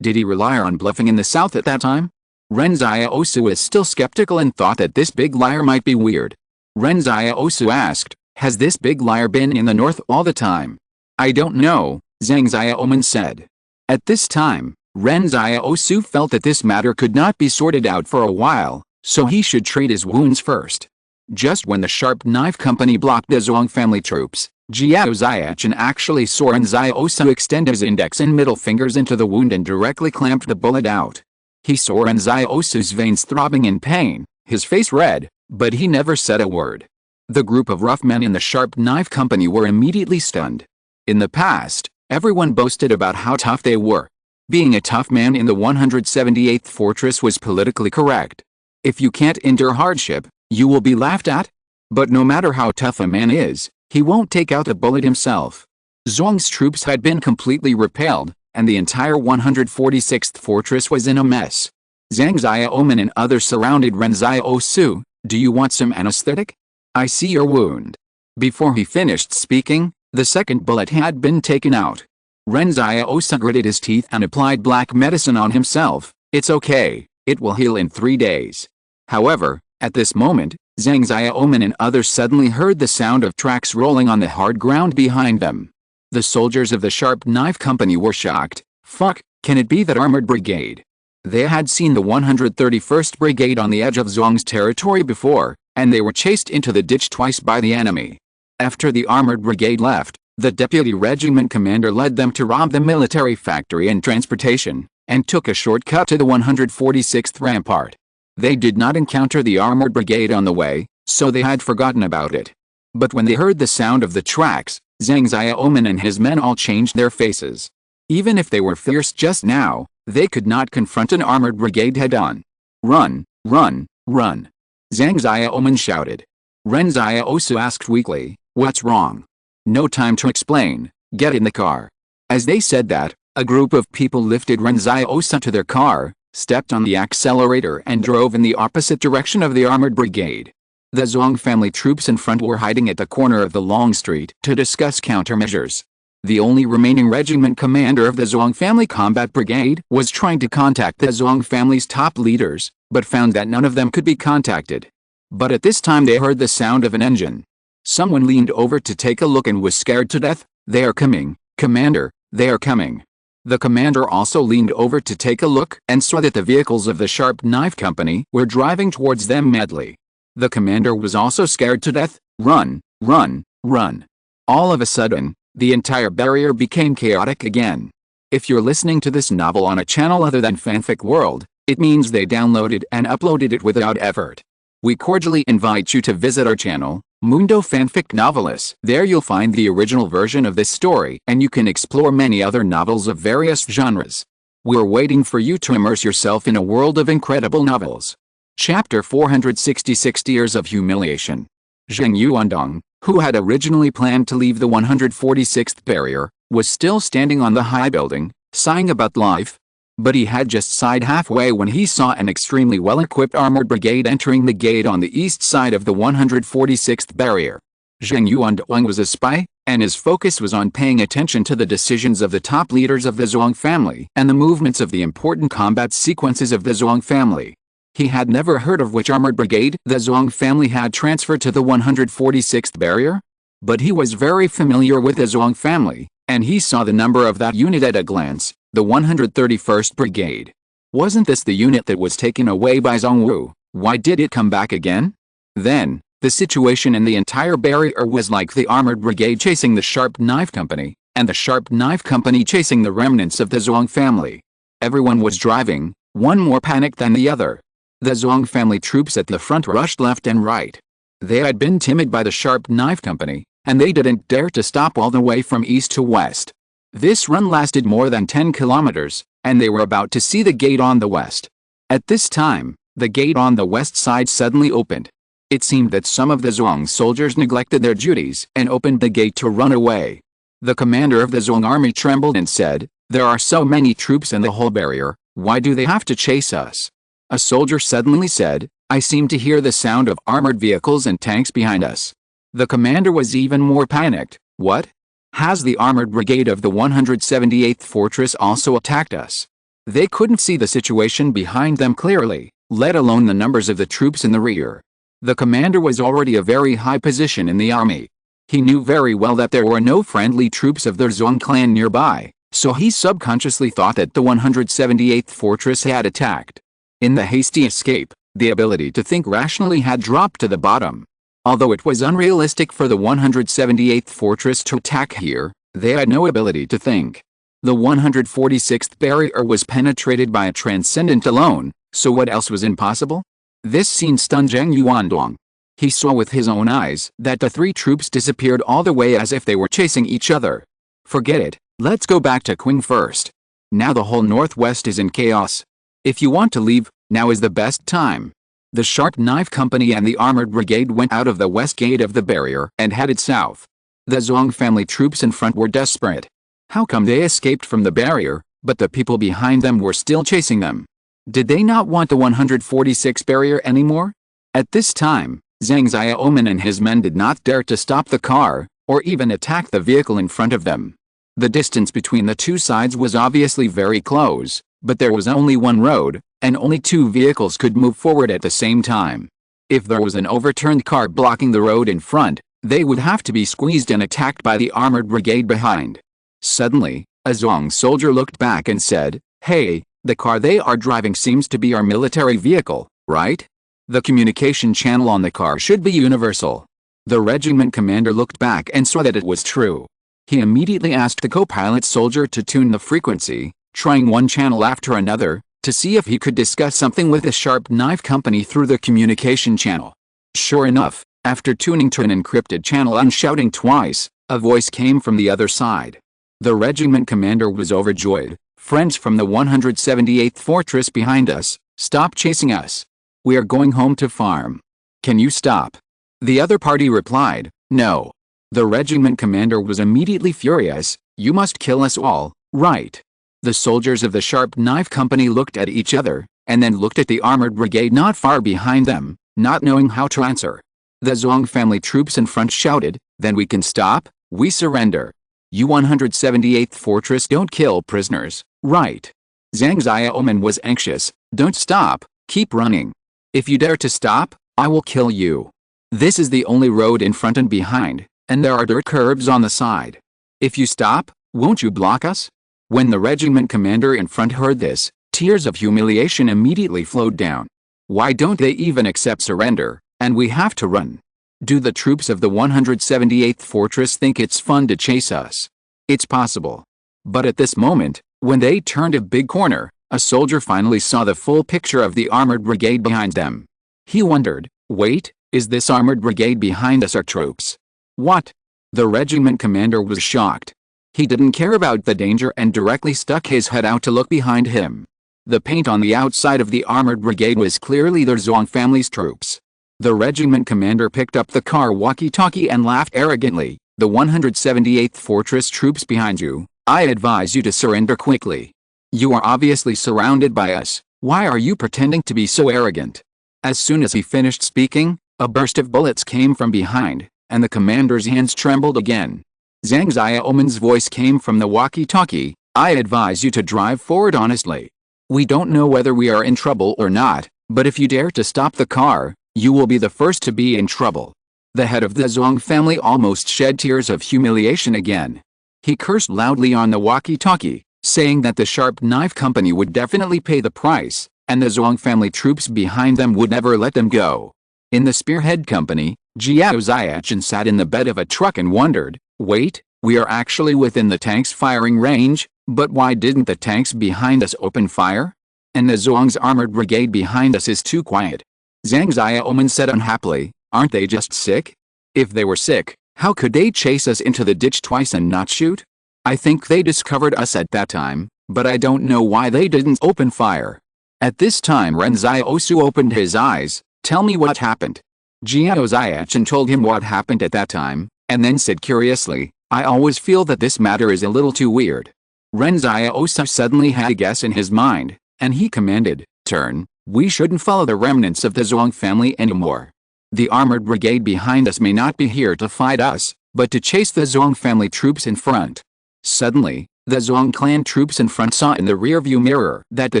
Did he rely on bluffing in the south at that time? Ren Xiaosu was still skeptical and thought that this big liar might be weird. Ren Xiaosu asked, has this big liar been in the north all the time? I don't know, Zhang Xiaoman said. At this time, Ren Xiaosu felt that this matter could not be sorted out for a while, so he should treat his wounds first. Just when the sharp knife company blocked the Zhuang family troops, Jiao Xiachen actually saw Ren Xiaosu extend his index and middle fingers into the wound and directly clamped the bullet out. He saw Ren Xiaosu's veins throbbing in pain, his face red, but he never said a word. The group of rough men in the sharp knife company were immediately stunned. In the past, everyone boasted about how tough they were. Being a tough man in the 178th fortress was politically correct. If you can't endure hardship, you will be laughed at. But no matter how tough a man is, he won't take out a bullet himself. Zhuang's troops had been completely repelled, and the entire 146th fortress was in a mess. Zhang Xiaoman and others surrounded Ren Xiaosu. Do you want some anesthetic? I see your wound. Before he finished speaking, the second bullet had been taken out. Ren Xiaosu gritted his teeth and applied black medicine on himself. It's okay, it will heal in 3 days. However, at this moment, Zhang Xiaoman and others suddenly heard the sound of tracks rolling on the hard ground behind them. The soldiers of the sharp knife company were shocked. Fuck, can it be that armored brigade? They had seen the 131st Brigade on the edge of Zhuang's territory before, and they were chased into the ditch twice by the enemy. After the armored brigade left, the deputy regiment commander led them to rob the military factory and transportation, and took a shortcut to the 146th rampart. They did not encounter the armored brigade on the way, so they had forgotten about it. But when they heard the sound of the tracks, Zhang Xiaoman and his men all changed their faces. Even if they were fierce just now, they could not confront an armored brigade head-on. Run, run, run. Zhang Xiaoman shouted. Ren Xiaosu asked weakly, what's wrong? No time to explain, get in the car. As they said that, a group of people lifted Ren Xiaosu to their car, stepped on the accelerator and drove in the opposite direction of the armored brigade. The Zhuang family troops in front were hiding at the corner of the long street to discuss countermeasures. The only remaining regiment commander of the Zhuang family combat brigade was trying to contact the Zhuang family's top leaders, but found that none of them could be contacted. But at this time they heard the sound of an engine. Someone leaned over to take a look and was scared to death. They are coming, Commander, they are coming. The commander also leaned over to take a look and saw that the vehicles of the Sharp Knife Company were driving towards them madly. The commander was also scared to death. Run, run, run. All of a sudden, the entire barrier became chaotic again. If you're listening to this novel on a channel other than Fanfic World, it means they downloaded and uploaded it without effort. We cordially invite you to visit our channel, Mundo Fanfic Novelist. There you'll find the original version of this story and you can explore many other novels of various genres. We're waiting for you to immerse yourself in a world of incredible novels. Chapter 466 Years of Humiliation. Zheng Yuandong, who had originally planned to leave the 146th barrier, was still standing on the high building, sighing about life. But he had just sighed halfway when he saw an extremely well-equipped armored brigade entering the gate on the east side of the 146th barrier. Zheng Yuandong was a spy, and his focus was on paying attention to the decisions of the top leaders of the Zhuang family and the movements of the important combat sequences of the Zhuang family. He had never heard of which armored brigade the Zhuang family had transferred to the 146th barrier, but he was very familiar with the Zhuang family, and he saw the number of that unit at a glance. The 131st Brigade. Wasn't this the unit that was taken away by Zhongwu? Why did it come back again? Then, the situation in the entire barrier was like the armored brigade chasing the Sharp Knife Company, and the Sharp Knife Company chasing the remnants of the Zhuang family. Everyone was driving, one more panicked than the other. The Zhuang family troops at the front rushed left and right. They had been timid by the Sharp Knife Company, and they didn't dare to stop all the way from east to west. This run lasted more than 10 kilometers, and they were about to see the gate on the west. At this time, the gate on the west side suddenly opened. It seemed that some of the Zhuang soldiers neglected their duties and opened the gate to run away. The commander of the Zhuang army trembled and said, There are so many troops in the whole barrier, why do they have to chase us? A soldier suddenly said, I seem to hear the sound of armored vehicles and tanks behind us. The commander was even more panicked. What? Has the armored brigade of the 178th Fortress also attacked us? They couldn't see the situation behind them clearly, let alone the numbers of the troops in the rear. The commander was already a very high position in the army. He knew very well that there were no friendly troops of the Zhuang clan nearby, so he subconsciously thought that the 178th Fortress had attacked. In the hasty escape, the ability to think rationally had dropped to the bottom. Although it was unrealistic for the 178th Fortress to attack here, they had no ability to think. The 146th barrier was penetrated by a transcendent alone, so what else was impossible? This scene stunned Zhang Yuandong. He saw with his own eyes that the three troops disappeared all the way as if they were chasing each other. Forget it, let's go back to Qing first. Now the whole northwest is in chaos. If you want to leave, now is the best time. The Sharp Knife Company and the Armored Brigade went out of the west gate of the barrier and headed south. The Zhuang family troops in front were desperate. How come they escaped from the barrier, but the people behind them were still chasing them? Did they not want the 146 barrier anymore? At this time, Zhang Xiaoman and his men did not dare to stop the car, or even attack the vehicle in front of them. The distance between the two sides was obviously very close, but there was only one road, and only two vehicles could move forward at the same time. If there was an overturned car blocking the road in front, they would have to be squeezed and attacked by the armored brigade behind. Suddenly, a Zhuang soldier looked back and said, "Hey, the car they are driving seems to be our military vehicle, right? The communication channel on the car should be universal." The regiment commander looked back and saw that it was true. He immediately asked the co-pilot soldier to tune the frequency, trying one channel after another, to see if he could discuss something with the Sharp Knife Company through the communication channel. Sure enough, after tuning to an encrypted channel and shouting twice, a voice came from the other side. The regiment commander was overjoyed. "Friends from the 178th Fortress behind us, stop chasing us. We are going home to farm. Can you stop?" The other party replied, "No." The regiment commander was immediately furious. "You must kill us all, right?" The soldiers of the Sharp Knife Company looked at each other, and then looked at the armored brigade not far behind them, not knowing how to answer. The Zhuang family troops in front shouted, "Then we can stop, we surrender. You 178th Fortress don't kill prisoners, right?" Zhang Xiaoman was anxious. "Don't stop, keep running. If you dare to stop, I will kill you. This is the only road in front and behind, and there are dirt curbs on the side. If you stop, won't you block us?" When the regiment commander in front heard this, tears of humiliation immediately flowed down. Why don't they even accept surrender, and we have to run? Do the troops of the 178th Fortress think it's fun to chase us? It's possible. But at this moment, when they turned a big corner, a soldier finally saw the full picture of the armored brigade behind them. He wondered, "Wait, is this armored brigade behind us our troops?" "What?" The regiment commander was shocked. He didn't care about the danger and directly stuck his head out to look behind him. The paint on the outside of the armored brigade was clearly the Zhuang family's troops. The regiment commander picked up the car walkie-talkie and laughed arrogantly. "The 178th Fortress troops behind you, I advise you to surrender quickly. You are obviously surrounded by us, why are you pretending to be so arrogant?" As soon as he finished speaking, a burst of bullets came from behind, and the commander's hands trembled again. Zhang Xiaoman's voice came from the walkie-talkie, "I advise you to drive forward honestly. We don't know whether we are in trouble or not, but if you dare to stop the car, you will be the first to be in trouble." The head of the Zhuang family almost shed tears of humiliation again. He cursed loudly on the walkie-talkie, saying that the Sharp Knife Company would definitely pay the price, and the Zhuang family troops behind them would never let them go. In the Spearhead Company, Jiao Ziachin sat in the bed of a truck and wondered, "Wait, we are actually within the tank's firing range, but why didn't the tanks behind us open fire? And the Zhuang's armored brigade behind us is too quiet." Zhang Xiaoman said unhappily, "Aren't they just sick? If they were sick, how could they chase us into the ditch twice and not shoot? I think they discovered us at that time, but I don't know why they didn't open fire." At this time Ren Xiaosu opened his eyes. "Tell me what happened." Jiao Ziachin told him what happened at that time, and then said curiously, "I always feel that this matter is a little too weird. Ren Xiaosu suddenly had a guess in his mind, and he commanded, "Turn, we shouldn't follow the remnants of the Zhuang family anymore. The armored brigade behind us may not be here to fight us, but to chase the Zhuang family troops in front." Suddenly, the Zhuang clan troops in front saw in the rearview mirror that the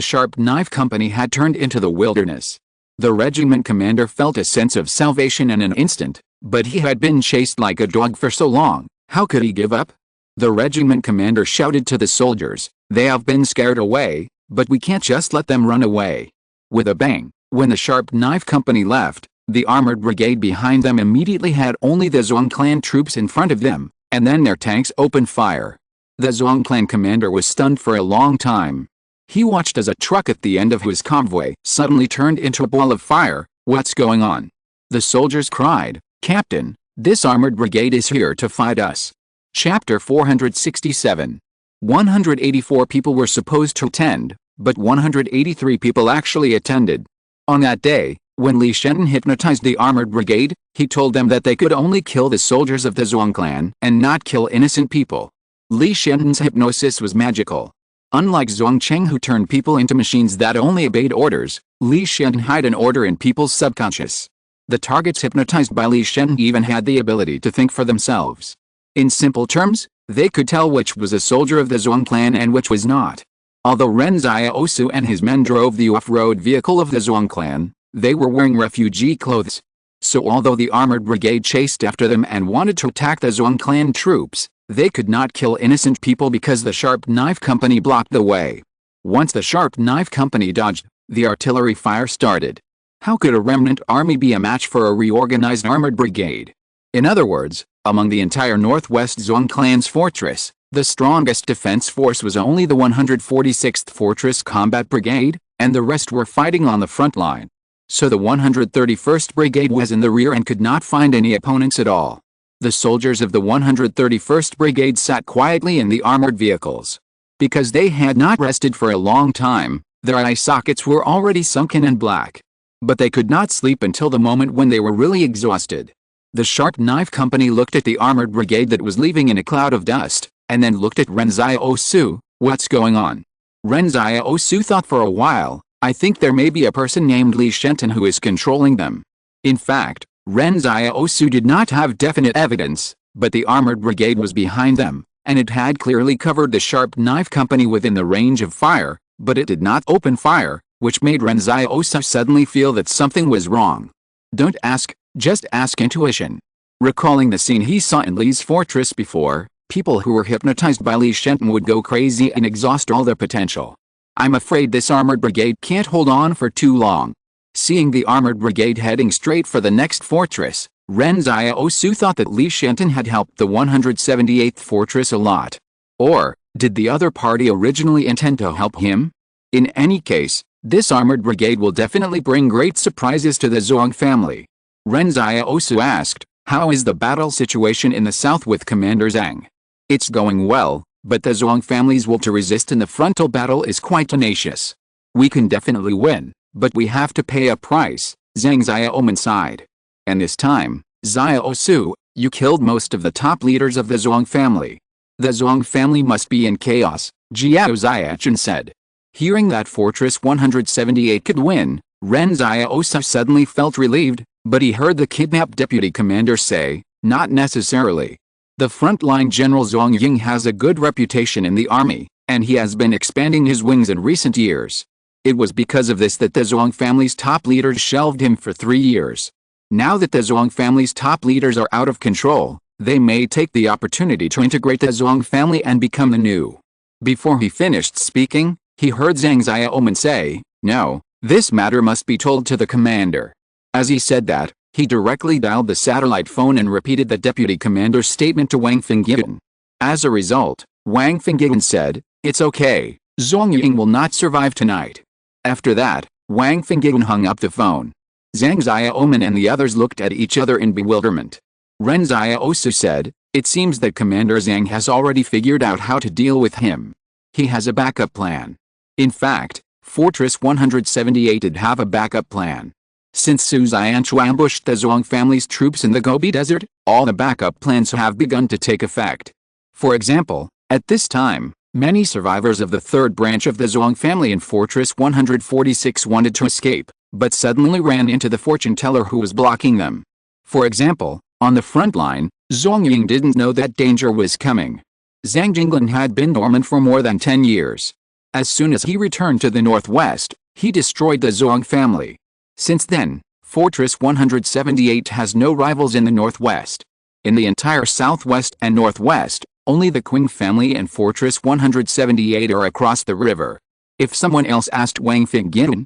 Sharp Knife Company had turned into the wilderness. The regiment commander felt a sense of salvation in an instant, but he had been chased like a dog for so long, how could he give up? The regiment commander shouted to the soldiers, "They have been scared away, but we can't just let them run away." With a bang, when the Sharp Knife Company left, the armored brigade behind them immediately had only the Zhuang clan troops in front of them, and then their tanks opened fire. The Zhuang clan commander was stunned for a long time. He watched as a truck at the end of his convoy suddenly turned into a ball of fire. "What's going on?" The soldiers cried, "Captain, this armored brigade is here to fight us." Chapter 467. 184 people were supposed to attend, but 183 people actually attended. On that day, when Li Shenton hypnotized the armored brigade, he told them that they could only kill the soldiers of the Zhuang clan and not kill innocent people. Li Shenton's hypnosis was magical. Unlike Zhuang Cheng, who turned people into machines that only obeyed orders, Li Shenton hid an order in people's subconscious. The targets hypnotized by Li Shenton even had the ability to think for themselves. In simple terms, they could tell which was a soldier of the Zhuang clan and which was not. Although Ren Xiaosu and his men drove the off-road vehicle of the Zhuang clan, they were wearing refugee clothes. So although the armored brigade chased after them and wanted to attack the Zhuang clan troops, they could not kill innocent people because the Sharp Knife Company blocked the way. Once the Sharp Knife Company dodged, the artillery fire started. How could a remnant army be a match for a reorganized armored brigade? In other words, among the entire northwest Zhuang clan's fortress, the strongest defense force was only the 146th Fortress Combat Brigade, and the rest were fighting on the front line. So the 131st Brigade was in the rear and could not find any opponents at all. The soldiers of the 131st Brigade sat quietly in the armored vehicles. Because they had not rested for a long time, their eye sockets were already sunken and black. But they could not sleep until the moment when they were really exhausted. The Sharp Knife Company looked at the armored brigade that was leaving in a cloud of dust, and then looked at Ren Xiaosu. "What's going on?" Ren Xiaosu thought for a while. "I think there may be a person named Li Shenton who is controlling them." In fact, Ren Xiaosu did not have definite evidence, but the armored brigade was behind them, and it had clearly covered the Sharp Knife Company within the range of fire, but it did not open fire, which made Ren Xiaosu suddenly feel that something was wrong. Don't ask, just ask intuition. Recalling the scene he saw in Li's fortress before, people who were hypnotized by Li Shenton would go crazy and exhaust all their potential. "I'm afraid this armored brigade can't hold on for too long." Seeing the armored brigade heading straight for the next fortress, Ren Xiaosu thought that Li Shenton had helped the 178th fortress a lot. Or, did the other party originally intend to help him? In any case, this armored brigade will definitely bring great surprises to the Zhuang family. Ren Xiaosu asked, "How is the battle situation in the south with Commander Zhang?" "It's going well, but the Zhuang family's will to resist in the frontal battle is quite tenacious. We can definitely win, but we have to pay a price," Zhang Xiaoman sighed. "And this time, Xiaosu, you killed most of the top leaders of the Zhuang family. The Zhuang family must be in chaos," Jiao Xiachun said. Hearing that Fortress 178 could win, Ren Xiaosu suddenly felt relieved, but he heard the kidnapped deputy commander say, "Not necessarily. The frontline General Zhuang Ying has a good reputation in the army, and he has been expanding his wings in recent years. It was because of this that the Zhuang family's top leaders shelved him for 3 years. Now that the Zhuang family's top leaders are out of control, they may take the opportunity to integrate the Zhuang family and become the new." Before he finished speaking, he heard Zhang Xiaoman say, "No, this matter must be told to the commander." As he said that, he directly dialed the satellite phone and repeated the deputy commander's statement to Wang Fengyan. As a result, Wang Fengyan said, "It's okay, Zhuang Ying will not survive tonight." After that, Wang Fengyan hung up the phone. Zhang Xiaoman and the others looked at each other in bewilderment. Ren Xiaosu said, "It seems that Commander Zhang has already figured out how to deal with him. He has a backup plan." In fact, Fortress 178 did have a backup plan. Since Su Xianchu ambushed the Zhuang family's troops in the Gobi Desert, all the backup plans have begun to take effect. For example, at this time, Many survivors of the third branch of the Zhuang family in Fortress 146 wanted to escape, but suddenly ran into the fortune teller who was blocking them. For example, on the front line, Zhuang Ying didn't know that danger was coming. Zhang Jinglan had been dormant for more than 10 years. As soon as he returned to the northwest, he destroyed the Zhuang family. Since then, Fortress 178 has no rivals in the northwest. In the entire southwest and northwest, only the Qing family and Fortress 178 are across the river. If someone else asked Wang Fingyan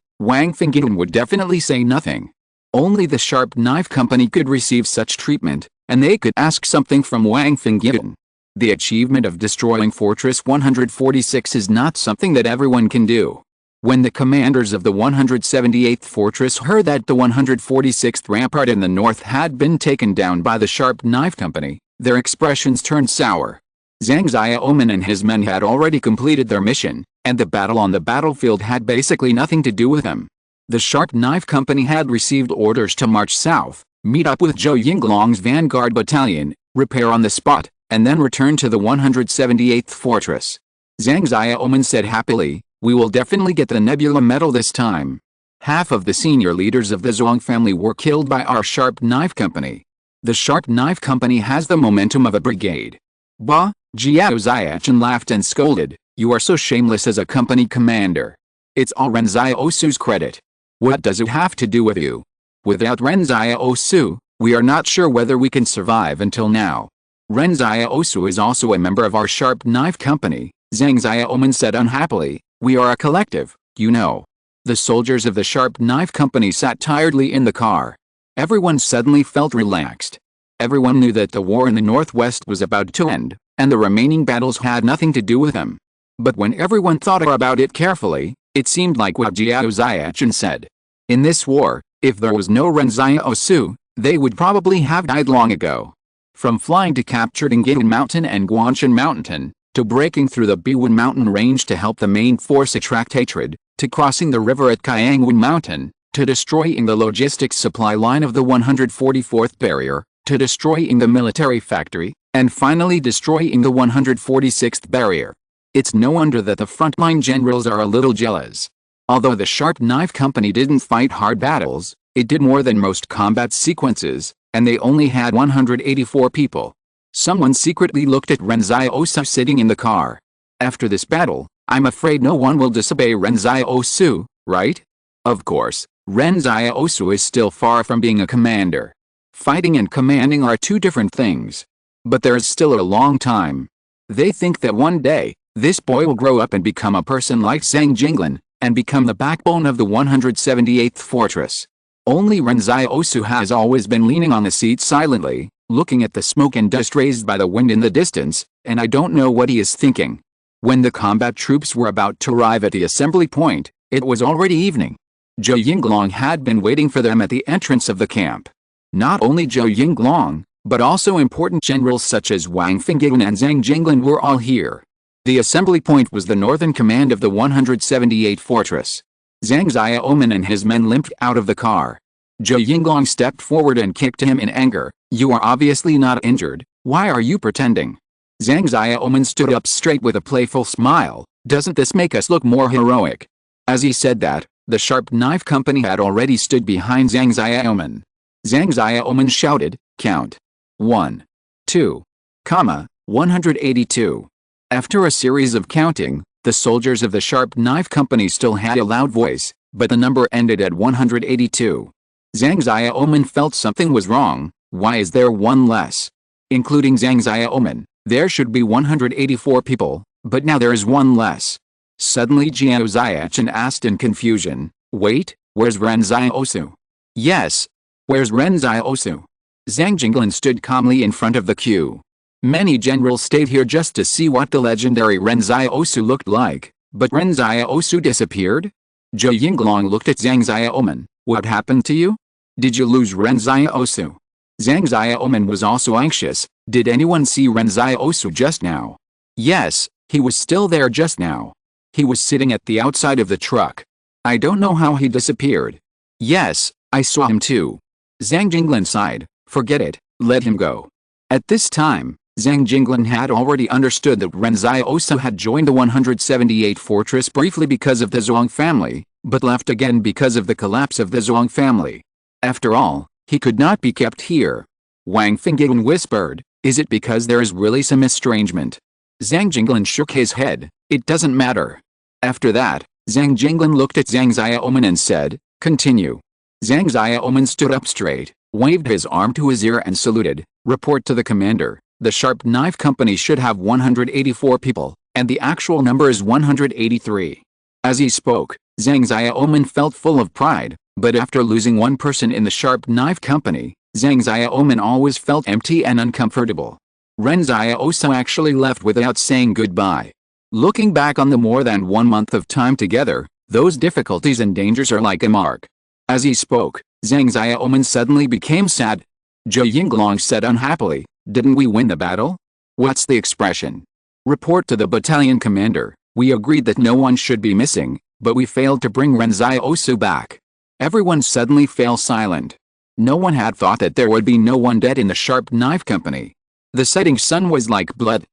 would definitely say nothing. Only the Sharp Knife Company could receive such treatment, and they could ask something from Wang Fingyan. The achievement of destroying Fortress 146 is not something that everyone can do. When the commanders of the 178th Fortress heard that the 146th rampart in the north had been taken down by the Sharp Knife Company, their expressions turned sour. Zhang Xiaoman and his men had already completed their mission, and the battle on the battlefield had basically nothing to do with them. The Sharp Knife Company had received orders to march south, meet up with Zhou Yinglong's vanguard battalion, repair on the spot, and then return to the 178th Fortress. Zhang Xiaoman said happily, "We will definitely get the Nebula Medal this time." Half of the senior leaders of the Zhuang family were killed by our Sharp Knife Company. The Sharp Knife Company has the momentum of a brigade. Bah! Jiao Ziachan laughed and scolded, "You are so shameless as a company commander. It's all Ren Xiaosu's credit. What does it have to do with you? Without Ren Xiaosu, we are not sure whether we can survive until now." Ren Xiaosu is also a member of our Sharp Knife Company, Zhang Xiaoman said unhappily. "We are a collective, you know." The soldiers of the Sharp Knife Company sat tiredly in the car. Everyone suddenly felt relaxed. Everyone knew that the war in the northwest was about to end, and the remaining battles had nothing to do with them. But when everyone thought about it carefully, it seemed like what Jiao Ziachan said. In this war, if there was no Ren Xiaosu, they would probably have died long ago. From flying to capturing Gilin Mountain and Guanshan Mountain, to breaking through the Biwen Mountain range to help the main force attract hatred, to crossing the river at Kayangwen Mountain, to destroying the logistics supply line of the 144th barrier, to destroying the military factory, and finally destroying the 146th barrier. It's no wonder that the frontline generals are a little jealous. Although the Sharp Knife Company didn't fight hard battles, it did more than most combat sequences, and they only had 184 people. Someone secretly looked at Ren Xiaosu sitting in the car. After this battle, I'm afraid no one will disobey Ren Xiaosu, right? Of course, Ren Xiaosu is still far from being a commander. Fighting and commanding are two different things. But there is still a long time. They think that one day, this boy will grow up and become a person like Zhang Jinglan, and become the backbone of the 178th Fortress. Only Ren Xiaosu has always been leaning on the seat silently, looking at the smoke and dust raised by the wind in the distance, and I don't know what he is thinking. When the combat troops were about to arrive at the assembly point, it was already evening. Zhou Yinglong had been waiting for them at the entrance of the camp. Not only Zhou Yinglong, but also important generals such as Wang Fingyan and Zhang Jinglan were all here. The assembly point was the northern command of the 178 Fortress. Zhang Xiaoman and his men limped out of the car. Zhou Yinglong stepped forward and kicked him in anger. "You are obviously not injured, why are you pretending?" Zhang Xiaoman stood up straight with a playful smile. "Doesn't this make us look more heroic?" As he said that, the Sharp Knife Company had already stood behind Zhang Xiaoman. Zhang Xiaoman shouted, "Count. 1, 2, 182. After a series of counting, the soldiers of the Sharp Knife Company still had a loud voice, but the number ended at 182. Zhang Xiaoman felt something was wrong. Why is there one less? Including Zhang Xiaoman, there should be 184 people, but now there is one less. Suddenly Jiao Ziachan asked in confusion, "Wait, where's Ren Xiaosu?" "Yes. Where's Ren Xiaosu?" Zhang Jinglan stood calmly in front of the queue. Many generals stayed here just to see what the legendary Ren Xiaosu looked like, but Ren Xiaosu disappeared? Zhou Yinglong looked at Zhang Xiaoman. "What happened to you? Did you lose Ren Xiaosu?" Zhang Xiaoman was also anxious. "Did anyone see Ren Xiaosu just now?" "Yes, he was still there just now. He was sitting at the outside of the truck. I don't know how he disappeared." "Yes, I saw him too." Zhang Jinglan sighed. "Forget it, let him go." At this time, Zhang Jinglin had already understood that Ren Xiaosu had joined the 178 fortress briefly because of the Zhuang family, but left again because of the collapse of the Zhuang family. After all, he could not be kept here. Wang Fengyan whispered, "Is it because there is really some estrangement?" Zhang Jinglin shook his head, "It doesn't matter." After that, Zhang Jinglin looked at Zhang Xiaoman and said, "Continue." Zhang Xiaoman stood up straight, waved his arm to his ear and saluted, "Report to the commander. The Sharp Knife Company should have 184 people, and the actual number is 183. As he spoke, Zhang Xiaoman felt full of pride, but after losing one person in the Sharp Knife Company, Zhang Xiaoman always felt empty and uncomfortable. Ren Xiaosu actually left without saying goodbye. Looking back on the more than 1 month of time together, those difficulties and dangers are like a mark. As he spoke, Zhang Xiaoman suddenly became sad. Zhou Yinglong said unhappily, "Didn't we win the battle?" "What's the expression?" "Report to the battalion commander. We agreed that no one should be missing, but we failed to bring Ren Xiaosu back." Everyone suddenly fell silent. No one had thought that there would be no one dead in the Sharp Knife Company. The setting sun was like blood.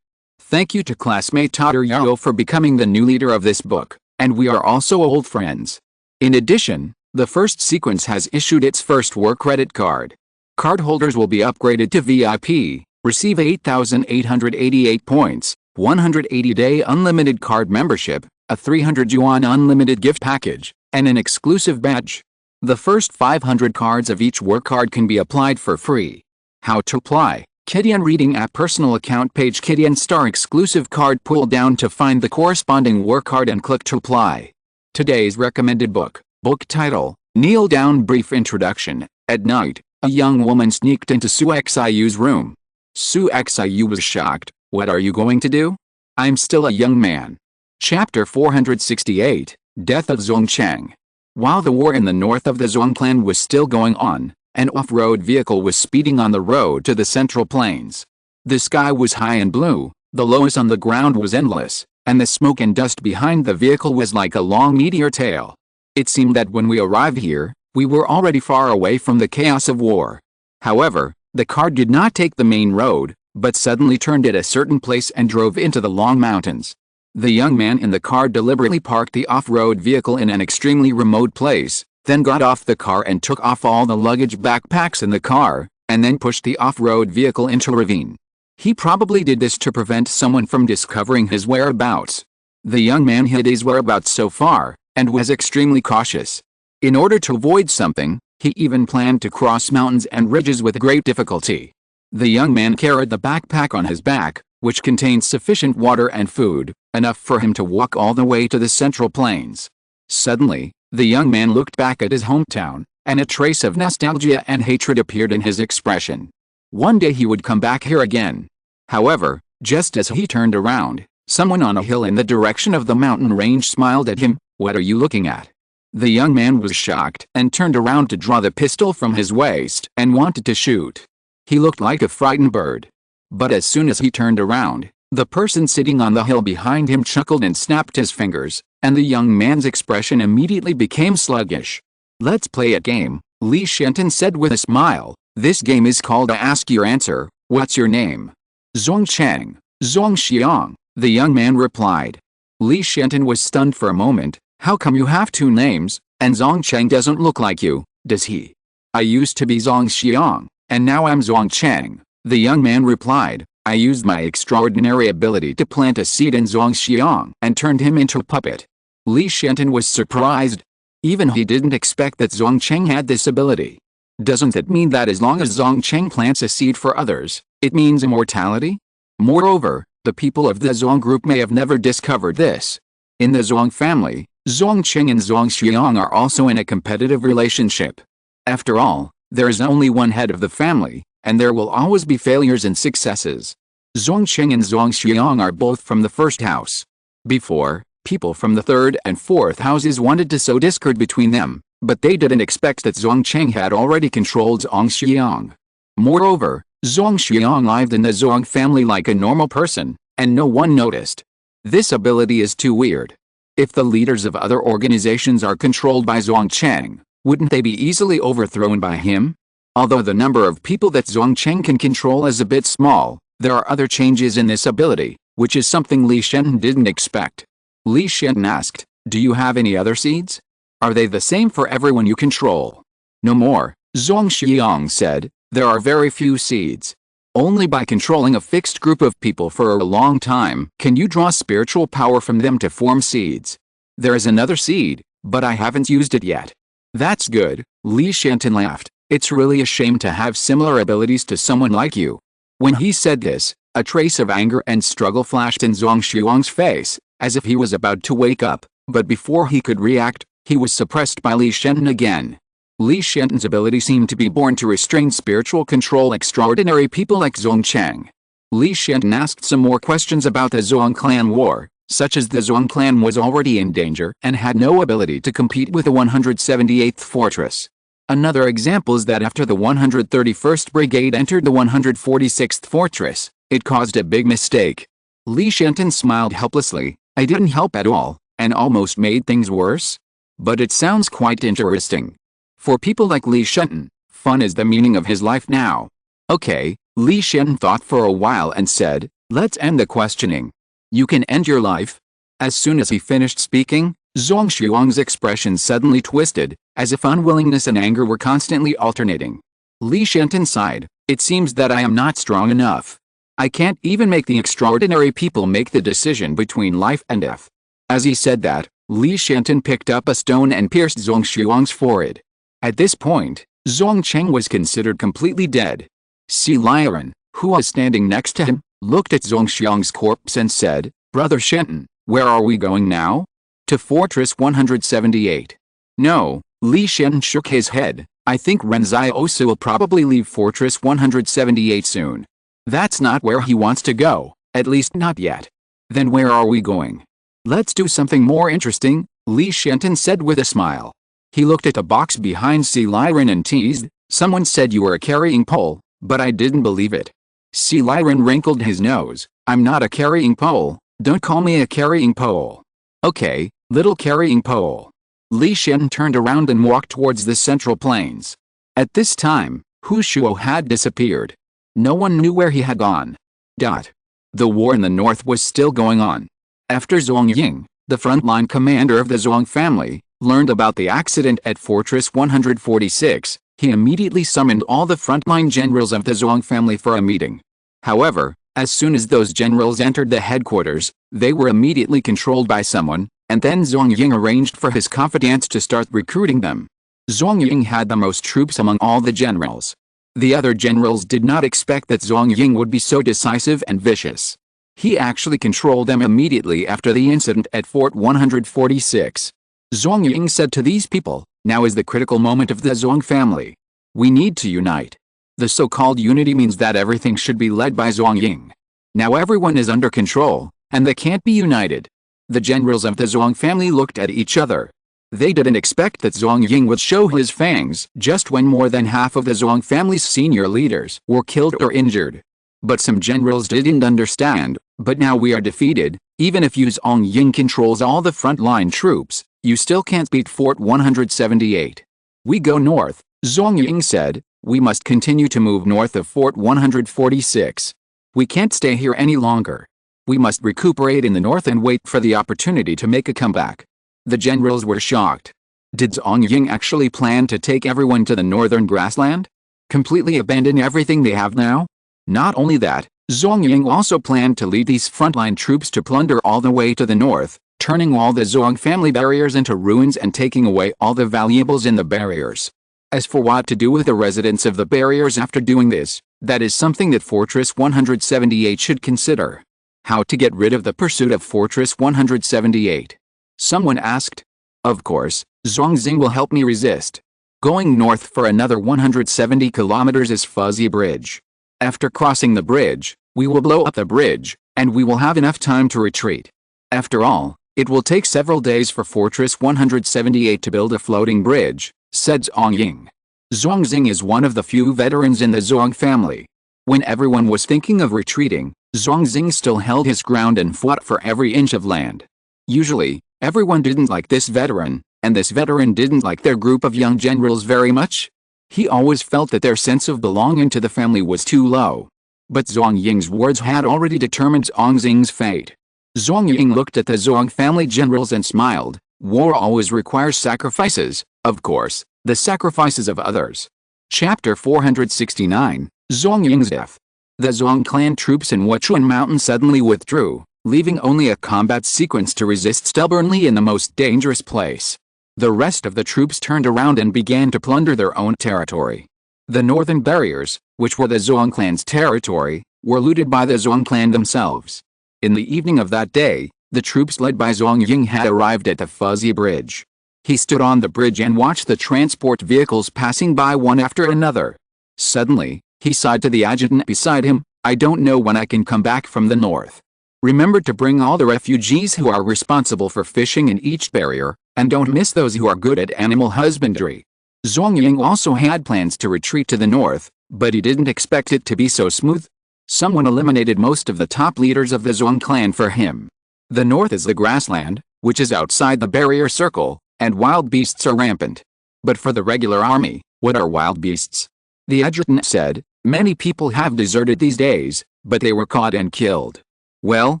Thank you to classmate Tater Yao for becoming the new leader of this book, and we are also old friends. In addition, the first sequence has issued its first work credit card. Cardholders will be upgraded to VIP, receive 8,888 points, 180-day unlimited card membership, a 300 yuan unlimited gift package, and an exclusive badge. The first 500 cards of each work card can be applied for free. How to apply? Kidian Reading App Personal Account Page. Kidian Star Exclusive Card. Pull down to find the corresponding work card and click to apply. Today's recommended book. Book title, Kneel Down. Brief introduction. At night, a young woman sneaked into Su Xiu's room. Su Xiu was shocked. "What are you going to do?" "I'm still a young man." Chapter 468, Death of Zhong Cheng. While the war in the north of the Zhuang clan was still going on, an off-road vehicle was speeding on the road to the central plains. The sky was high and blue, the loess on the ground was endless, and the smoke and dust behind the vehicle was like a long meteor tail. It seemed that when we arrived here, we were already far away from the chaos of war. However, the car did not take the main road, but suddenly turned at a certain place and drove into the long mountains. The young man in the car deliberately parked the off-road vehicle in an extremely remote place, then got off the car and took off all the luggage backpacks in the car, and then pushed the off-road vehicle into a ravine. He probably did this to prevent someone from discovering his whereabouts. The young man hid his whereabouts so far, and was extremely cautious. In order to avoid something, he even planned to cross mountains and ridges with great difficulty. The young man carried the backpack on his back, which contained sufficient water and food, enough for him to walk all the way to the central plains. Suddenly, the young man looked back at his hometown, and a trace of nostalgia and hatred appeared in his expression. One day he would come back here again. However, just as he turned around, someone on a hill in the direction of the mountain range smiled at him. "What are you looking at?" The young man was shocked and turned around to draw the pistol from his waist and wanted to shoot. He looked like a frightened bird. But as soon as he turned around, the person sitting on the hill behind him chuckled and snapped his fingers, and the young man's expression immediately became sluggish. "Let's play a game," Li Shenton said with a smile. "This game is called Ask Your Answer. What's your name?" "Zhong Cheng." "Zhong Xiang," the young man replied. Li Shenton was stunned for a moment. "How come you have two names, and Zhong Cheng doesn't look like you, does he?" "I used to be Zhong Xiang, and now I'm Zhong Cheng," the young man replied. "I used my extraordinary ability to plant a seed in Zhong Xiang and turned him into a puppet." Li Shenton was surprised. Even he didn't expect that Zhong Cheng had this ability. Doesn't it mean that as long as Zhong Cheng plants a seed for others, it means immortality? Moreover, the people of the Zhong group may have never discovered this. In the Zhong family, Zhong Cheng and Zhong Xiang are also in a competitive relationship. After all, there is only one head of the family, and there will always be failures and successes. Zhong Cheng and Zhong Xiang are both from the first house. Before, people from the third and fourth houses wanted to sow discord between them, but they didn't expect that Zhong Cheng had already controlled Zhong Xiang. Moreover, Zhong Xiang lived in the Zhong family like a normal person, and no one noticed. This ability is too weird. If the leaders of other organizations are controlled by Zhong Cheng, wouldn't they be easily overthrown by him? Although the number of people that Zhong Cheng can control is a bit small, There are other changes in this ability, which is something Li Shenton didn't expect. Li Shenton asked, "Do you have any other seeds? Are they the same for everyone you control?" "No more," Zhuang Xiang said. "There are very few seeds. Only by controlling a fixed group of people for a long time can you draw spiritual power from them to form seeds. There is another seed, but I haven't used it yet." "That's good," Li Shenton laughed. "It's really a shame to have similar abilities to someone like you." When he said this, a trace of anger and struggle flashed in Zhuang Xiang's face, as if he was about to wake up, but before he could react, he was suppressed by Li Shenton again. Li Shenton's ability seemed to be born to restrain spiritual control extraordinary people like Zhuang Cheng. Li Shenton asked some more questions about the Zhuang clan war, such as the Zhuang clan was already in danger and had no ability to compete with the 178th fortress. Another example is that after the 131st Brigade entered the 146th fortress, it caused a big mistake. Li Shenton smiled helplessly. "I didn't help at all, and almost made things worse? But it sounds quite interesting." For people like Li Shenton, fun is the meaning of his life now. "Okay," Li Shenton thought for a while and said, "let's end the questioning. You can end your life." As soon as he finished speaking, Zhuang Xiang's expression suddenly twisted, as if unwillingness and anger were constantly alternating. Li Shenton sighed. "It seems that I am not strong enough. I can't even make the extraordinary people make the decision between life and death." As he said that, Li Shenton picked up a stone and pierced Zhuang Xiang's forehead. At this point, Zhuang Cheng was considered completely dead. Si Liren, who was standing next to him, looked at Zhuang Xiang's corpse and said, "Brother Shenton, where are we going now?" "To Fortress 178. "No," Li Shenton shook his head. "I think Ren Xiaosu will probably leave Fortress 178 soon. That's not where he wants to go, at least not yet." "Then where are we going?" "Let's do something more interesting," Li Shenton said with a smile. He looked at the box behind Si Liren and teased, "Someone said you were a carrying pole, but I didn't believe it." Si Liren wrinkled his nose. "I'm not a carrying pole, don't call me a carrying pole." "Okay, little carrying pole." Li Shenton turned around and walked towards the central plains. At this time, Hu Shuo had disappeared. No one knew where he had gone. The war in the north was still going on. After Zhuang Ying, the frontline commander of the Zhuang family, learned about the accident at Fortress 146, he immediately summoned all the frontline generals of the Zhuang family for a meeting. However, as soon as those generals entered the headquarters, they were immediately controlled by someone, and then Zhuang Ying arranged for his confidants to start recruiting them. Zhuang Ying had the most troops among all the generals. The other generals did not expect that Zhuang Ying would be so decisive and vicious. He actually controlled them immediately after the incident at Fort 146. Zhuang Ying said to these people, "Now is the critical moment of the Zhuang family. We need to unite." The so-called unity means that everything should be led by Zhuang Ying. Now everyone is under control, and they can't be united. The generals of the Zhuang family looked at each other. They didn't expect that Zhuang Ying would show his fangs just when more than half of the Zhuang family's senior leaders were killed or injured. But some generals didn't understand. "But now we are defeated, even if Zhuang Ying controls all the frontline troops, you still can't beat Fort 178. We go north," Zhuang Ying said. "We must continue to move north of Fort 146. We can't stay here any longer. We must recuperate in the north and wait for the opportunity to make a comeback." The generals were shocked. Did Zhuang Ying actually plan to take everyone to the northern grassland? Completely abandon everything they have now? Not only that, Zhuang Ying also planned to lead these frontline troops to plunder all the way to the north, turning all the Zhuang family barriers into ruins and taking away all the valuables in the barriers. As for what to do with the residents of the barriers after doing this, that is something that Fortress 178 should consider. How to get rid of the pursuit of Fortress 178? Someone asked. Of course, Zhuang Xing will help me resist. Going north for another 170 kilometers is Fuzzy Bridge. After crossing the bridge, we will blow up the bridge, and we will have enough time to retreat. After all, it will take several days for Fortress 178 to build a floating bridge, said Zhuang Ying. Zhuang Xing is one of the few veterans in the Zhuang family. When everyone was thinking of retreating, Zhuang Xing still held his ground and fought for every inch of land. Usually, everyone didn't like this veteran, and this veteran didn't like their group of young generals very much. He always felt that their sense of belonging to the family was too low. But Zhuang Ying's words had already determined Zhuang Xing's fate. Zhuang Ying looked at the Zhuang family generals and smiled. War always requires sacrifices, of course, the sacrifices of others. Chapter 469, Zhuang Ying's death. The Zhuang clan troops in Wuchuan Mountain suddenly withdrew, leaving only a combat sequence to resist stubbornly in the most dangerous place. The rest of the troops turned around and began to plunder their own territory. The northern barriers, which were the Zhuang clan's territory, were looted by the Zhuang clan themselves. In the evening of that day, the troops led by Zhuang Ying had arrived at the Fuzzy Bridge. He stood on the bridge and watched the transport vehicles passing by one after another. Suddenly, he sighed to the adjutant beside him, "I don't know when I can come back from the north. Remember to bring all the refugees who are responsible for fishing in each barrier, and don't miss those who are good at animal husbandry." Zhuang Ying also had plans to retreat to the north, but he didn't expect it to be so smooth. Someone eliminated most of the top leaders of the Zhuang clan for him. The north is the grassland, which is outside the barrier circle, and wild beasts are rampant. But for the regular army, what are wild beasts? The adjutant said, "Many people have deserted these days, but they were caught and killed." "Well,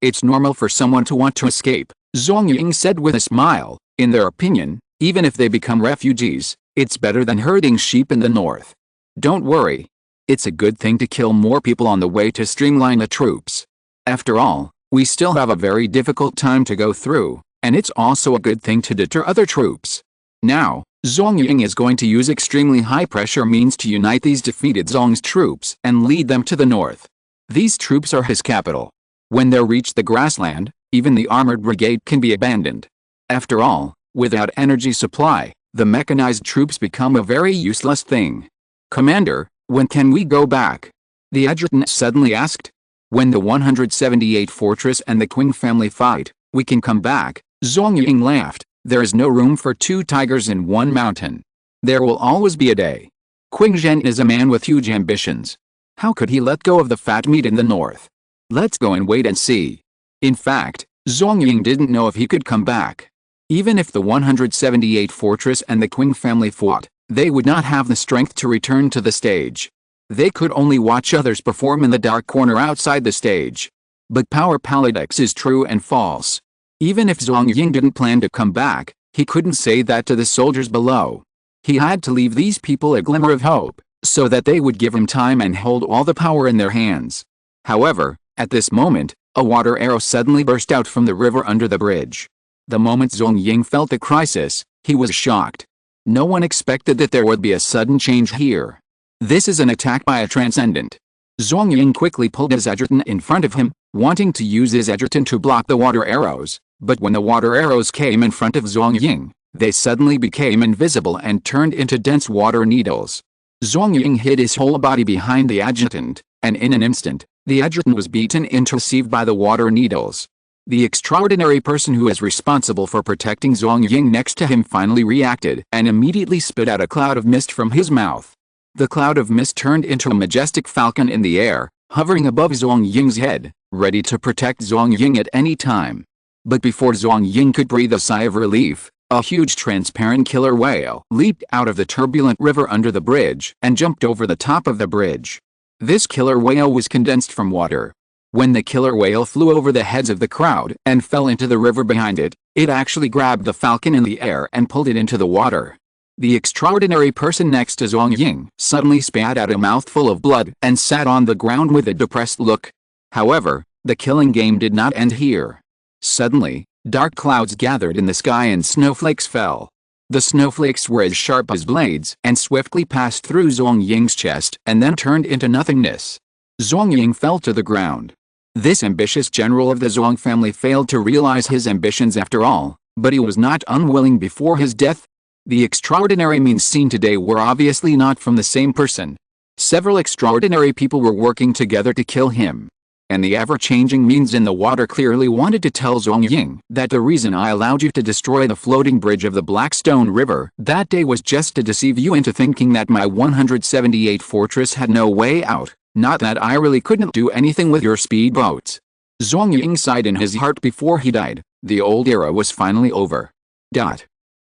it's normal for someone to want to escape," Zhuang Ying said with a smile. "In their opinion, even if they become refugees, it's better than herding sheep in the north. Don't worry. It's a good thing to kill more people on the way to streamline the troops. After all, we still have a very difficult time to go through, and it's also a good thing to deter other troops." Now, Zhuang Ying is going to use extremely high-pressure means to unite these defeated Zhuang's troops and lead them to the north. These troops are his capital. When they reach the grassland, even the armored brigade can be abandoned. After all, without energy supply, the mechanized troops become a very useless thing. "Commander, when can we go back?" the adjutant suddenly asked. "When the 178 fortress and the Qing family fight, we can come back," Zhuang Ying laughed. "There is no room for two tigers in one mountain. There will always be a day." Qing Zhen is a man with huge ambitions. How could he let go of the fat meat in the north? Let's go and wait and see. In fact, Zhuang Ying didn't know if he could come back. Even if the 178 fortress and the Qing family fought, they would not have the strength to return to the stage. They could only watch others perform in the dark corner outside the stage. But power politics is true and false. Even if Zhuang Ying didn't plan to come back, he couldn't say that to the soldiers below. He had to leave these people a glimmer of hope, so that they would give him time and hold all the power in their hands. However, at this moment, a water arrow suddenly burst out from the river under the bridge. The moment Zhuang Ying felt the crisis, he was shocked. No one expected that there would be a sudden change here. This is an attack by a transcendent. Zhuang Ying quickly pulled his adjutant in front of him, wanting to use his adjutant to block the water arrows, but when the water arrows came in front of Zhuang Ying, they suddenly became invisible and turned into dense water needles. Zhuang Ying hid his whole body behind the adjutant, and in an instant, the adjutant was beaten into sieve by the water needles. The extraordinary person who is responsible for protecting Zhuang Ying next to him finally reacted and immediately spit out a cloud of mist from his mouth. The cloud of mist turned into a majestic falcon in the air, hovering above Zhuang Ying's head, ready to protect Zhuang Ying at any time. But before Zhuang Ying could breathe a sigh of relief, a huge transparent killer whale leaped out of the turbulent river under the bridge and jumped over the top of the bridge. This killer whale was condensed from water. When the killer whale flew over the heads of the crowd and fell into the river behind it, it actually grabbed the falcon in the air and pulled it into the water. The extraordinary person next to Zhuang Ying suddenly spat out a mouthful of blood and sat on the ground with a depressed look. However, the killing game did not end here. Suddenly, dark clouds gathered in the sky and snowflakes fell. The snowflakes were as sharp as blades and swiftly passed through Zhuang Ying's chest and then turned into nothingness. Zhuang Ying fell to the ground. This ambitious general of the Zhuang family failed to realize his ambitions after all, but he was not unwilling before his death. The extraordinary means seen today were obviously not from the same person. Several extraordinary people were working together to kill him. And the ever-changing means in the water clearly wanted to tell Zhuang Ying that the reason I allowed you to destroy the floating bridge of the Blackstone River that day was just to deceive you into thinking that my 178 fortress had no way out, not that I really couldn't do anything with your speedboats. Zhuang Ying sighed in his heart before he died. The old era was finally over.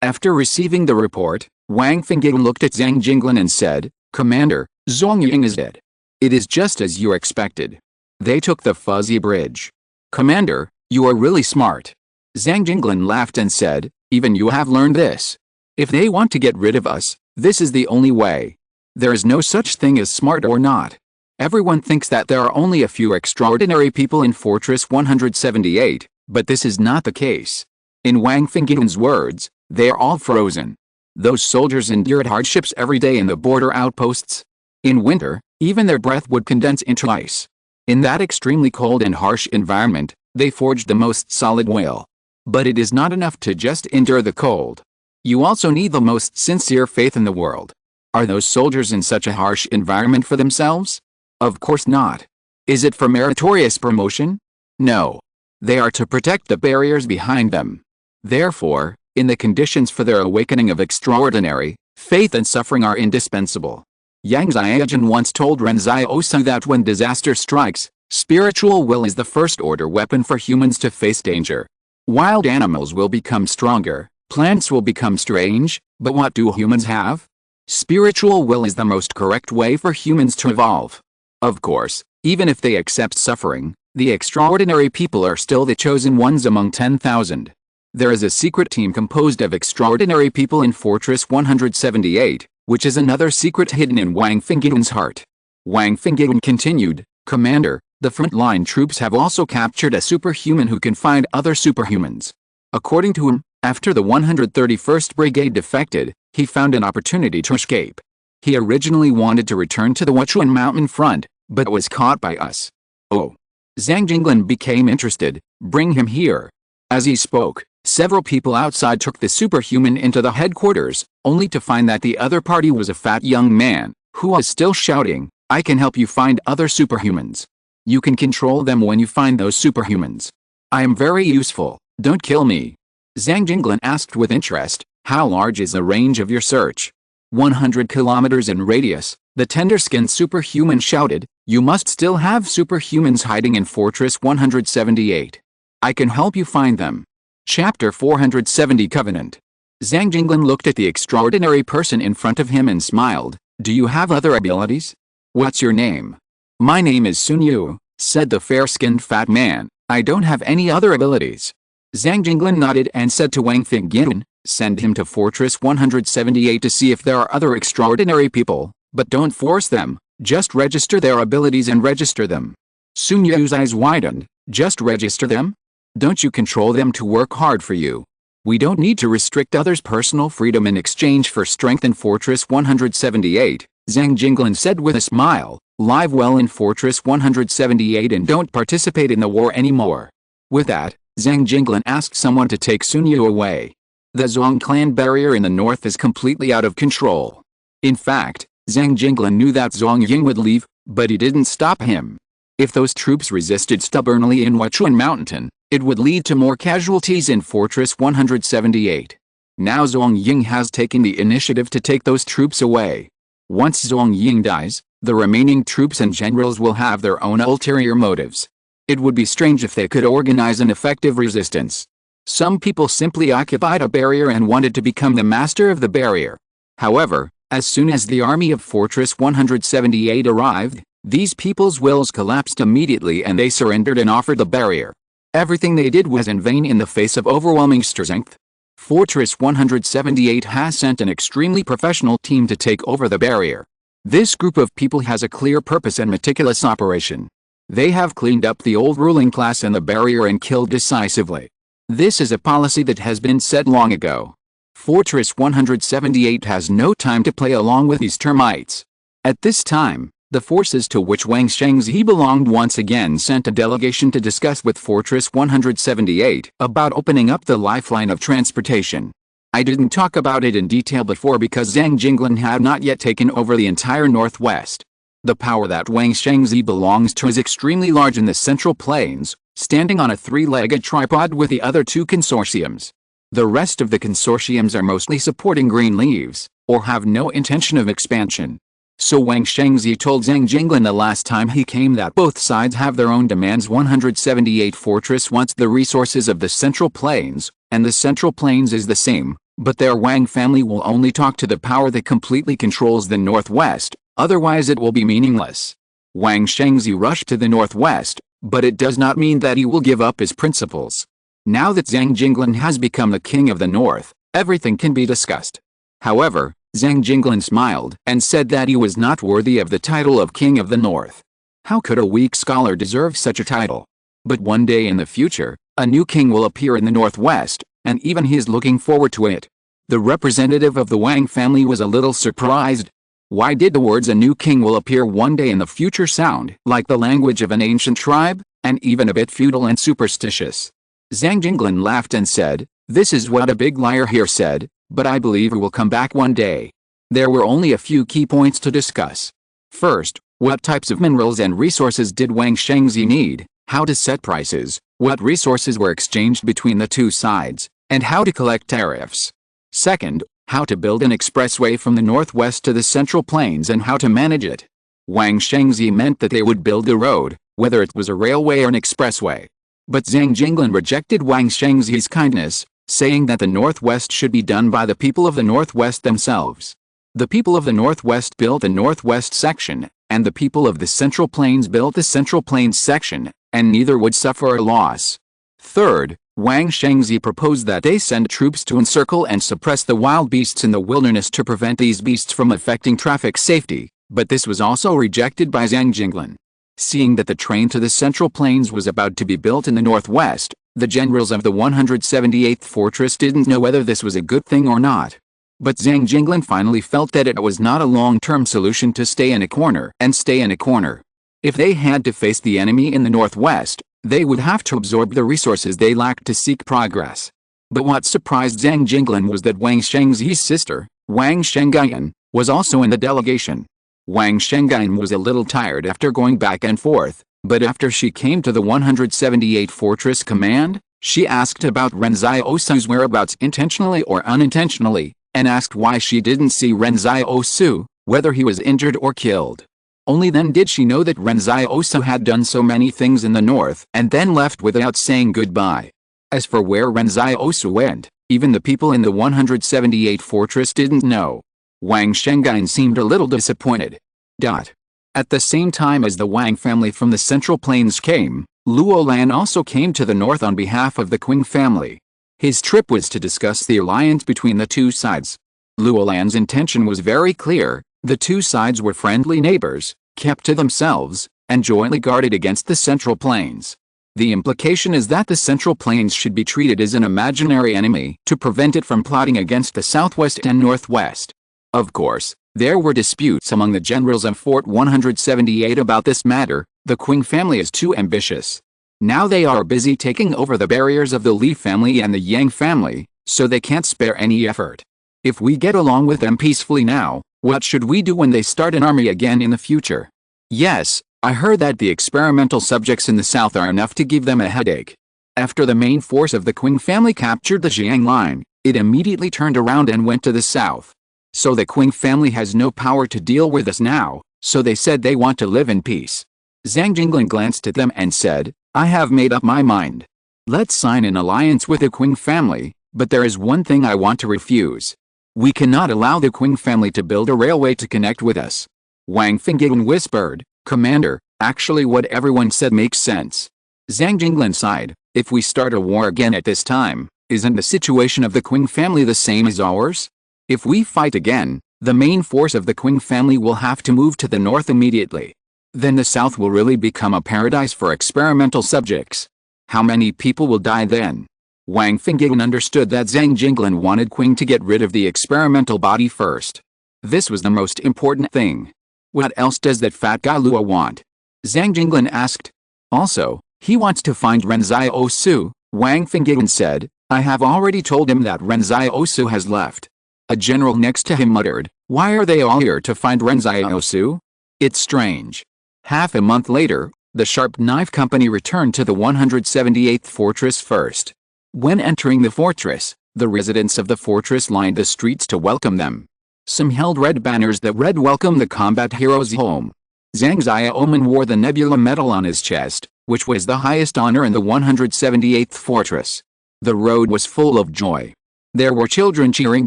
After receiving the report, Wang Fenggang looked at Zhang Jinglan and said, "Commander, Zhuang Ying is dead." It is just as you expected. They took the fuzzy bridge. Commander, you are really smart. Zhang Jinglin laughed and said, even you have learned this. If they want to get rid of us, this is the only way. There is no such thing as smart or not. Everyone thinks that there are only a few extraordinary people in Fortress 178, but this is not the case. In Wang Fengyan's words, they are all frozen. Those soldiers endured hardships every day in the border outposts. In winter, even their breath would condense into ice. In that extremely cold and harsh environment, they forged the most solid will. But it is not enough to just endure the cold. You also need the most sincere faith in the world. Are those soldiers in such a harsh environment for themselves? Of course not. Is it for meritorious promotion? No. They are to protect the barriers behind them. Therefore, in the conditions for their awakening of extraordinary, faith and suffering are indispensable. Yang Xiaojun once told Ren Xiaosu that when disaster strikes, spiritual will is the first-order weapon for humans to face danger. Wild animals will become stronger, plants will become strange, but what do humans have? Spiritual will is the most correct way for humans to evolve. Of course, even if they accept suffering, the extraordinary people are still the chosen ones among 10,000. There is a secret team composed of extraordinary people in Fortress 178, which is another secret hidden in Wang Fengyan's heart. Wang Fengyan continued, Commander, the frontline troops have also captured a superhuman who can find other superhumans. According to him, after the 131st Brigade defected, he found an opportunity to escape. He originally wanted to return to the Wachuan mountain front, but was caught by us. Oh. Zhang Jinglin became interested, bring him here. As he spoke, several people outside took the superhuman into the headquarters, only to find that the other party was a fat young man, who was still shouting, I can help you find other superhumans. You can control them when you find those superhumans. I am very useful, don't kill me. Zhang Jinglin asked with interest, how large is the range of your search? 100 kilometers in radius, the tender-skinned superhuman shouted, you must still have superhumans hiding in Fortress 178. I can help you find them. Chapter 470 Covenant. Zhang Jinglin looked at the extraordinary person in front of him and smiled, do you have other abilities? What's your name? My name is Sun Yu, said the fair-skinned fat man, I don't have any other abilities. Zhang Jinglin nodded and said to Wang Fengyan, send him to Fortress 178 to see if there are other extraordinary people, but don't force them, just register their abilities and register them. Sun Yu's eyes widened, just register them? Don't you control them to work hard for you? We don't need to restrict others' personal freedom in exchange for strength in Fortress 178, Zhang Jinglin said with a smile, live well in Fortress 178 and don't participate in the war anymore. With that, Zhang Jinglin asked someone to take Sun Yu away. The Zhong clan barrier in the north is completely out of control. In fact, Zhang Jinglin knew that Zhong Ying would leave, but he didn't stop him. If those troops resisted stubbornly in Wachuan Mountain, it would lead to more casualties in Fortress 178. Now Zhong Ying has taken the initiative to take those troops away. Once Zhong Ying dies, the remaining troops and generals will have their own ulterior motives. It would be strange if they could organize an effective resistance. Some people simply occupied a barrier and wanted to become the master of the barrier. However, as soon as the army of Fortress 178 arrived, these people's wills collapsed immediately and they surrendered and offered the barrier. Everything they did was in vain in the face of overwhelming strength. Fortress 178 has sent an extremely professional team to take over the barrier. This group of people has a clear purpose and meticulous operation. They have cleaned up the old ruling class and the barrier and killed decisively. This is a policy that has been set long ago. Fortress 178 has no time to play along with these termites. At this time, the forces to which Wang Shengzi belonged once again sent a delegation to discuss with Fortress 178 about opening up the lifeline of transportation. I didn't talk about it in detail before because Zhang Jinglin had not yet taken over the entire northwest. The power that Wang Shengzi belongs to is extremely large in the Central Plains, standing on a three-legged tripod with the other two consortiums. The rest of the consortiums are mostly supporting green leaves, or have no intention of expansion. So Wang Shengzi told Zhang Jinglin the last time he came that both sides have their own demands. 178 Fortress wants the resources of the Central Plains, and the Central Plains is the same, but their Wang family will only talk to the power that completely controls the Northwest, otherwise it will be meaningless. Wang Shengzi rushed to the northwest, but it does not mean that he will give up his principles. Now that Zhang Jinglin has become the king of the north, everything can be discussed. However, Zhang Jinglin smiled and said that he was not worthy of the title of king of the north. How could a weak scholar deserve such a title? But one day in the future, a new king will appear in the northwest, and even he is looking forward to it. The representative of the Wang family was a little surprised. Why did the words "a new king will appear one day in the future" sound like the language of an ancient tribe, and even a bit feudal and superstitious? Zhang Jinglin laughed and said, "This is what a big liar here said, but I believe he will come back one day." There were only a few key points to discuss. First, what types of minerals and resources did Wang Shengzi need, how to set prices, what resources were exchanged between the two sides, and how to collect tariffs. Second, how to build an expressway from the northwest to the central plains and how to manage it. Wang Shengzi meant that they would build a road, whether it was a railway or an expressway. But Zhang Jinglin rejected Wang Shengzi's kindness, saying that the northwest should be done by the people of the northwest themselves. The people of the northwest built the northwest section, and the people of the central plains built the central plains section, and neither would suffer a loss. Third, Wang Shengzi proposed that they send troops to encircle and suppress the wild beasts in the wilderness to prevent these beasts from affecting traffic safety, but this was also rejected by Zhang Jinglin. Seeing that the train to the central plains was about to be built in the northwest, the generals of the 178th fortress didn't know whether this was a good thing or not. But Zhang Jinglin finally felt that it was not a long-term solution to stay in a corner and stay in a corner. If they had to face the enemy in the northwest, they would have to absorb the resources they lacked to seek progress. But what surprised Zhang Jinglin was that Wang Shengzi's sister, Wang Shengyan, was also in the delegation. Wang Shengyan was a little tired after going back and forth, but after she came to the 178 Fortress Command, she asked about Ren Xiaosu's whereabouts intentionally or unintentionally, and asked why she didn't see Ren Xiaosu, whether he was injured or killed. Only then did she know that Ren Xiaosu had done so many things in the north and then left without saying goodbye. As for where Ren Xiaosu went, even the people in the 178 fortress didn't know. Wang Shengyan seemed a little disappointed. At the same time as the Wang family from the Central Plains came, Luo Lan also came to the north on behalf of the Qing family. His trip was to discuss the alliance between the two sides. Luo Lan's intention was very clear. The two sides were friendly neighbors, kept to themselves, and jointly guarded against the Central Plains. The implication is that the Central Plains should be treated as an imaginary enemy to prevent it from plotting against the southwest and northwest. Of course, there were disputes among the generals of Fort 178 about this matter. The Qing family is too ambitious. Now they are busy taking over the barriers of the Li family and the Yang family, so they can't spare any effort. If we get along with them peacefully now, what should we do when they start an army again in the future? Yes, I heard that the experimental subjects in the south are enough to give them a headache. After the main force of the Qing family captured the Jiang line, it immediately turned around and went to the south. So the Qing family has no power to deal with us now, so they said they want to live in peace. Zhang Jinglin glanced at them and said, I have made up my mind. Let's sign an alliance with the Qing family, but there is one thing I want to refuse. We cannot allow the Qing family to build a railway to connect with us. Wang Fengyan whispered, Commander, actually what everyone said makes sense. Zhang Jinglin sighed, if we start a war again at this time, isn't the situation of the Qing family the same as ours? If we fight again, the main force of the Qing family will have to move to the north immediately. Then the south will really become a paradise for experimental subjects. How many people will die then? Wang Fengyan understood that Zhang Jinglin wanted Qing to get rid of the experimental body first. This was the most important thing. What else does that fat guy Luo want? Zhang Jinglin asked. Also, he wants to find Ren Xiaosu, Wang Fengyan said. I have already told him that Ren Xiaosu has left. A general next to him muttered, why are they all here to find Ren Xiaosu? It's strange. Half a month later, the Sharp Knife Company returned to the 178th fortress first. When entering the fortress, the residents of the fortress lined the streets to welcome them. Some held red banners that read Welcome the Combat Heroes Home. Zhang Xiaoman wore the Nebula Medal on his chest, which was the highest honor in the 178th fortress. The road was full of joy. There were children cheering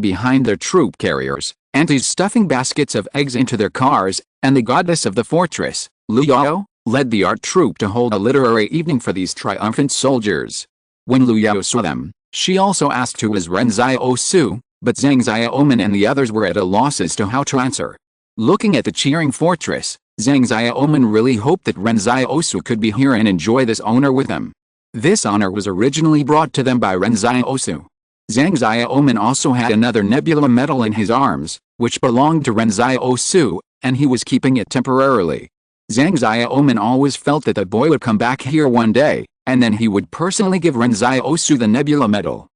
behind their troop carriers, aunties stuffing baskets of eggs into their cars, and the goddess of the fortress, Liu Yao led the art troupe to hold a literary evening for these triumphant soldiers. When Liu Yao saw them, she also asked who was Ren Xiaosu, but Zhang Xiaoman and the others were at a loss as to how to answer. Looking at the cheering fortress, Zhang Xiaoman really hoped that Ren Xiaosu could be here and enjoy this honor with them. This honor was originally brought to them by Ren Xiaosu. Zhang Xiaoman also had another nebula medal in his arms, which belonged to Ren Xiaosu, and he was keeping it temporarily. Zhang Xiaoman always felt that the boy would come back here one day, and then he would personally give Ren Xiaosu the nebula medal.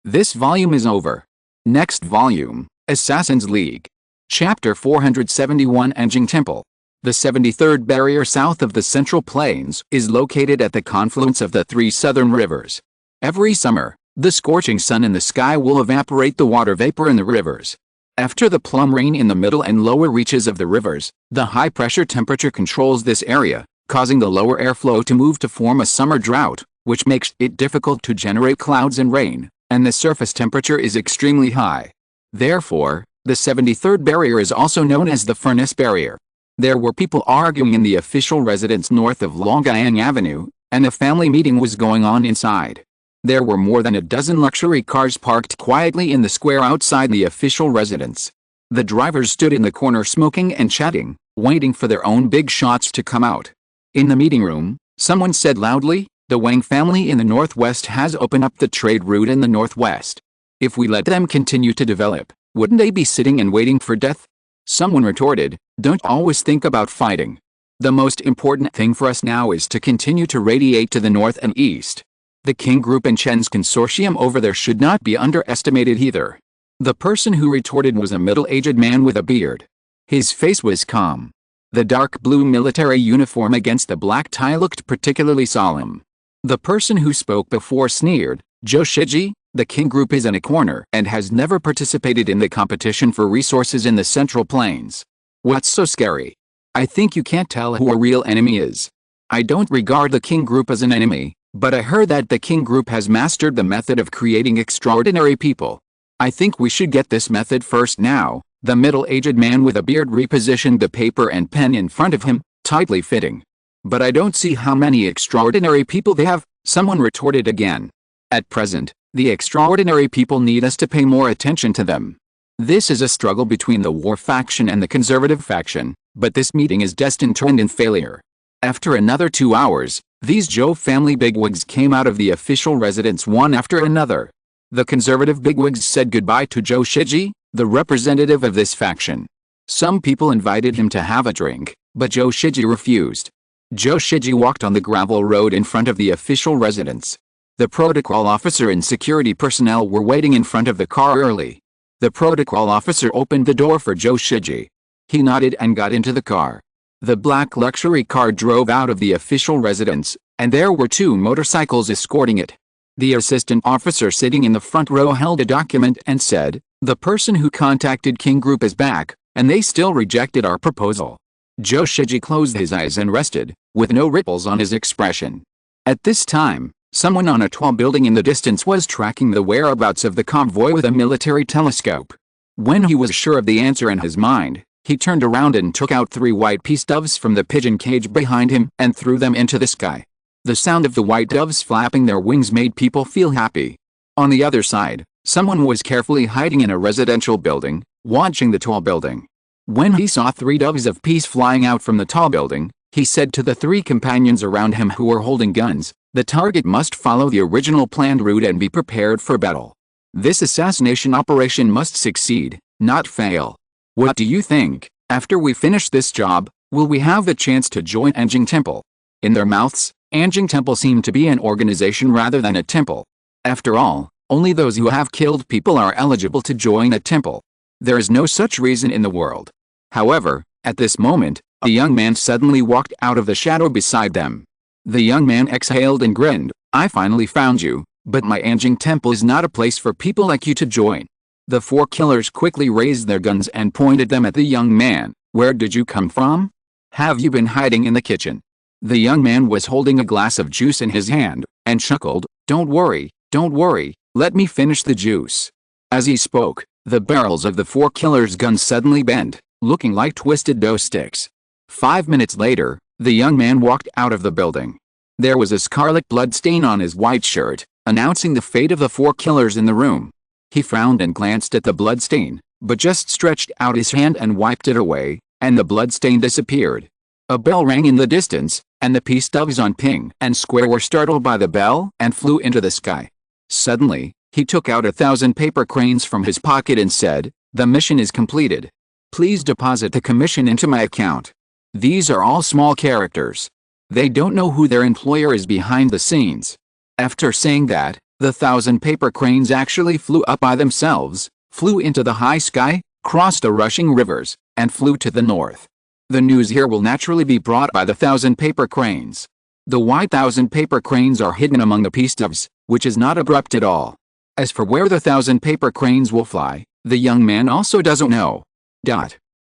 This volume is over. Next volume, Assassin's League. Chapter 471 Anjing Temple. The 73rd barrier south of the Central Plains is located at the confluence of the three southern rivers. Every summer, the scorching sun in the sky will evaporate the water vapor in the rivers. After the plum rain in the middle and lower reaches of the rivers, the high-pressure temperature controls this area, causing the lower airflow to move to form a summer drought, which makes it difficult to generate clouds and rain, and the surface temperature is extremely high. Therefore, the 73rd barrier is also known as the Furnace Barrier. There were people arguing in the official residence north of Longyang Avenue, and a family meeting was going on inside. There were more than a dozen luxury cars parked quietly in the square outside the official residence. The drivers stood in the corner smoking and chatting, waiting for their own big shots to come out. In the meeting room, someone said loudly, "The Wang family in the northwest has opened up the trade route in the northwest. If we let them continue to develop, wouldn't they be sitting and waiting for death?" Someone retorted, "Don't always think about fighting. The most important thing for us now is to continue to radiate to the north and east." The King Group and Chen's consortium over there should not be underestimated either. The person who retorted was a middle-aged man with a beard. His face was calm. The dark blue military uniform against the black tie looked particularly solemn. The person who spoke before sneered, "Zhou Shiji, the King Group is in a corner and has never participated in the competition for resources in the Central Plains. What's so scary? I think you can't tell who a real enemy is. I don't regard the King Group as an enemy, but I heard that the King Group has mastered the method of creating extraordinary people. I think we should get this method first now." The middle-aged man with a beard repositioned the paper and pen in front of him, tightly fitting. "But I don't see how many extraordinary people they have," someone retorted again. "At present, the extraordinary people need us to pay more attention to them. This is a struggle between the war faction and the conservative faction, but this meeting is destined to end in failure." After another 2 hours, these Zhou family bigwigs came out of the official residence one after another. The conservative bigwigs said goodbye to Zhou Shiji, the representative of this faction. Some people invited him to have a drink, but Zhou Shiji refused. Zhou Shiji walked on the gravel road in front of the official residence. The protocol officer and security personnel were waiting in front of the car early. The protocol officer opened the door for Zhou Shiji. He nodded and got into the car. The black luxury car drove out of the official residence, and there were 2 motorcycles escorting it. The assistant officer sitting in the front row held a document and said, "The person who contacted King Group is back, and they still rejected our proposal." Zhou Shiji closed his eyes and rested, with no ripples on his expression. At this time, someone on a tall building in the distance was tracking the whereabouts of the convoy with a military telescope. When he was sure of the answer in his mind, he turned around and took out 3 white peace doves from the pigeon cage behind him and threw them into the sky. The sound of the white doves flapping their wings made people feel happy. On the other side, someone was carefully hiding in a residential building, watching the tall building. When he saw 3 doves of peace flying out from the tall building, he said to the 3 companions around him who were holding guns, "The target must follow the original planned route and be prepared for battle. This assassination operation must succeed, not fail. What do you think? After we finish this job, will we have a chance to join Anjing Temple?" In their mouths, Anjing Temple seemed to be an organization rather than a temple. After all, only those who have killed people are eligible to join a temple. There is no such reason in the world. However, at this moment, a young man suddenly walked out of the shadow beside them. The young man exhaled and grinned, "I finally found you, but my Anjing Temple is not a place for people like you to join." The 4 killers quickly raised their guns and pointed them at the young man. "Where did you come from? Have you been hiding in the kitchen?" The young man was holding a glass of juice in his hand, and chuckled, don't worry, let me finish the juice." As he spoke, the barrels of the 4 killers' guns suddenly bent, looking like twisted dough sticks. 5 minutes later, the young man walked out of the building. There was a scarlet blood stain on his white shirt, announcing the fate of the 4 killers in the room. He frowned and glanced at the blood stain, but just stretched out his hand and wiped it away, and the blood stain disappeared. A bell rang in the distance, and the peace doves on Ping and Square were startled by the bell and flew into the sky. Suddenly, he took out 1,000 paper cranes from his pocket and said, "The mission is completed. Please deposit the commission into my account." These are all small characters. They don't know who their employer is behind the scenes. After saying that, the 1,000 paper cranes actually flew up by themselves, flew into the high sky, crossed the rushing rivers, and flew to the north. The news here will naturally be brought by the 1,000 paper cranes. The white 1,000 paper cranes are hidden among the peace doves, which is not abrupt at all. As for where the 1,000 paper cranes will fly, the young man also doesn't know.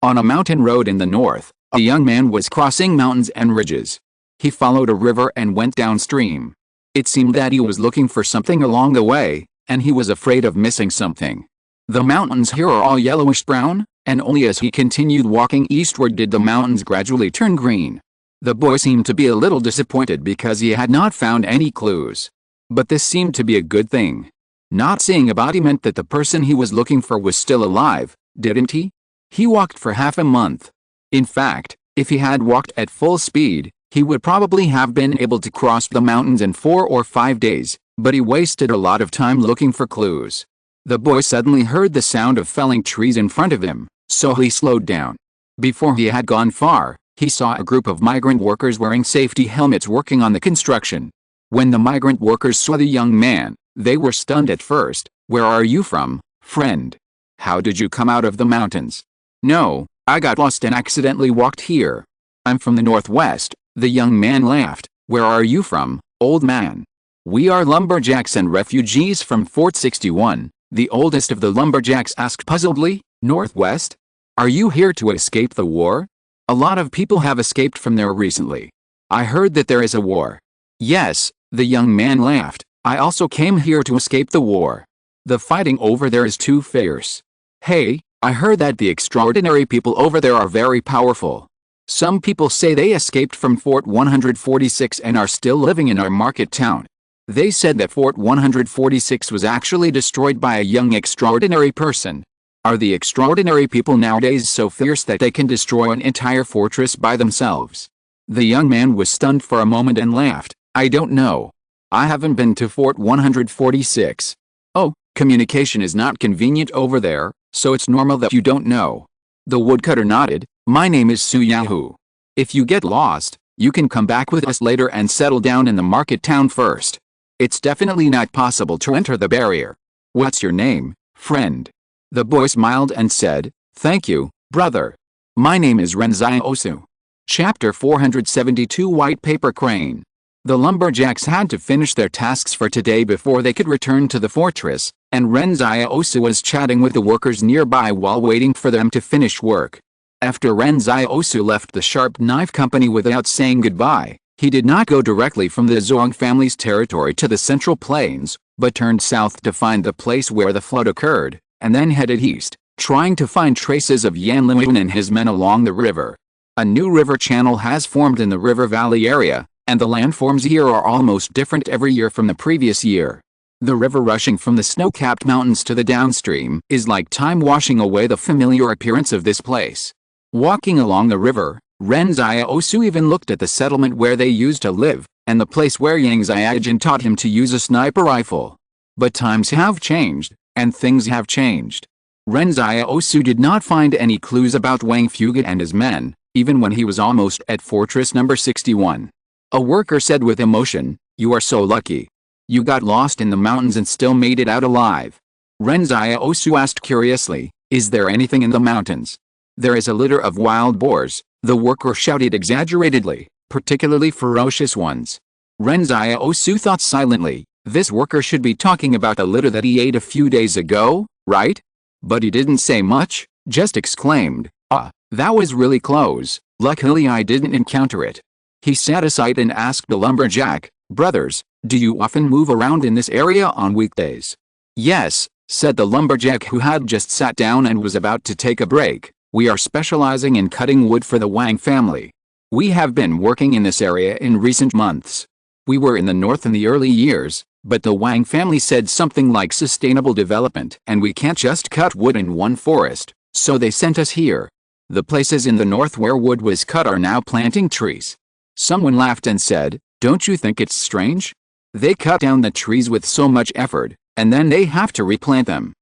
On a mountain road in the north, a young man was crossing mountains and ridges. He followed a river and went downstream. It seemed that he was looking for something along the way, and he was afraid of missing something. The mountains here are all yellowish-brown, and only as he continued walking eastward did the mountains gradually turn green. The boy seemed to be a little disappointed because he had not found any clues. But this seemed to be a good thing. Not seeing a body meant that the person he was looking for was still alive, didn't he? He walked for half a month. In fact, if he had walked at full speed, he would probably have been able to cross the mountains in 4 or 5 days, but he wasted a lot of time looking for clues. The boy suddenly heard the sound of felling trees in front of him, so he slowed down. Before he had gone far, he saw a group of migrant workers wearing safety helmets working on the construction. When the migrant workers saw the young man, they were stunned at first. "Where are you from, friend? How did you come out of the mountains?" "No, I got lost and accidentally walked here. I'm from the northwest." The young man laughed. "Where are you from, old man?" "We are lumberjacks and refugees from Fort 61, the oldest of the lumberjacks asked puzzledly. "Northwest? Are you here to escape the war?" "A lot of people have escaped from there recently. I heard that there is a war." "Yes," the young man laughed. "I also came here to escape the war. The fighting over there is too fierce. Hey, I heard that the extraordinary people over there are very powerful. Some people say they escaped from Fort 146 and are still living in our market town. They said that Fort 146 was actually destroyed by a young extraordinary person. Are the extraordinary people nowadays so fierce that they can destroy an entire fortress by themselves?" The young man was stunned for a moment and laughed. "I don't know. I haven't been to Fort 146. "Oh, communication is not convenient over there, so it's normal that you don't know." The woodcutter nodded. "My name is Su Yahoo. If you get lost, you can come back with us later and settle down in the market town first. It's definitely not possible to enter the barrier. What's your name, friend?" The boy smiled and said, "Thank you, brother. My name is Ren Xiaosu." Chapter 472 White Paper Crane. The lumberjacks had to finish their tasks for today before they could return to the fortress, and Ren Xiaosu was chatting with the workers nearby while waiting for them to finish work. After Ren Xiaosu left the Sharp Knife Company without saying goodbye, he did not go directly from the Zhuang family's territory to the Central Plains, but turned south to find the place where the flood occurred, and then headed east, trying to find traces of Yan Liwen and his men along the river. A new river channel has formed in the river valley area, and the landforms here are almost different every year from the previous year. The river rushing from the snow-capped mountains to the downstream is like time washing away the familiar appearance of this place. Walking along the river, Ren Xiaosu even looked at the settlement where they used to live, and the place where Yang Xiaojin taught him to use a sniper rifle. But times have changed, and things have changed. Ren Xiaosu did not find any clues about Wang Fugut and his men, even when he was almost at Fortress number 61. A worker said with emotion, "You are so lucky. You got lost in the mountains and still made it out alive." Ren Xiaosu asked curiously, "Is there anything in the mountains?" "There is a litter of wild boars," the worker shouted exaggeratedly, "particularly ferocious ones." Ren Xiaosu thought silently, this worker should be talking about the litter that he ate a few days ago, right? But he didn't say much, just exclaimed, "Ah, that was really close. Luckily I didn't encounter it." He sat aside and asked the lumberjack, "Brothers, do you often move around in this area on weekdays?" "Yes," said the lumberjack who had just sat down and was about to take a break. We are specializing in cutting wood for the Wang family. We have been working in this area in recent months. We were in the north in the early years, but the Wang family said something like sustainable development and we can't just cut wood in one forest, so they sent us here. The places in the north where wood was cut are now planting trees. Someone laughed and said, "Don't you think it's strange? They cut down the trees with so much effort, and then they have to replant them.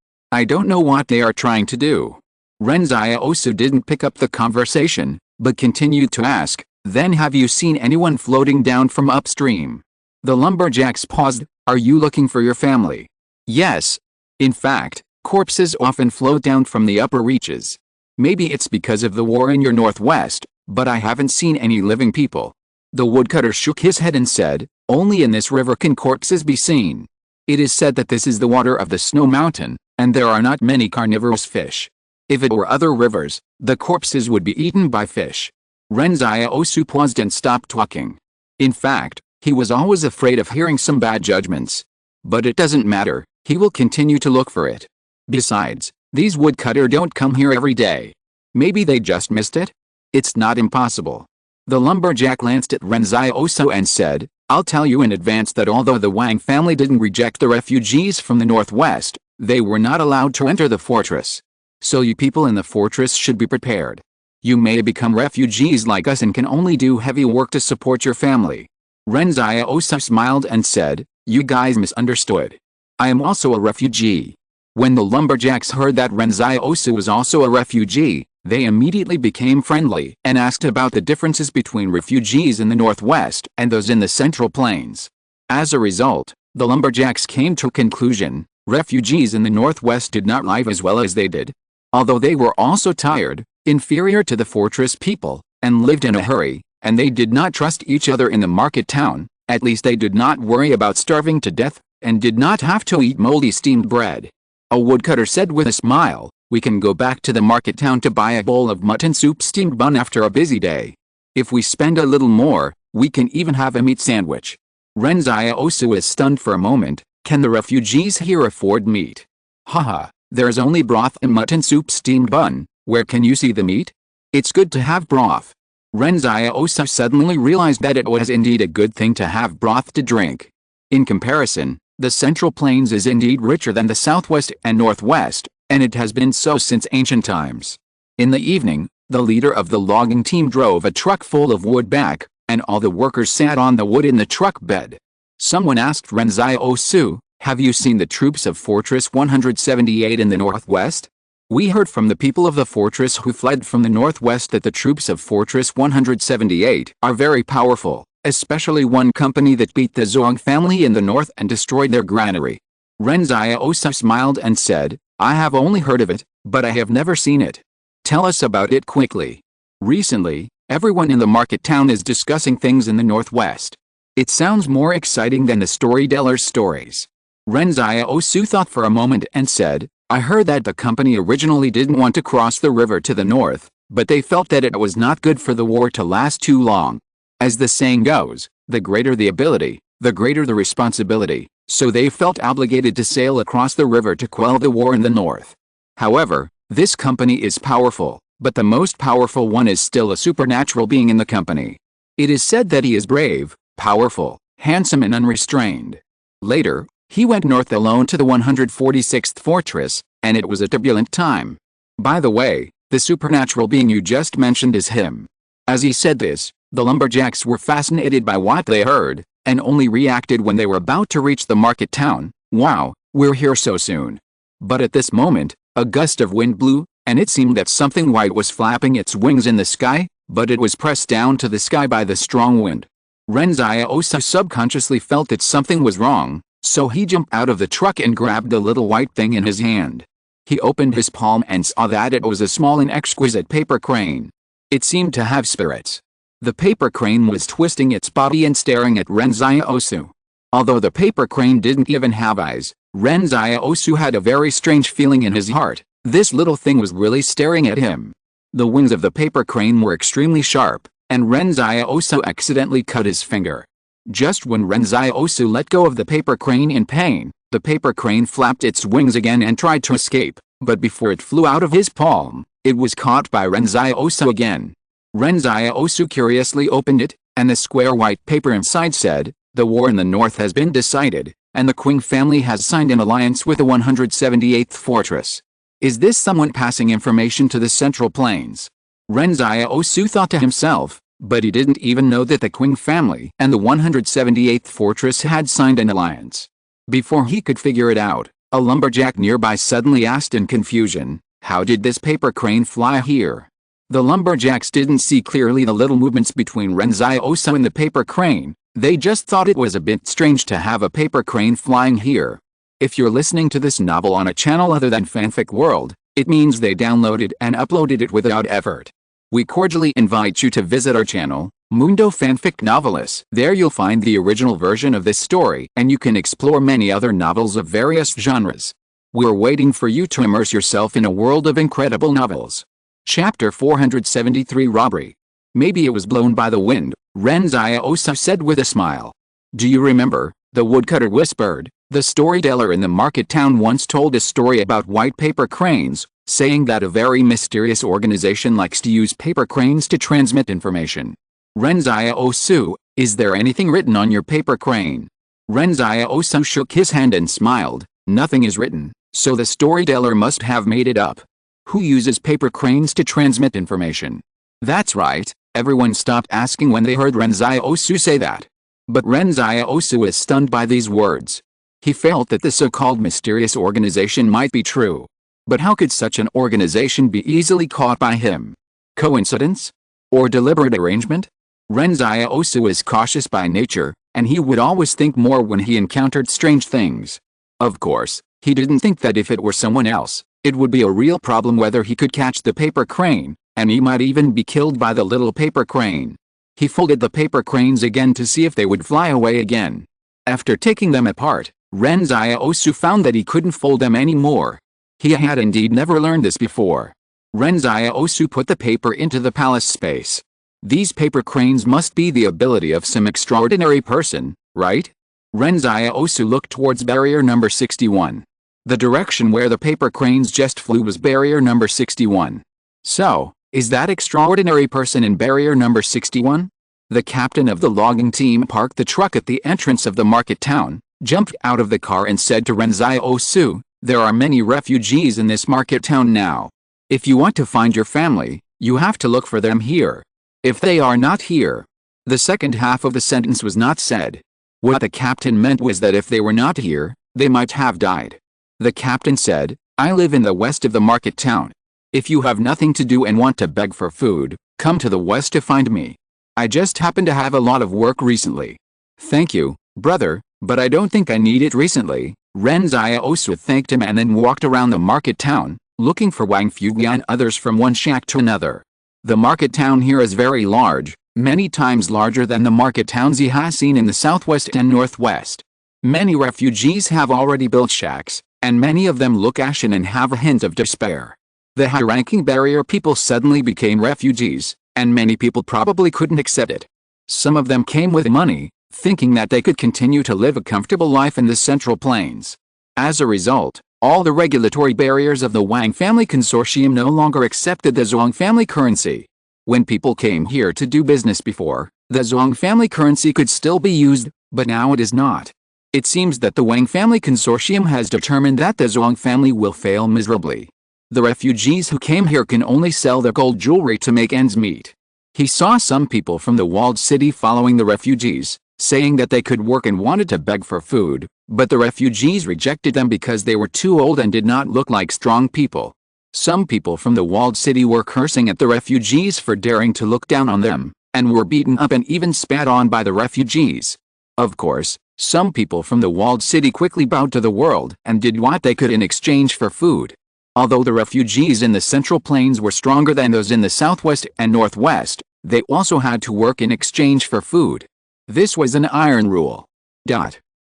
I don't know what they are trying to do." Ren Xiaosu didn't pick up the conversation, but continued to ask, "Then have you seen anyone floating down from upstream?" The lumberjacks paused. "Are you looking for your family?" "Yes. In fact, corpses often float down from the upper reaches. Maybe it's because of the war in your northwest, but I haven't seen any living people." The woodcutter shook his head and said, "Only in this river can corpses be seen. It is said that this is the water of the snow mountain, and there are not many carnivorous fish. If it were other rivers, the corpses would be eaten by fish." Ren Xiaosu paused and stopped talking. In fact, he was always afraid of hearing some bad judgments. But it doesn't matter, he will continue to look for it. Besides, these woodcutters don't come here every day. Maybe they just missed it? It's not impossible. The lumberjack glanced at Ren Xiaosu and said, "I'll tell you in advance that although the Wang family didn't reject the refugees from the northwest, they were not allowed to enter the fortress. So you people in the fortress should be prepared. You may become refugees like us and can only do heavy work to support your family." Ren Xiaosu smiled and said, "You guys misunderstood. I am also a refugee." When the lumberjacks heard that Ren Xiaosu was also a refugee, they immediately became friendly and asked about the differences between refugees in the northwest and those in the central plains. As a result, the lumberjacks came to a conclusion: refugees in the northwest did not live as well as they did. Although they were also tired, inferior to the fortress people, and lived in a hurry, and they did not trust each other in the market town, at least they did not worry about starving to death, and did not have to eat moldy steamed bread. A woodcutter said with a smile, "We can go back to the market town to buy a bowl of mutton soup steamed bun after a busy day. If we spend a little more, we can even have a meat sandwich." Ren Xiaosu was stunned for a moment. Can the refugees here afford meat? Haha, there's only broth and mutton soup steamed bun. Where can you see the meat? It's good to have broth. Ren Xiaosu suddenly realized that it was indeed a good thing to have broth to drink. In comparison, the Central Plains is indeed richer than the Southwest and Northwest, and it has been so since ancient times. In the evening, the leader of the logging team drove a truck full of wood back, and all the workers sat on the wood in the truck bed. Someone asked Ren Xiaosu, "Have you seen the troops of Fortress 178 in the Northwest?" "We heard from the people of the fortress who fled from the Northwest that the troops of Fortress 178 are very powerful. Especially one company that beat the Zhong family in the north and destroyed their granary." Ren Xiaosu smiled and said, "I have only heard of it, but I have never seen it. Tell us about it quickly." Recently, everyone in the market town is discussing things in the northwest. It sounds more exciting than the storyteller's stories. Ren Xiaosu thought for a moment and said, "I heard that the company originally didn't want to cross the river to the north, but they felt that it was not good for the war to last too long. As the saying goes, the greater the ability, the greater the responsibility, so they felt obligated to sail across the river to quell the war in the north. However, this company is powerful, but the most powerful one is still a supernatural being in the company. It is said that he is brave, powerful, handsome and unrestrained. Later, he went north alone to the 146th fortress, and it was a turbulent time. By the way, the supernatural being you just mentioned is him." As he said this, the lumberjacks were fascinated by what they heard, and only reacted when they were about to reach the market town. "Wow, we're here so soon." But at this moment, a gust of wind blew, and it seemed that something white was flapping its wings in the sky, but it was pressed down to the sky by the strong wind. Ren Xiaosu subconsciously felt that something was wrong, so he jumped out of the truck and grabbed the little white thing in his hand. He opened his palm and saw that it was a small and exquisite paper crane. It seemed to have spirits. The paper crane was twisting its body and staring at Ren Xiaosu. Although the paper crane didn't even have eyes, Ren Xiaosu had a very strange feeling in his heart. This little thing was really staring at him. The wings of the paper crane were extremely sharp, and Ren Xiaosu accidentally cut his finger. Just when Ren Xiaosu let go of the paper crane in pain, the paper crane flapped its wings again and tried to escape, But before it flew out of his palm, it was caught by Ren Xiaosu again. Ren Xiaosu curiously opened it, and the square white paper inside said, "The war in the north has been decided, and the Qing family has signed an alliance with the 178th fortress." Is this someone passing information to the Central Plains? Ren Xiaosu thought to himself, but he didn't even know that the Qing family and the 178th fortress had signed an alliance. Before he could figure it out, a lumberjack nearby suddenly asked in confusion, "How did this paper crane fly here?" The lumberjacks didn't see clearly the little movements between Ren Xiaosu and the paper crane. They just thought it was a bit strange to have a paper crane flying here. If you're listening to this novel on a channel other than Fanfic World, it means they downloaded and uploaded it without effort. We cordially invite you to visit our channel, Mundo Fanfic Novelis. There you'll find the original version of this story, and you can explore many other novels of various genres. We're waiting for you to immerse yourself in a world of incredible novels. Chapter 473 Robbery. Maybe it was blown by the wind, Ren Xiaosu said with a smile. Do you remember? The woodcutter whispered. The storyteller in the market town once told a story about white paper cranes, saying that a very mysterious organization likes to use paper cranes to transmit information. Ren Xiaosu, is there anything written on your paper crane? Ren Xiaosu shook his hand and smiled. Nothing is written, so the storyteller must have made it up. Who uses paper cranes to transmit information? That's right, everyone stopped asking when they heard Ren Xiaosu say that. But Ren Xiaosu was stunned by these words. He felt that the so-called mysterious organization might be true. But how could such an organization be easily caught by him? Coincidence? Or deliberate arrangement? Ren Xiaosu was cautious by nature, and he would always think more when he encountered strange things. Of course, he didn't think that if it were someone else, it would be a real problem whether he could catch the paper crane, and he might even be killed by the little paper crane. He folded the paper cranes again to see if they would fly away again. After taking them apart, Ren Xiaosu found that he couldn't fold them anymore. He had indeed never learned this before. Ren Xiaosu put the paper into the palace space. These paper cranes must be the ability of some extraordinary person, right? Ren Xiaosu looked towards barrier number 61. The direction where the paper cranes just flew was barrier number 61. So, is that extraordinary person in barrier number 61? The captain of the logging team parked the truck at the entrance of the market town, jumped out of the car and said to Ren Xiaosu, "There are many refugees in this market town now. If you want to find your family, you have to look for them here. If they are not here." The second half of the sentence was not said. What the captain meant was that if they were not here, they might have died. The captain said, "I live in the west of the market town. If you have nothing to do and want to beg for food, come to the west to find me. I just happen to have a lot of work recently." "Thank you, brother, but I don't think I need it recently." Ren Xiaosu thanked him and then walked around the market town, looking for Wang Fugi and others from one shack to another. The market town here is very large, many times larger than the market towns he has seen in the southwest and northwest. Many refugees have already built shacks, and many of them look ashen and have a hint of despair. The high-ranking barrier people suddenly became refugees, and many people probably couldn't accept it. Some of them came with money, thinking that they could continue to live a comfortable life in the Central Plains. As a result, all the regulatory barriers of the Wang family consortium no longer accepted the Zhuang family currency. When people came here to do business before, the Zhuang family currency could still be used, but now it is not. It seems that the Wang family consortium has determined that the Zhuang family will fail miserably. The refugees who came here can only sell their gold jewelry to make ends meet. He saw some people from the walled city following the refugees, saying that they could work and wanted to beg for food, but the refugees rejected them because they were too old and did not look like strong people. Some people from the walled city were cursing at the refugees for daring to look down on them, and were beaten up and even spat on by the refugees. Of course, some people from the walled city quickly bowed to the world and did what they could in exchange for food. Although the refugees in the Central Plains were stronger than those in the southwest and northwest, they also had to work in exchange for food. This was an iron rule.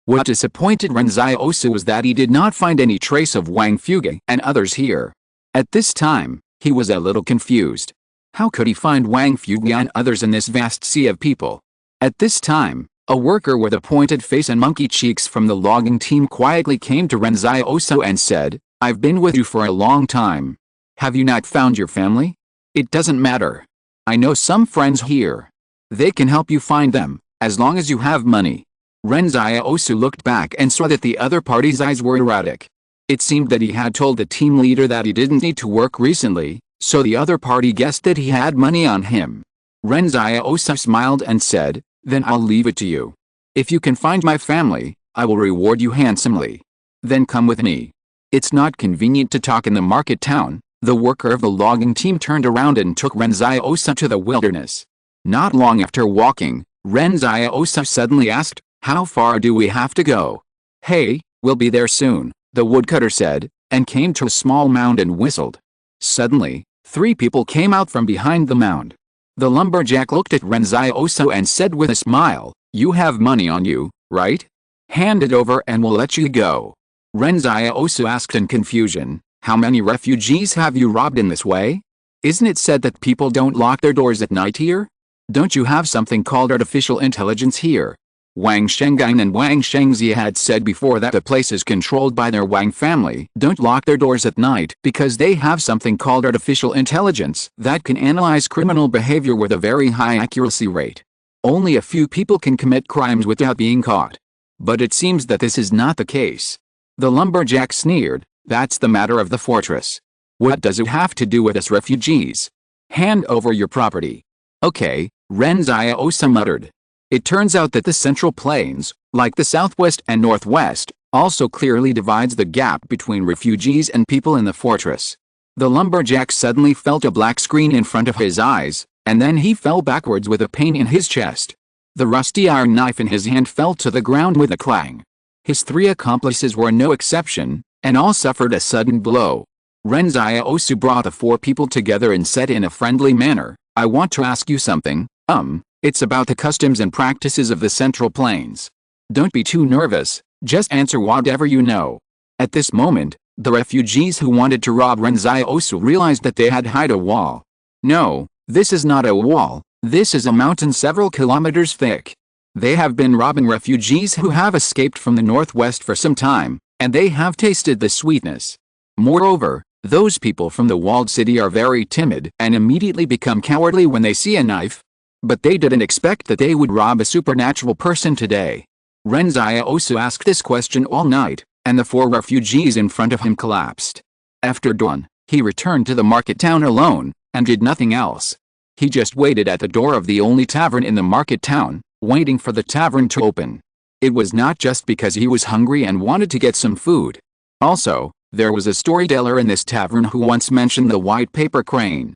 What disappointed Ren Xiaosu was that he did not find any trace of Wang Fugi and others here. At this time, he was a little confused. How could he find Wang Fugi and others in this vast sea of people? At this time, a worker with a pointed face and monkey cheeks from the logging team quietly came to Ren Xiaosu and said, I've been with you for a long time. Have you not found your family? It doesn't matter. I know some friends here. They can help you find them, as long as you have money. Ren Xiaosu looked back and saw that the other party's eyes were erratic. It seemed that he had told the team leader that he didn't need to work recently, so the other party guessed that he had money on him. Ren Xiaosu smiled and said, "Then I'll leave it to you. If you can find my family, I will reward you handsomely. Then come with me." It's not convenient to talk in the market town. The worker of the logging team turned around and took Ren Xiaosu to the wilderness. Not long after walking, Ren Xiaosu suddenly asked, "How far do we have to go?" "Hey, we'll be there soon," the woodcutter said, and came to a small mound and whistled. Suddenly, 3 people came out from behind the mound. The lumberjack looked at Ren Xiaosu and said with a smile, "You have money on you, right? Hand it over and we'll let you go." Ren Xiaosu asked in confusion, "How many refugees have you robbed in this way? Isn't it said that people don't lock their doors at night here? Don't you have something called artificial intelligence here?" Wang Shenggang and Wang Shengzi had said before that the place is controlled by their Wang family. Don't lock their doors at night because they have something called artificial intelligence that can analyze criminal behavior with a very high accuracy rate. Only a few people can commit crimes without being caught. But it seems that this is not the case. The lumberjack sneered, "That's the matter of the fortress. What does it have to do with us refugees? Hand over your property." "Okay," Ren Xiaosu muttered. It turns out that the Central Plains, like the Southwest and Northwest, also clearly divides the gap between refugees and people in the fortress. The lumberjack suddenly felt a black screen in front of his eyes, and then he fell backwards with a pain in his chest. The rusty iron knife in his hand fell to the ground with a clang. His 3 accomplices were no exception, and all suffered a sudden blow. Ren Xiaosu brought the 4 people together and said in a friendly manner, "I want to ask you something. It's about the customs and practices of the Central Plains. Don't be too nervous, just answer whatever you know." At this moment, the refugees who wanted to rob Ren Xiaosu realized that they had hit a wall. "No, this is not a wall, this is a mountain several kilometers thick. They have been robbing refugees who have escaped from the Northwest for some time, and they have tasted the sweetness. Moreover, those people from the walled city are very timid and immediately become cowardly when they see a knife. But they didn't expect that they would rob a supernatural person today." Ren Xiaosu asked this question all night, and the 4 refugees in front of him collapsed. After dawn, he returned to the market town alone, and did nothing else. He just waited at the door of the only tavern in the market town, waiting for the tavern to open. It was not just because he was hungry and wanted to get some food. Also, there was a storyteller in this tavern who once mentioned the white paper crane.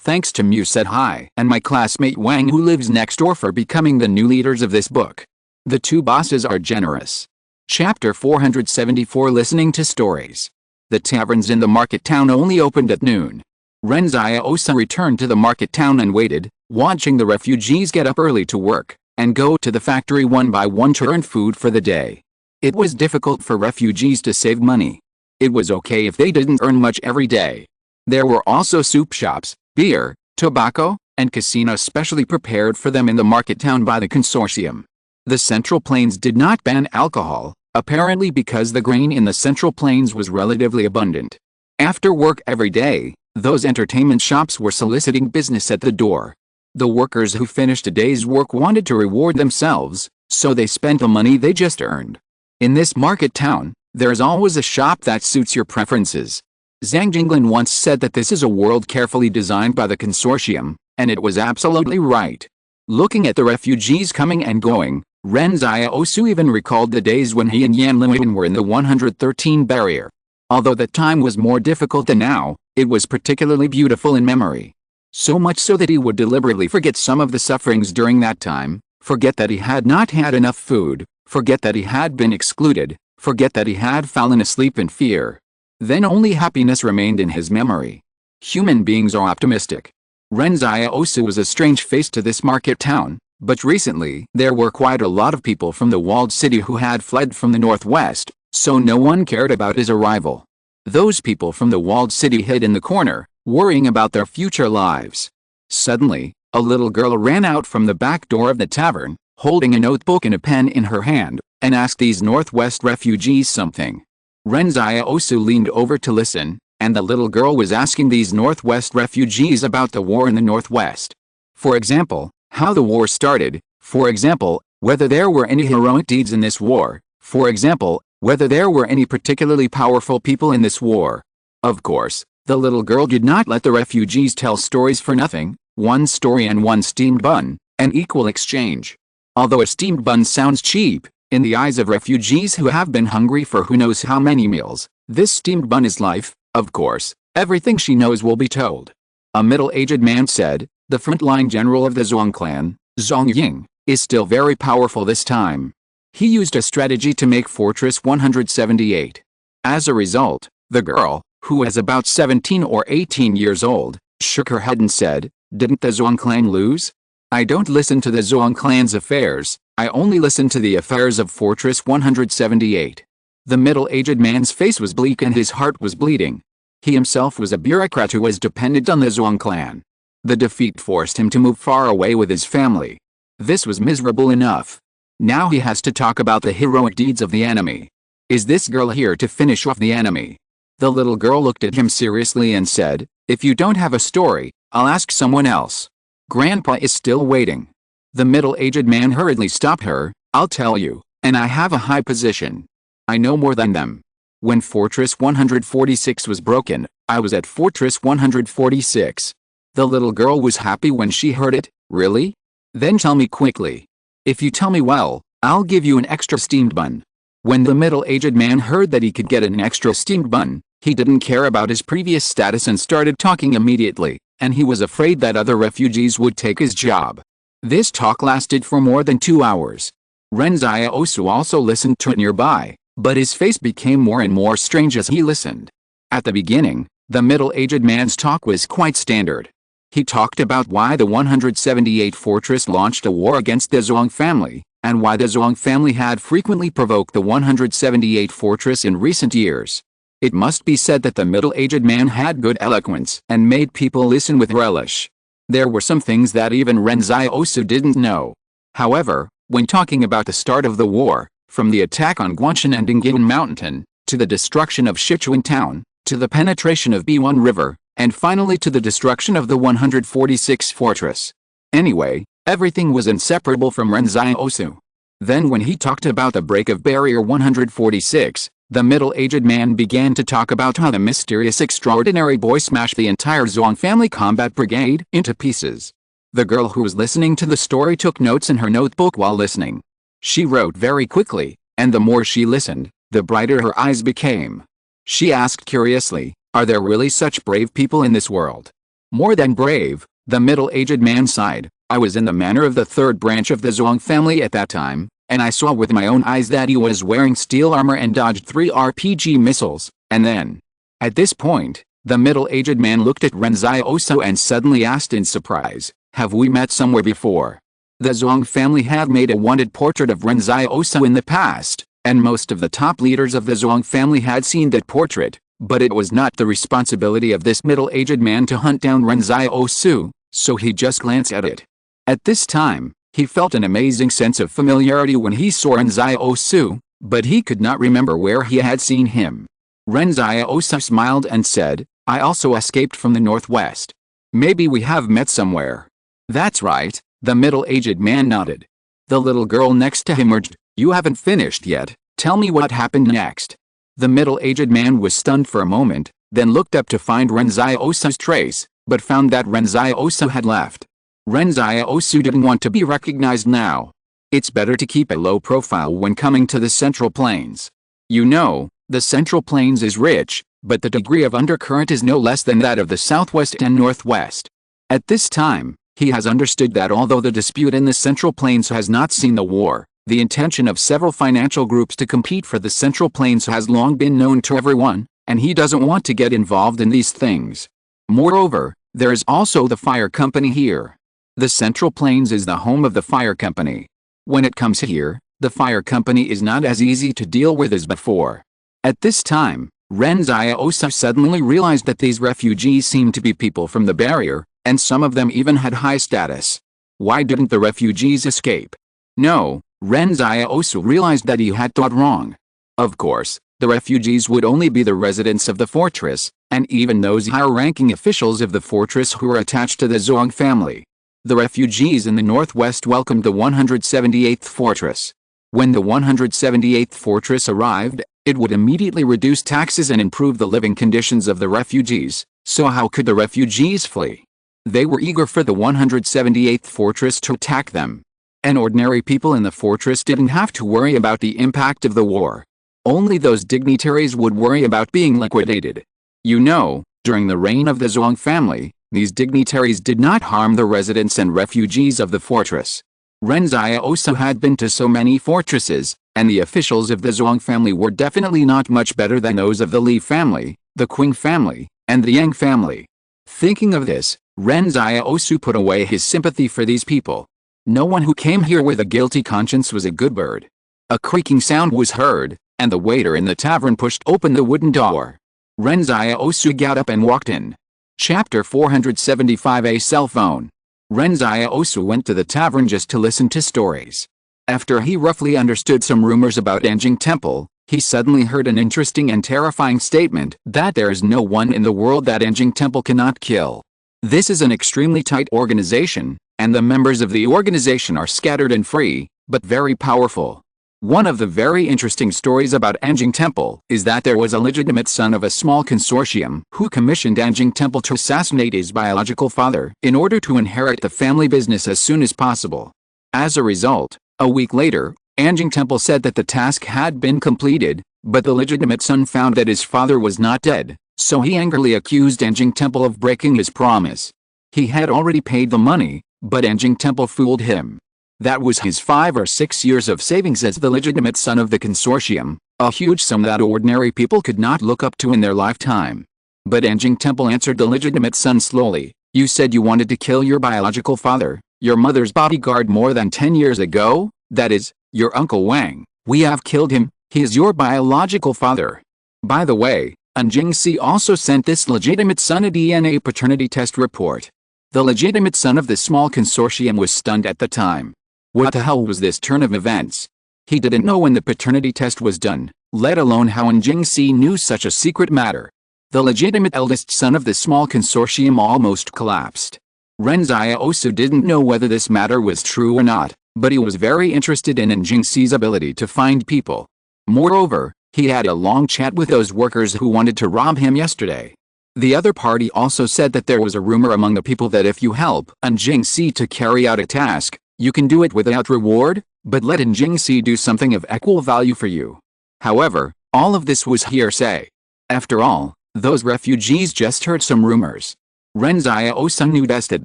Thanks to Mew said hi and my classmate Wang who lives next door for becoming the new leaders of this book. The 2 bosses are generous. Chapter 474 Listening to Stories. The taverns in the market town only opened at noon. Ren Xiaosu returned to the market town and waited, watching the refugees get up early to work, and go to the factory one by one to earn food for the day. It was difficult for refugees to save money. It was okay if they didn't earn much every day. There were also soup shops, beer, tobacco, and casinos specially prepared for them in the market town by the consortium. The Central Plains did not ban alcohol, apparently because the grain in the Central Plains was relatively abundant. After work every day, those entertainment shops were soliciting business at the door. The workers who finished a day's work wanted to reward themselves, so they spent the money they just earned. In this market town, there is always a shop that suits your preferences. Zhang Jinglin once said that this is a world carefully designed by the consortium, and it was absolutely right. Looking at the refugees coming and going, Ren Xiaosu even recalled the days when he and Yan Liwen were in the 113 barrier. Although that time was more difficult than now, it was particularly beautiful in memory. So much so that he would deliberately forget some of the sufferings during that time, forget that he had not had enough food, forget that he had been excluded, forget that he had fallen asleep in fear. Then only happiness remained in his memory. Human beings are optimistic. Ren Xiaosu was a strange face to this market town, but recently there were quite a lot of people from the walled city who had fled from the northwest, so no one cared about his arrival. Those people from the walled city hid in the corner, worrying about their future lives. Suddenly, a little girl ran out from the back door of the tavern, holding a notebook and a pen in her hand, and asked these northwest refugees something. Ren Xiaosu leaned over to listen, and the little girl was asking these Northwest refugees about the war in the Northwest. For example, how the war started, for example, whether there were any heroic deeds in this war, for example, whether there were any particularly powerful people in this war. Of course, the little girl did not let the refugees tell stories for nothing. One story and one steamed bun, an equal exchange. Although a steamed bun sounds cheap, in the eyes of refugees who have been hungry for who knows how many meals, this steamed bun is life. Of course, everything she knows will be told. A middle-aged man said, the frontline general of the Zhuang clan, Zhang Ying, is still very powerful this time. He used a strategy to make Fortress 178. As a result, the girl, who was about 17 or 18 years old, shook her head and said, didn't the Zhuang clan lose? I don't listen to the Zhuang clan's affairs, I only listen to the affairs of Fortress 178. The middle-aged man's face was bleak and his heart was bleeding. He himself was a bureaucrat who was dependent on the Zhuang clan. The defeat forced him to move far away with his family. This was miserable enough. Now he has to talk about the heroic deeds of the enemy. Is this girl here to finish off the enemy? The little girl looked at him seriously and said, if you don't have a story, I'll ask someone else. Grandpa is still waiting. The middle-aged man hurriedly stopped her, I'll tell you, and I have a high position. I know more than them. When Fortress 146 was broken, I was at Fortress 146. The little girl was happy when she heard it. Really? Then tell me quickly. If you tell me well, I'll give you an extra steamed bun. When the middle-aged man heard that he could get an extra steamed bun, he didn't care about his previous status and started talking immediately, and he was afraid that other refugees would take his job. This talk lasted for more than 2 hours. Ren Xiaosu also listened to it nearby, but his face became more and more strange as he listened. At the beginning, the middle-aged man's talk was quite standard. He talked about why the 178 Fortress launched a war against the Zhuang family, and why the Zhuang family had frequently provoked the 178 Fortress in recent years. It must be said that the middle-aged man had good eloquence and made people listen with relish. There were some things that even Ren Xiaosu didn't know. However, when talking about the start of the war, from the attack on Guangshan and Ingyin Mountain, to the destruction of Sichuan town, to the penetration of B1 River, and finally to the destruction of the 146 Fortress. Anyway, everything was inseparable from Ren Xiaosu. Then when he talked about the break of Barrier 146, the middle-aged man began to talk about how the mysterious extraordinary boy smashed the entire Zhuang family combat brigade into pieces. The girl who was listening to the story took notes in her notebook while listening. She wrote very quickly, and the more she listened, the brighter her eyes became. She asked curiously, are there really such brave people in this world? More than brave, the middle-aged man sighed. I was in the manor of the third branch of the Zhuang family at that time, and I saw with my own eyes that he was wearing steel armor and dodged 3 RPG missiles, and then. At this point, the middle-aged man looked at Ren Xiaosu and suddenly asked in surprise, have we met somewhere before? The Zhuang family had made a wanted portrait of Ren Xiaosu in the past, and most of the top leaders of the Zhuang family had seen that portrait, but it was not the responsibility of this middle-aged man to hunt down Ren Xiaosu, so he just glanced at it. At this time, he felt an amazing sense of familiarity when he saw Ren Xiaosu, but he could not remember where he had seen him. Ren Xiaosu smiled and said, I also escaped from the Northwest. Maybe we have met somewhere. That's right, the middle-aged man nodded. The little girl next to him urged, you haven't finished yet, tell me what happened next. The middle-aged man was stunned for a moment, then looked up to find Ren Xiaosu's trace, but found that Ren Xiaosu had left. Ren Xiaosu didn't want to be recognized now. It's better to keep a low profile when coming to the Central Plains. You know, the Central Plains is rich, but the degree of undercurrent is no less than that of the Southwest and Northwest. At this time, he has understood that although the dispute in the Central Plains has not seen the war, the intention of several financial groups to compete for the Central Plains has long been known to everyone, and he doesn't want to get involved in these things. Moreover, there is also the fire company here. The Central Plains is the home of the fire company. When it comes here, the fire company is not as easy to deal with as before. At this time, Ren Xiaosu suddenly realized that these refugees seemed to be people from the barrier, and some of them even had high status. Why didn't the refugees escape? No, Ren Xiaosu realized that he had thought wrong. Of course, The refugees would only be the residents of the fortress, and even those higher-ranking officials of the fortress who were attached to the Zhuang family. The refugees in the northwest welcomed the 178th fortress. When the 178th fortress arrived, it would immediately reduce taxes and improve the living conditions of the refugees, so how could the refugees flee? They were eager for the 178th fortress to attack them. And ordinary people in the fortress didn't have to worry about the impact of the war. Only those dignitaries would worry about being liquidated. You know, during the reign of the Zhuang family, these dignitaries did not harm the residents and refugees of the fortress. Ren Xiaosu had been to so many fortresses, and the officials of the Zhuang family were definitely not much better than those of the Li family, the Qing family, and the Yang family. Thinking of this, Ren Xiaosu put away his sympathy for these people. No one who came here with a guilty conscience was a good bird. A creaking sound was heard, and the waiter in the tavern pushed open the wooden door. Ren Xiaosu got up and walked in. Chapter 475. A cell phone. Ren Xiaosu went to the tavern just to listen to stories. After he roughly understood some rumors about Anjing Temple, he suddenly heard an interesting and terrifying statement that there is no one in the world that Anjing Temple cannot kill. This is an extremely tight organization, and the members of the organization are scattered and free, but very powerful. One of the very interesting stories about Anjing Temple is that there was a legitimate son of a small consortium who commissioned Anjing Temple to assassinate his biological father in order to inherit the family business as soon as possible. As a result, a week later, Anjing Temple said that the task had been completed, but the legitimate son found that his father was not dead, so he angrily accused Anjing Temple of breaking his promise. He had already paid the money, but Anjing Temple fooled him. That was his 5 or 6 years of savings as the legitimate son of the consortium, a huge sum that ordinary people could not look up to in their lifetime. But Anjing Temple answered the legitimate son slowly, "You said you wanted to kill your biological father, your mother's bodyguard more than 10 years ago, that is, your Uncle Wang. We have killed him, he is your biological father." By the way, Anjing Si also sent this legitimate son a DNA paternity test report. The legitimate son of the small consortium was stunned at the time. What the hell was this turn of events? He didn't know when the paternity test was done, let alone how Anjing Si knew such a secret matter. The legitimate eldest son of the small consortium almost collapsed. Ren Xiaosu didn't know whether this matter was true or not, but he was very interested in Anjing Si's ability to find people. Moreover, he had a long chat with those workers who wanted to rob him yesterday. The other party also said that there was a rumor among the people that if you help Anjing Si to carry out a task, you can do it without reward, but let Anjing Si do something of equal value for you. However, all of this was hearsay. After all, those refugees just heard some rumors. Ren Xiaosu knew best that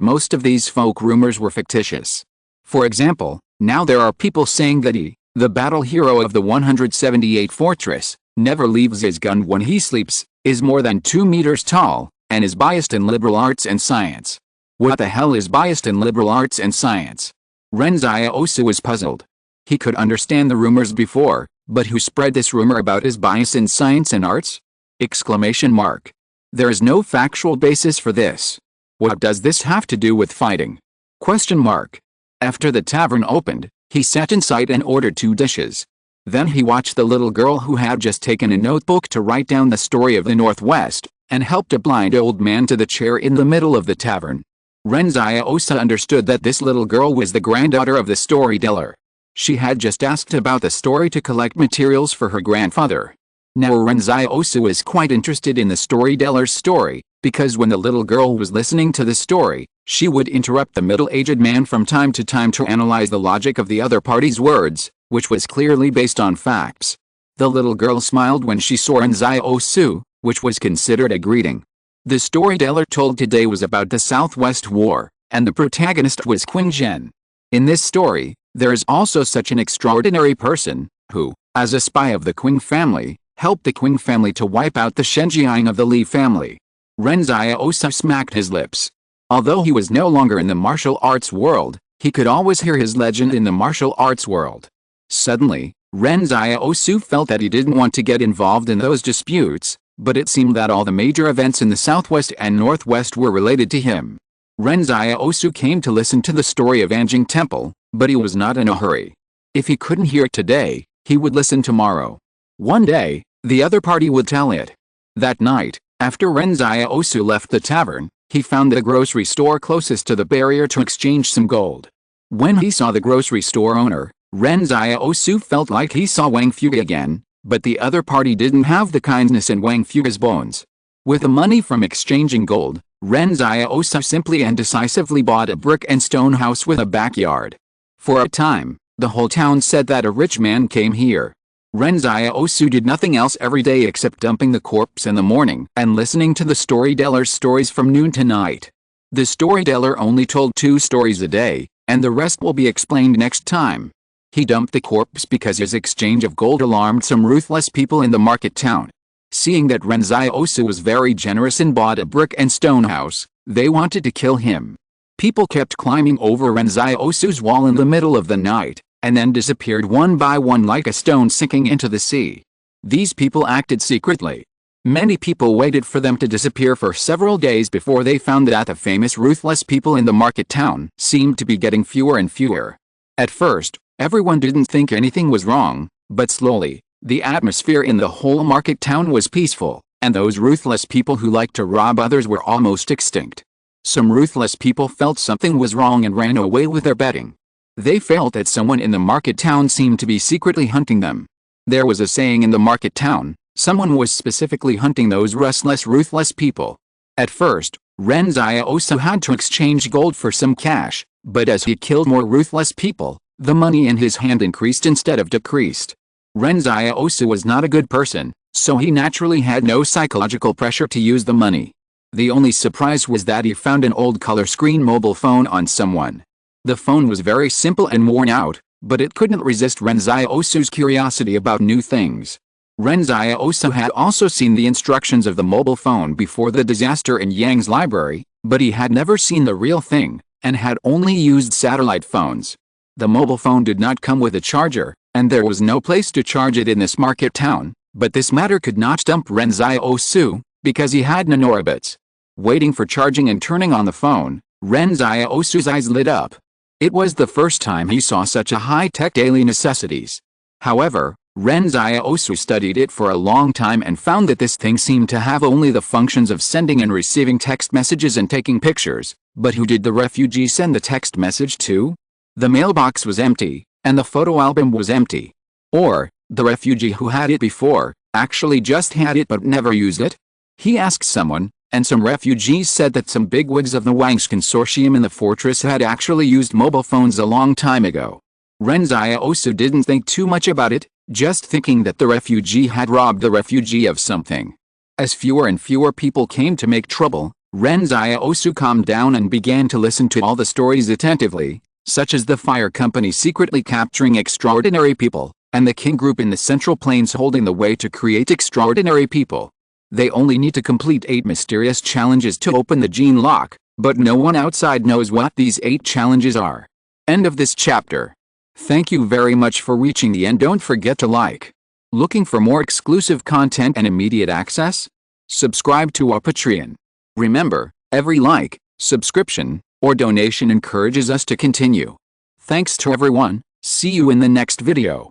most of these folk rumors were fictitious. For example, now there are people saying that he, the battle hero of the 178 fortress, never leaves his gun when he sleeps, is more than 2 meters tall, and is biased in liberal arts and science. What the hell is biased in liberal arts and science? Ren Xiaosu was puzzled. He could understand the rumors before, but who spread this rumor about his bias in science and arts? Exclamation mark. There is no factual basis for this. What does this have to do with fighting? Question mark. After the tavern opened, he sat inside and ordered 2 dishes. Then he watched the little girl who had just taken a notebook to write down the story of the Northwest, and helped a blind old man to the chair in the middle of the tavern. Ren Xiaosu understood that this little girl was the granddaughter of the storyteller. She had just asked about the story to collect materials for her grandfather. Now Ren Xiaosu was quite interested in the storyteller's story, because when the little girl was listening to the story, she would interrupt the middle-aged man from time to time to analyze the logic of the other party's words, which was clearly based on facts. The little girl smiled when she saw Ren Xiaosu, which was considered a greeting. The storyteller told today was about the Southwest War, and the protagonist was Qin Zhen. In this story, there is also such an extraordinary person, who, as a spy of the Qing family, helped the Qing family to wipe out the Shenjiang of the Li family. Ren Xiaosu smacked his lips. Although he was no longer in the martial arts world, he could always hear his legend in the martial arts world. Suddenly, Ren Xiaosu felt that he didn't want to get involved in those disputes, but it seemed that all the major events in the Southwest and Northwest were related to him. Ren Xiaosu came to listen to the story of Anjing Temple, but he was not in a hurry. If he couldn't hear it today, he would listen tomorrow. One day, the other party would tell it. That night, after Ren Xiaosu left the tavern, he found the grocery store closest to the barrier to exchange some gold. When he saw the grocery store owner, Ren Xiaosu felt like he saw Wang Fuge again, but the other party didn't have the kindness in Wang Fuge's bones. With the money from exchanging gold, Ren Xiaosu simply and decisively bought a brick and stone house with a backyard. For a time, the whole town said that a rich man came here. Ren Xiaosu did nothing else every day except dumping the corpse in the morning and listening to the storyteller's stories from noon to night. The storyteller only told 2 stories a day, and the rest will be explained next time. He dumped the corpse because his exchange of gold alarmed some ruthless people in the market town. Seeing that Ren Xiaosu was very generous and bought a brick and stone house, they wanted to kill him. People kept climbing over Ren Xiaosu's wall in the middle of the night, and then disappeared one by one like a stone sinking into the sea. These people acted secretly. Many people waited for them to disappear for several days before they found that the famous ruthless people in the market town seemed to be getting fewer and fewer. At first, everyone didn't think anything was wrong, but slowly, the atmosphere in the whole market town was peaceful, and those ruthless people who liked to rob others were almost extinct. Some ruthless people felt something was wrong and ran away with their bedding. They felt that someone in the market town seemed to be secretly hunting them. There was a saying in the market town, someone was specifically hunting those restless ruthless people. At first, Ren Xiaosu had to exchange gold for some cash, but as he killed more ruthless people, the money in his hand increased instead of decreased. Ren Xiaosu was not a good person, so he naturally had no psychological pressure to use the money. The only surprise was that he found an old color screen mobile phone on someone. The phone was very simple and worn out, but it couldn't resist Ren Xiaosu's curiosity about new things. Ren Xiaosu had also seen the instructions of the mobile phone before the disaster in Yang's library, but he had never seen the real thing, and had only used satellite phones. The mobile phone did not come with a charger, and there was no place to charge it in this market town, but this matter could not stump Ren Xiaosu, because he had nanorobots. Waiting for charging and turning on the phone, Ren Xiaosu's eyes lit up. It was the first time he saw such a high-tech daily necessities. However, Ren Xiaosu studied it for a long time and found that this thing seemed to have only the functions of sending and receiving text messages and taking pictures, but who did the refugee send the text message to? The mailbox was empty, and the photo album was empty. Or, the refugee who had it before, actually just had it but never used it? He asked someone, and some refugees said that some bigwigs of the Wang's consortium in the fortress had actually used mobile phones a long time ago. Ren Xiaosu didn't think too much about it, just thinking that the refugee had robbed the refugee of something. As fewer and fewer people came to make trouble, Ren Xiaosu calmed down and began to listen to all the stories attentively, such as the fire company secretly capturing extraordinary people, and the King group in the Central Plains holding the way to create extraordinary people. They only need to complete 8 mysterious challenges to open the gene lock, but no one outside knows what these 8 challenges are. End of this chapter. Thank you very much for reaching the end. Don't forget to like. Looking for more exclusive content and immediate access? Subscribe to our Patreon. Remember, every like, subscription, or donation encourages us to continue. Thanks to everyone. See you in the next video.